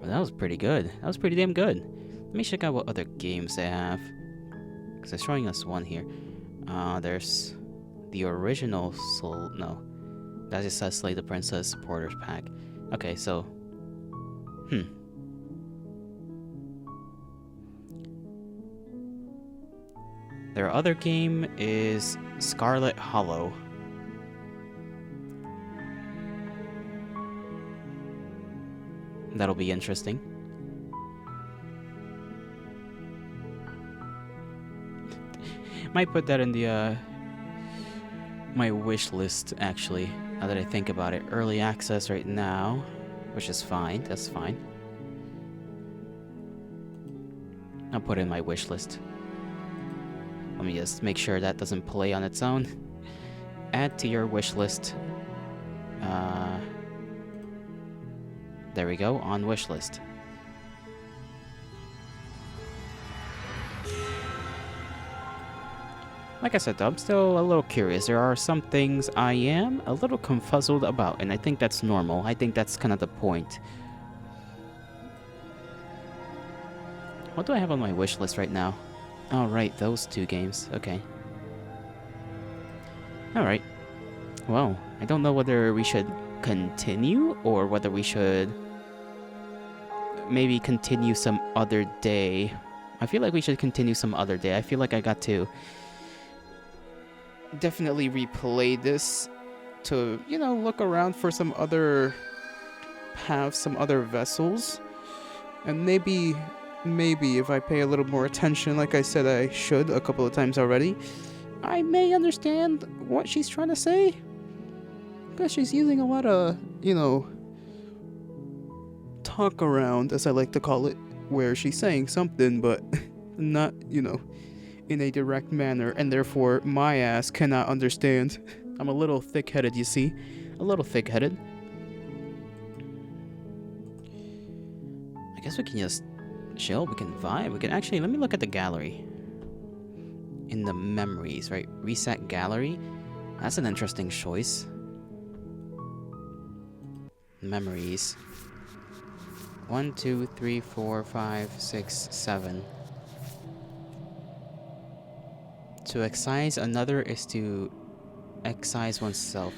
Well, that was pretty good. That was pretty damn good. Let me check out what other games they have. Because they're showing us one here. There's the original Soul. No. That just says Slay the Princess Supporters Pack. Okay, so. Their other game is Scarlet Hollow. That'll be interesting. Might put that in the my wish list, actually, now that I think about it. Early access right now, which is fine. That's fine. I'll put it in my wish list. Let me just make sure that doesn't play on its own. Add to your wish list. There we go, on wish list. Like I said though, I'm still a little curious. There are some things I am a little confuzzled about, and I think that's normal. I think that's kind of the point. What do I have on my wish list right now? Oh, right, those 2 games. Okay. Alright. Well, I don't know whether we should continue or whether we should maybe continue some other day. I feel like we should continue some other day. I feel like I got to definitely replay this to, you know, look around for some other paths, some other vessels. And maybe if I pay a little more attention, like I said I should a couple of times already, I may understand what she's trying to say. Because she's using a lot of, you know, talk around, as I like to call it, where she's saying something, but not, you know, in a direct manner, and therefore my ass cannot understand. I'm a little thick-headed, you see? A little thick-headed. I guess we can just chill, we can vibe, we can actually, let me look at the gallery. In the memories, right? Reset gallery. That's an interesting choice. Memories. 1, 2, 3, 4, 5, 6, 7. To excise another is to excise oneself.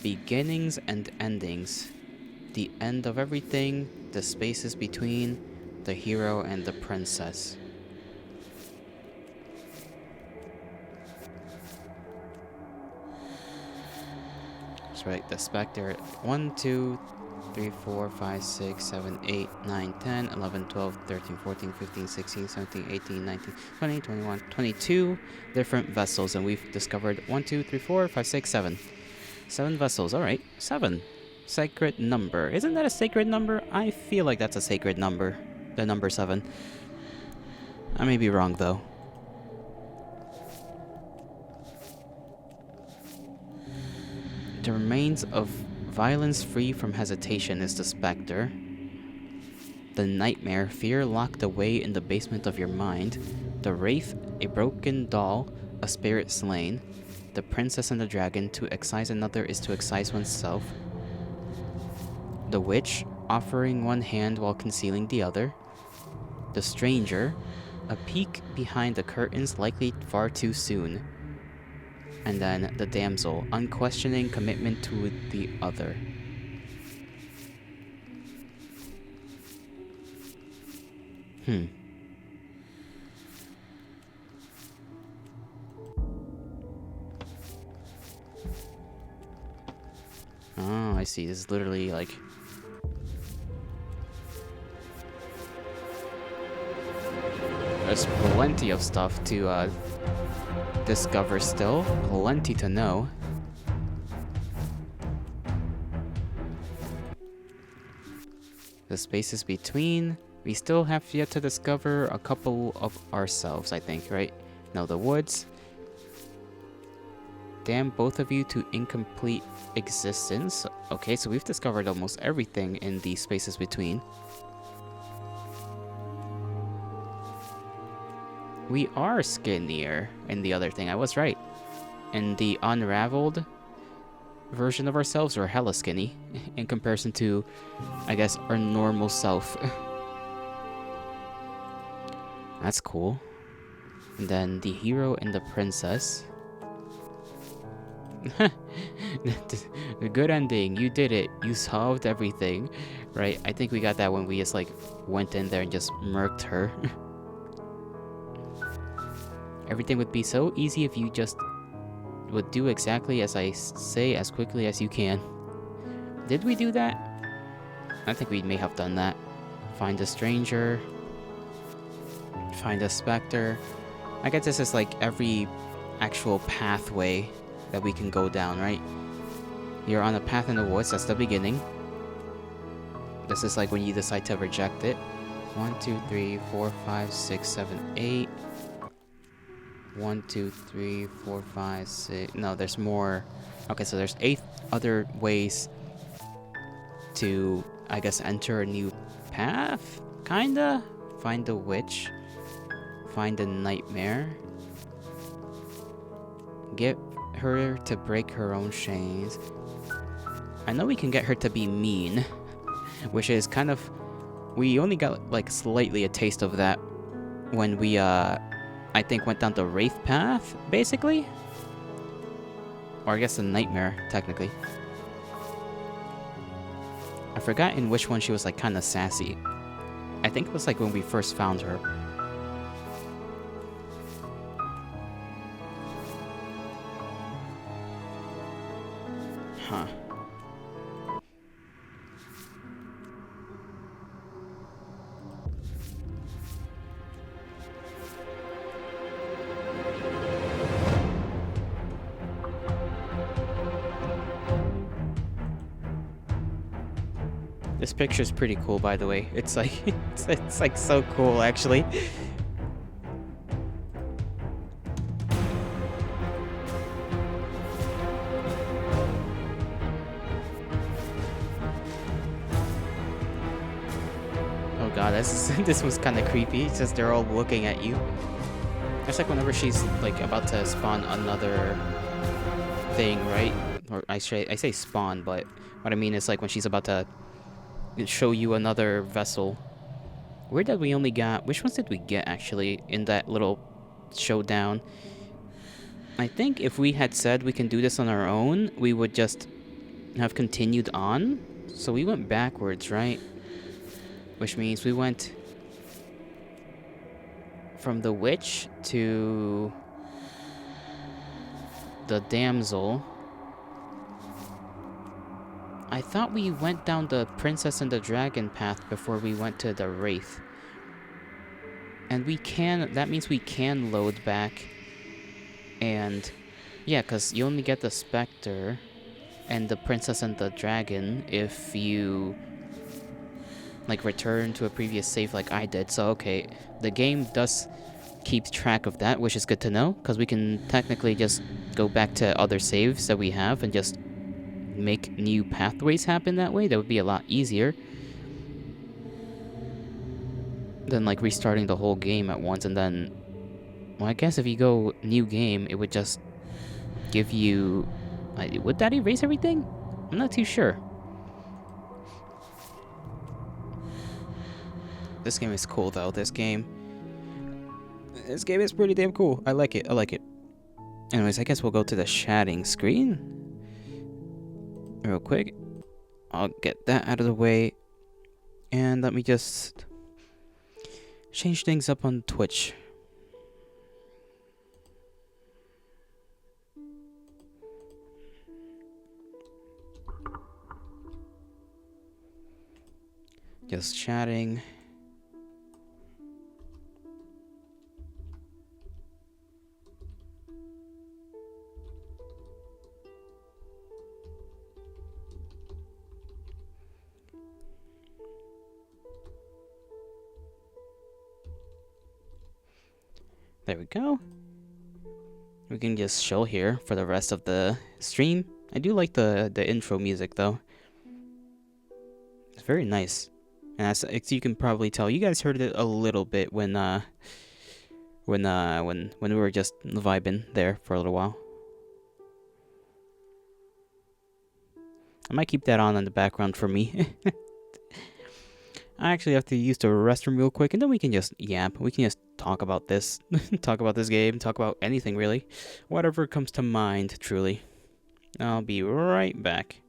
Beginnings and endings. The end of everything, the spaces between, the hero and the princess. That's right, the specter. 1, 2, 3, 4, 5, 6, 7, 8, 9, 10, 11, 12, 13, 14, 15, 16, 17, 18, 19, 20, 21, 22 different vessels, and we've discovered 1, 2, 3, 4, 5, 6, 7. 7 vessels, alright. 7. Sacred number. Isn't that a sacred number? I feel like that's a sacred number. The number 7. I may be wrong, though. The remains of violence free from hesitation is the specter. The nightmare, fear locked away in the basement of your mind. The wraith, a broken doll, a spirit slain. The princess and the dragon, to excise another is to excise oneself. The witch, offering one hand while concealing the other. The stranger, a peek behind the curtains likely far too soon. And then the damsel, unquestioning commitment to the other. Oh, I see. This is literally like... There's plenty of stuff to discover still. Plenty to know. The spaces between. We still have yet to discover a couple of ourselves, I think, right? No, the woods. Damn both of you to incomplete existence. Okay, so we've discovered almost everything in the spaces between. We are skinnier in the other thing. I was right. In the unraveled version of ourselves, we're hella skinny in comparison to, I guess, our normal self. That's cool. And then the hero and the princess. The good ending. You did it. You solved everything. Right? I think we got that when we just like went in there and just murked her. Everything would be so easy if you just would do exactly as I say as quickly as you can. Did we do that? I think we may have done that. Find a stranger. Find a specter. I guess this is like every actual pathway that we can go down, right? You're on a path in the woods, that's the beginning. This is like when you decide to reject it. 1, 2, 3, 4, 5, 6, 7, 8. 1, 2, 3, 4, 5, 6. No, there's more. Okay, so there's 8 other ways to, I guess, enter a new path? Kinda? Find a witch. Find a nightmare. Get her to break her own chains. I know we can get her to be mean, which is kind of... We only got, like, slightly a taste of that when we, I think went down the Wraith path, basically? Or I guess the Nightmare, technically. I've forgotten which one she was, like, kind of sassy. I think it was, like, when we first found her. Huh. This picture's pretty cool, by the way. It's like, it's like so cool, actually. Oh god, this was kind of creepy. It's just they're all looking at you. It's like whenever she's like about to spawn another thing, right? Or I say spawn, but what I mean is like when she's about to show you another vessel. Weird that we only got... Which ones did we get, actually, in that little showdown? I think if we had said we can do this on our own, we would just have continued on. So we went backwards, right? Which means we went from the witch to the damsel. I thought we went down the princess and the dragon path before we went to the wraith. And we can... That means we can load back. And... Yeah, because you only get the specter and the princess and the dragon if you... like, return to a previous save like I did. So, okay, the game does keep track of that, which is good to know, because we can technically just go back to other saves that we have and just make new pathways happen that way. That would be a lot easier than, like, restarting the whole game at once. And then, well, I guess if you go new game, it would just give you... would that erase everything? I'm not too sure. This game is cool, though. This game is pretty damn cool. I like it. I like it. Anyways, I guess we'll go to the chatting screen real quick. I'll get that out of the way. And let me just change things up on Twitch. Just chatting. There we go. We can just chill here for the rest of the stream. I do like the intro music though. It's very nice. And as you can probably tell, you guys heard it a little bit when we were just vibing there for a little while. I might keep that on in the background for me. I actually have to use the restroom real quick, and then we can just yap. We can just talk about this. Talk about this game. Talk about anything, really. Whatever comes to mind, truly. I'll be right back.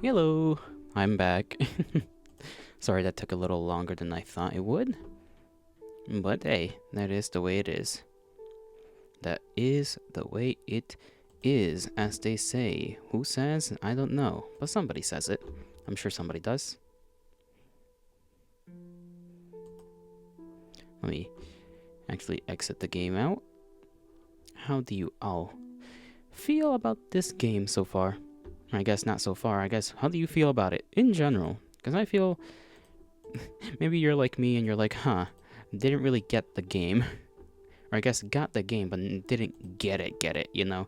Hello, I'm back. Sorry that took a little longer than I thought it would. But hey, that is the way it is. That is the way it is, as they say. Who says? I don't know. But somebody says it. I'm sure somebody does. Let me actually exit the game out. How do you all feel about this game so far? I guess not so far. I guess, how do you feel about it in general? Because I feel maybe you're like me and you're like, didn't really get the game. Or I guess got the game, but didn't get it, you know?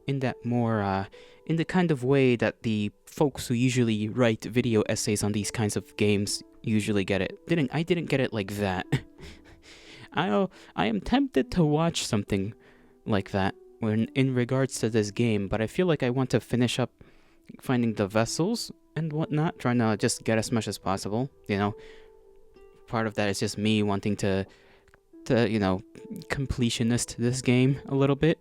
In that more, in the kind of way that the folks who usually write video essays on these kinds of games usually get it. I didn't get it like that. I am tempted to watch something like that when in regards to this game, but I feel like I want to finish up finding the vessels and whatnot, trying to just get as much as possible, you know? Part of that is just me wanting to you know, completionist this game a little bit.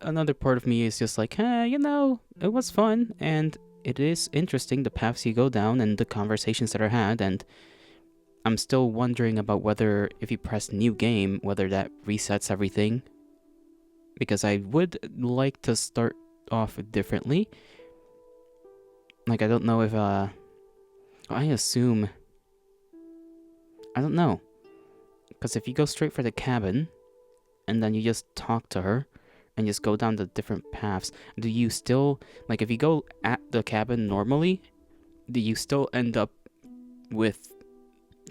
Another part of me is just like, you know, it was fun, and it is interesting, the paths you go down and the conversations that are had, and I'm still wondering about whether, if you press new game, whether that resets everything. Because I would like to start off differently. Like, I don't know if, I assume... I don't know. Because if you go straight for the cabin, and then you just talk to her, and just go down the different paths, do you still... Like, if you go at the cabin normally, do you still end up with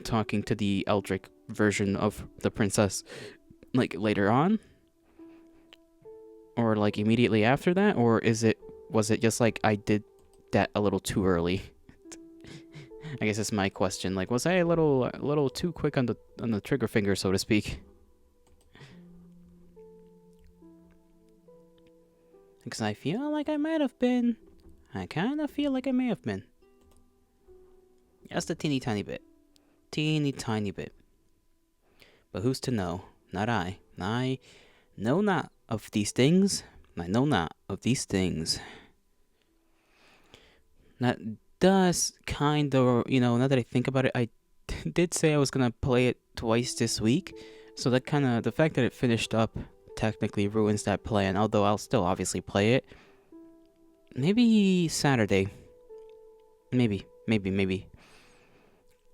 talking to the Eldrick version of the princess, like, later on? Or, like, immediately after that? Or was it just like I did that a little too early? I guess that's my question. Like, was I a little too quick on the trigger finger, so to speak? Because I feel like I might have been. I kind of feel like I may have been. Just a teeny tiny bit. Teeny tiny bit. But who's to know? Not I. I know not of these things. I know not of these things. That does kind of, you know, now that I think about it, I did say I was going to play it twice this week. So that kind of, the fact that it finished up technically ruins that plan, although I'll still obviously play it. Maybe Saturday. Maybe.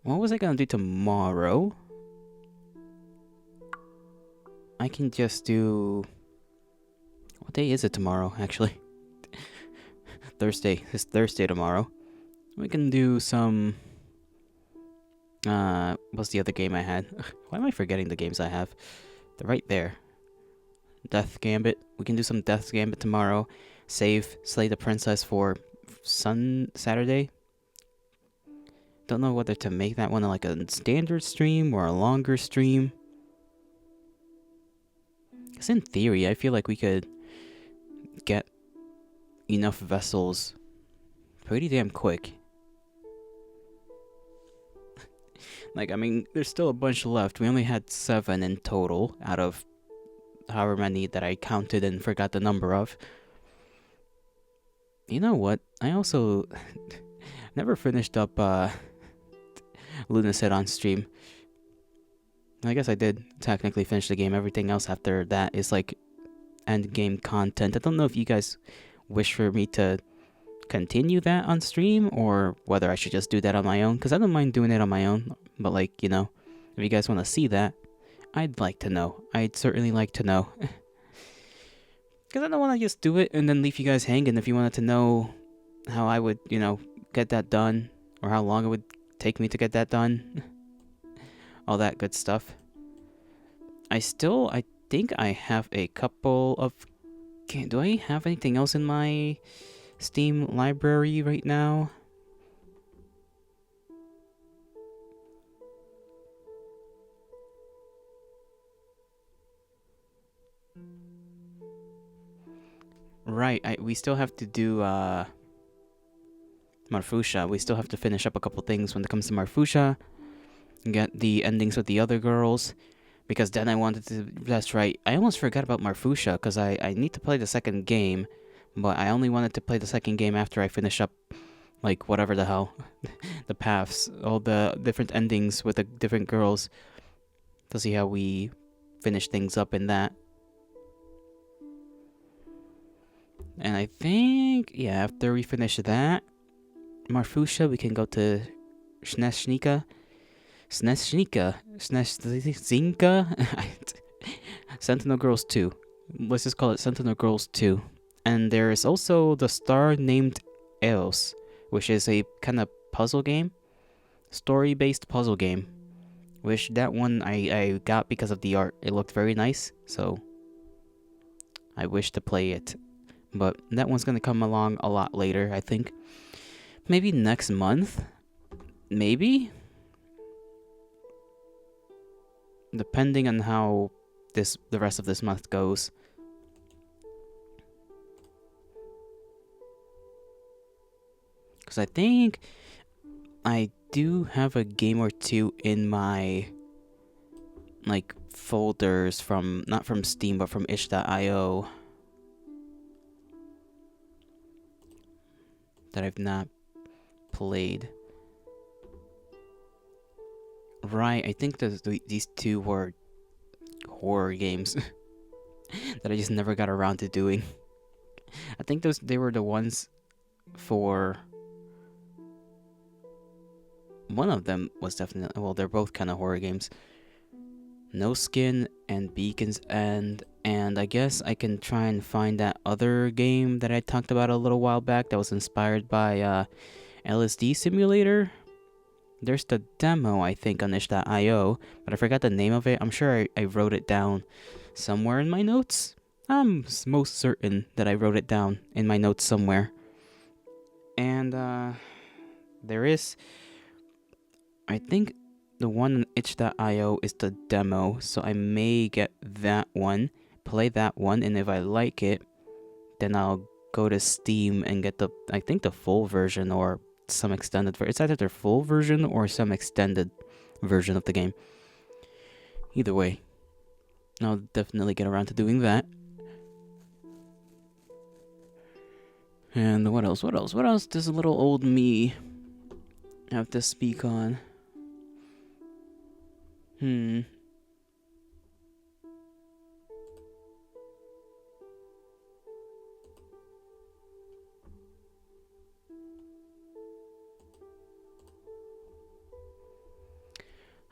What was I going to do tomorrow? I can just do... What day is it tomorrow, actually? Thursday. It's Thursday tomorrow. We can do some... what's the other game I had? Why am I forgetting the games I have? They're right there. Death Gambit. We can do some Death Gambit tomorrow. Slay the Princess for Saturday. Don't know whether to make that one like a standard stream or a longer stream. Because in theory, I feel like we could get enough vessels pretty damn quick. Like, I mean, there's still a bunch left. We only had 7 in total out of however many that I counted and forgot the number of. You know what? I also never finished up Lunaset on stream. I guess I did technically finish the game. Everything else after that is like end game content. I don't know if you guys wish for me to continue that on stream or whether I should just do that on my own, because I don't mind doing it on my own, but like, you know, if you guys want to see that, I'd like to know. I'd certainly like to know. Because I don't want to just do it and then leave you guys hanging. If you wanted to know how I would, you know, get that done, or how long it would take me to get that done, all that good stuff. I think I have a couple of... Do I have anything else in my Steam library right now? Right, we still have to do Marfusha. We still have to finish up a couple things when it comes to Marfusha. Get the endings with the other girls. Because then I wanted to... That's right. I almost forgot about Marfusha because I need to play the second game. but I only wanted to play the second game after I finish up, like, whatever the hell, the paths, all the different endings with the different girls, to see how we finish things up in that. And I think, yeah, after we finish that, Marfusha, we can go to Snezhnika. Sentinel Girls 2. Let's just call it Sentinel Girls 2. And there is also the star named Eos, which is a kind of puzzle game, story-based puzzle game. Which that one I got because of the art. It looked very nice, so I wish to play it. But that one's gonna come along a lot later, I think. Maybe next month? Maybe? Depending on how the rest of this month goes. Because I think I do have a game or two in my, like, folders from, not from Steam, but from itch.io that I've not played. Right, I think these two were horror games that I just never got around to doing. I think they were the ones for... One of them was definitely... Well, they're both kind of horror games. No Skin and Beacon's End. And I guess I can try and find that other game that I talked about a little while back that was inspired by LSD Simulator. There's the demo, I think, on itch.io, but I forgot the name of it. I'm sure I wrote it down somewhere in my notes. I'm most certain that I wrote it down in my notes somewhere. And there is... I think the one on itch.io is the demo, so I may get that one, play that one, and if I like it, then I'll go to Steam and get I think the full version or some extended version. It's either their full version or some extended version of the game. Either way, I'll definitely get around to doing that. And what else? What else does a little old me have to speak on? I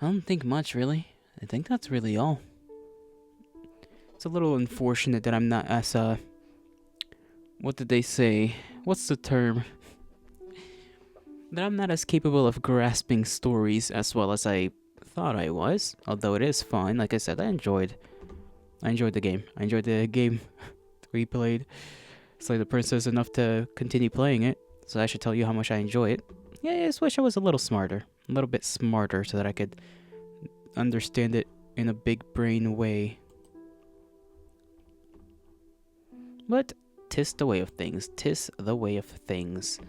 don't think much, really. I think that's really all. It's a little unfortunate that I'm not as, what did they say? What's the term? That I'm not as capable of grasping stories as well as I thought I was. Although it is fun. Like I said, I enjoyed the game. I enjoyed the game we played. Slay the Princess enough to continue playing it. So I should tell you how much I enjoy it. Yeah, I just wish I was a little smarter. A little bit smarter so that I could understand it in a big brain way. But 'tis the way of things. 'Tis the way of things.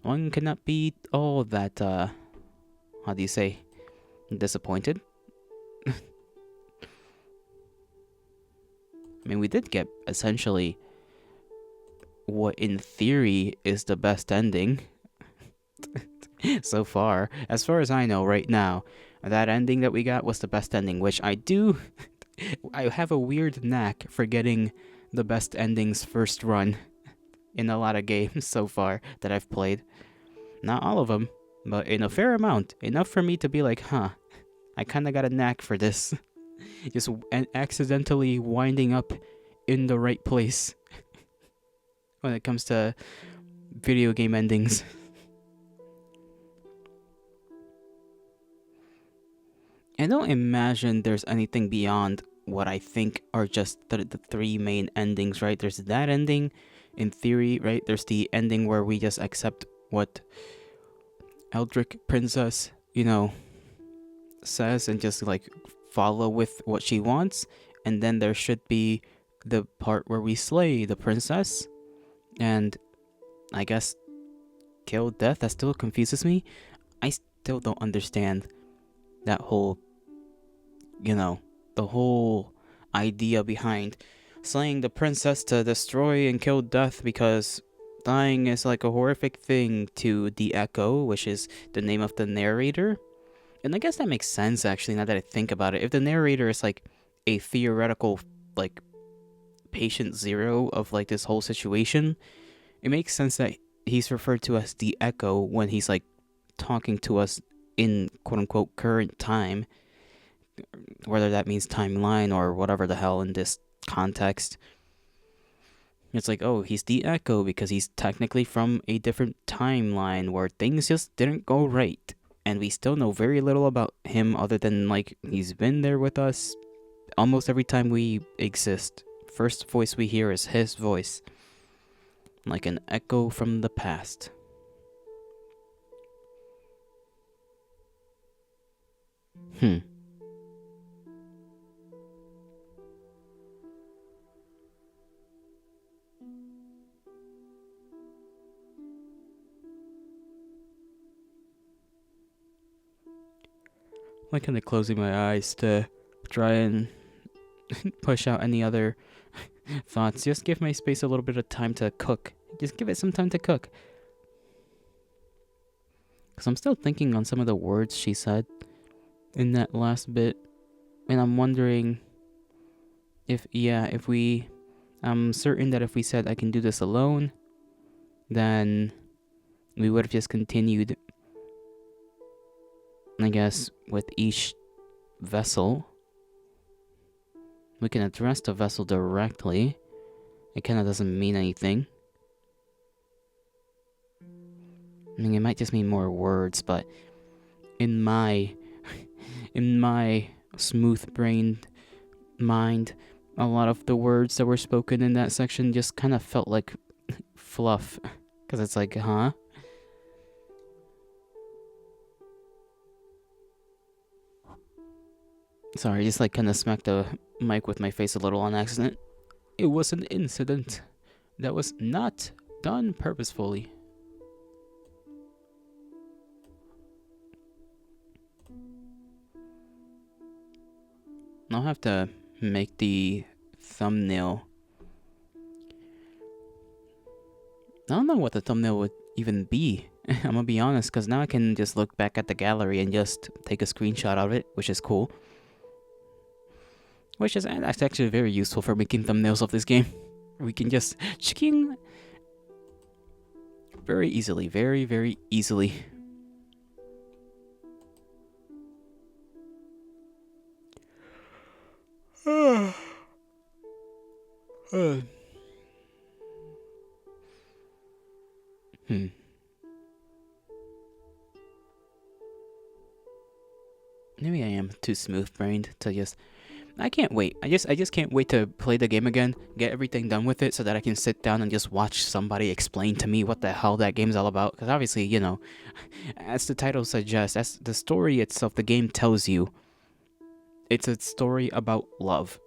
One cannot be all that, how do you say, disappointed? I mean, we did get essentially what in theory is the best ending so far. As far as I know right now, that ending that we got was the best ending, which I have a weird knack for getting the best endings first run in a lot of games so far that I've played. Not all of them, but in a fair amount. Enough for me to be like, I kind of got a knack for this. Just accidentally winding up in the right place when it comes to video game endings. I don't imagine there's anything beyond what I think are just the three main endings, right? There's that ending, in theory, right? There's the ending where we just accept what Eldritch Princess, says and just, like, follow with what she wants. And then there should be the part where we slay the princess and, I guess, kill death. That still confuses me. I still don't understand that whole, the whole idea behind slaying the princess to destroy and kill death, because dying is like a horrific thing to the Echo, which is the name of the narrator. And I guess that makes sense, actually, now that I think about it. If the narrator is like a theoretical, like, patient zero of like this whole situation, it makes sense that he's referred to as the Echo when he's like talking to us in quote unquote current time, whether that means timeline or whatever the hell in this context. It's like, oh, he's the Echo because he's technically from a different timeline where things just didn't go right. And we still know very little about him other than, like, he's been there with us almost every time we exist. First voice we hear is his voice, like an echo from the past. I'm kind of closing my eyes to try and push out any other thoughts. Just give my space a little bit of time to cook. Just give it some time to cook. Because I'm still thinking on some of the words she said in that last bit. And I'm wondering if I'm certain that if we said I can do this alone, then we would have just continued, I guess, with each vessel. We can address the vessel directly. It kind of doesn't mean anything. I mean, it might just mean more words, but in my smooth-brained mind, a lot of the words that were spoken in that section just kind of felt like fluff. Because it's like, huh? Sorry, I just like kind of smacked the mic with my face a little on accident. It was an incident that was not done purposefully. I'll have to make the thumbnail. I don't know what the thumbnail would even be. I'm gonna be honest, because now I can just look back at the gallery and just take a screenshot of it, which is cool. Which is that's actually very useful for making thumbnails of this game. We can just chicking very easily, very, very easily. Maybe I am too smooth-brained to just. I can't wait. I just can't wait to play the game again, get everything done with it, so that I can sit down and just watch somebody explain to me what the hell that game's all about. Because obviously, you know, as the title suggests, as the story itself, the game tells you, it's a story about love.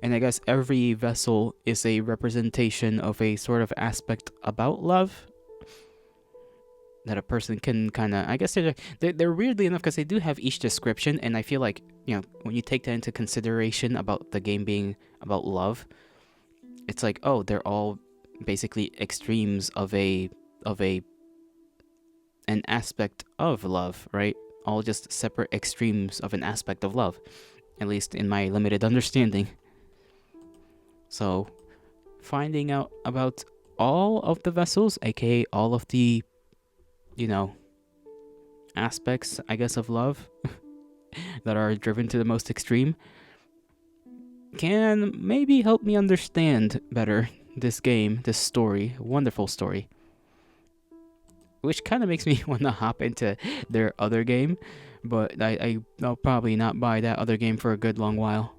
And I guess every vessel is a representation of a sort of aspect about love that a person can kind of, I guess they're weirdly enough, because they do have each description, and I feel like, you know, when you take that into consideration about the game being about love, it's like, oh, they're all basically extremes of an aspect of love, right? All just separate extremes of an aspect of love, at least in my limited understanding. So, finding out about all of the vessels, aka all of the, you know, aspects, I guess, of love that are driven to the most extreme, can maybe help me understand better this game, this story, wonderful story. Which kind of makes me want to hop into their other game, but I'll probably not buy that other game for a good long while.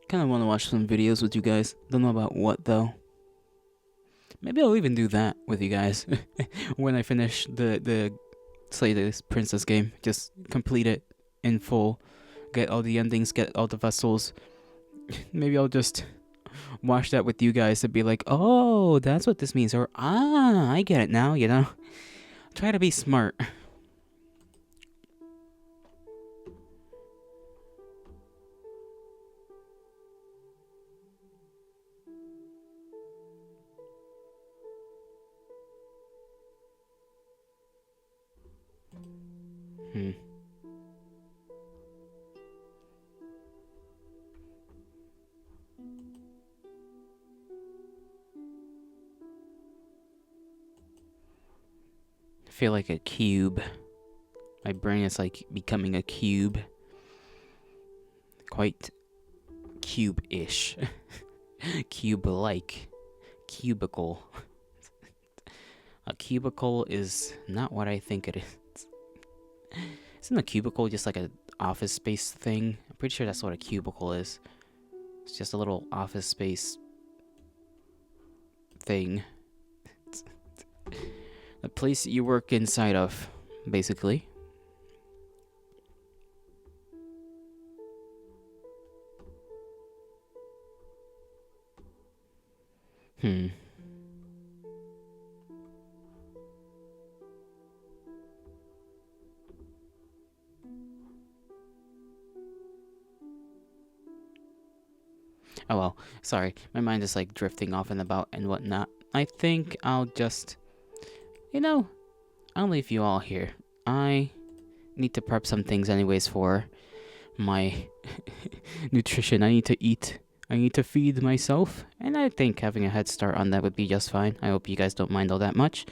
Kind of want to watch some videos with you guys. Don't know about what though. Maybe I'll even do that with you guys when I finish the play this princess game. Just complete it in full. Get all the endings, get all the vessels. Maybe I'll just watch that with you guys and be like, oh, that's what this means. Or, I get it now, you know? Try to be smart. Hmm. I feel like a cube. My brain is like becoming a cube. Quite cube-ish. Cube-like. Cubicle. A cubicle is not what I think it is. Isn't a cubicle just like an office space thing? I'm pretty sure that's what a cubicle is. It's just a little office space thing. The place you work inside of, basically. Hmm. Oh well, sorry. My mind is like drifting off and about and whatnot. I think I'll just, I'll leave you all here. I need to prep some things anyways for my nutrition. I need to eat. I need to feed myself. And I think having a head start on that would be just fine. I hope you guys don't mind all that much.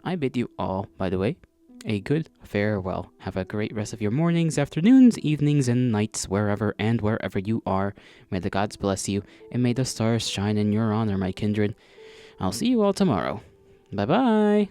I bid you all, by the way, a good farewell. Have a great rest of your mornings, afternoons, evenings, and nights, wherever you are. May the gods bless you, and may the stars shine in your honor, my kindred. I'll see you all tomorrow. Bye-bye.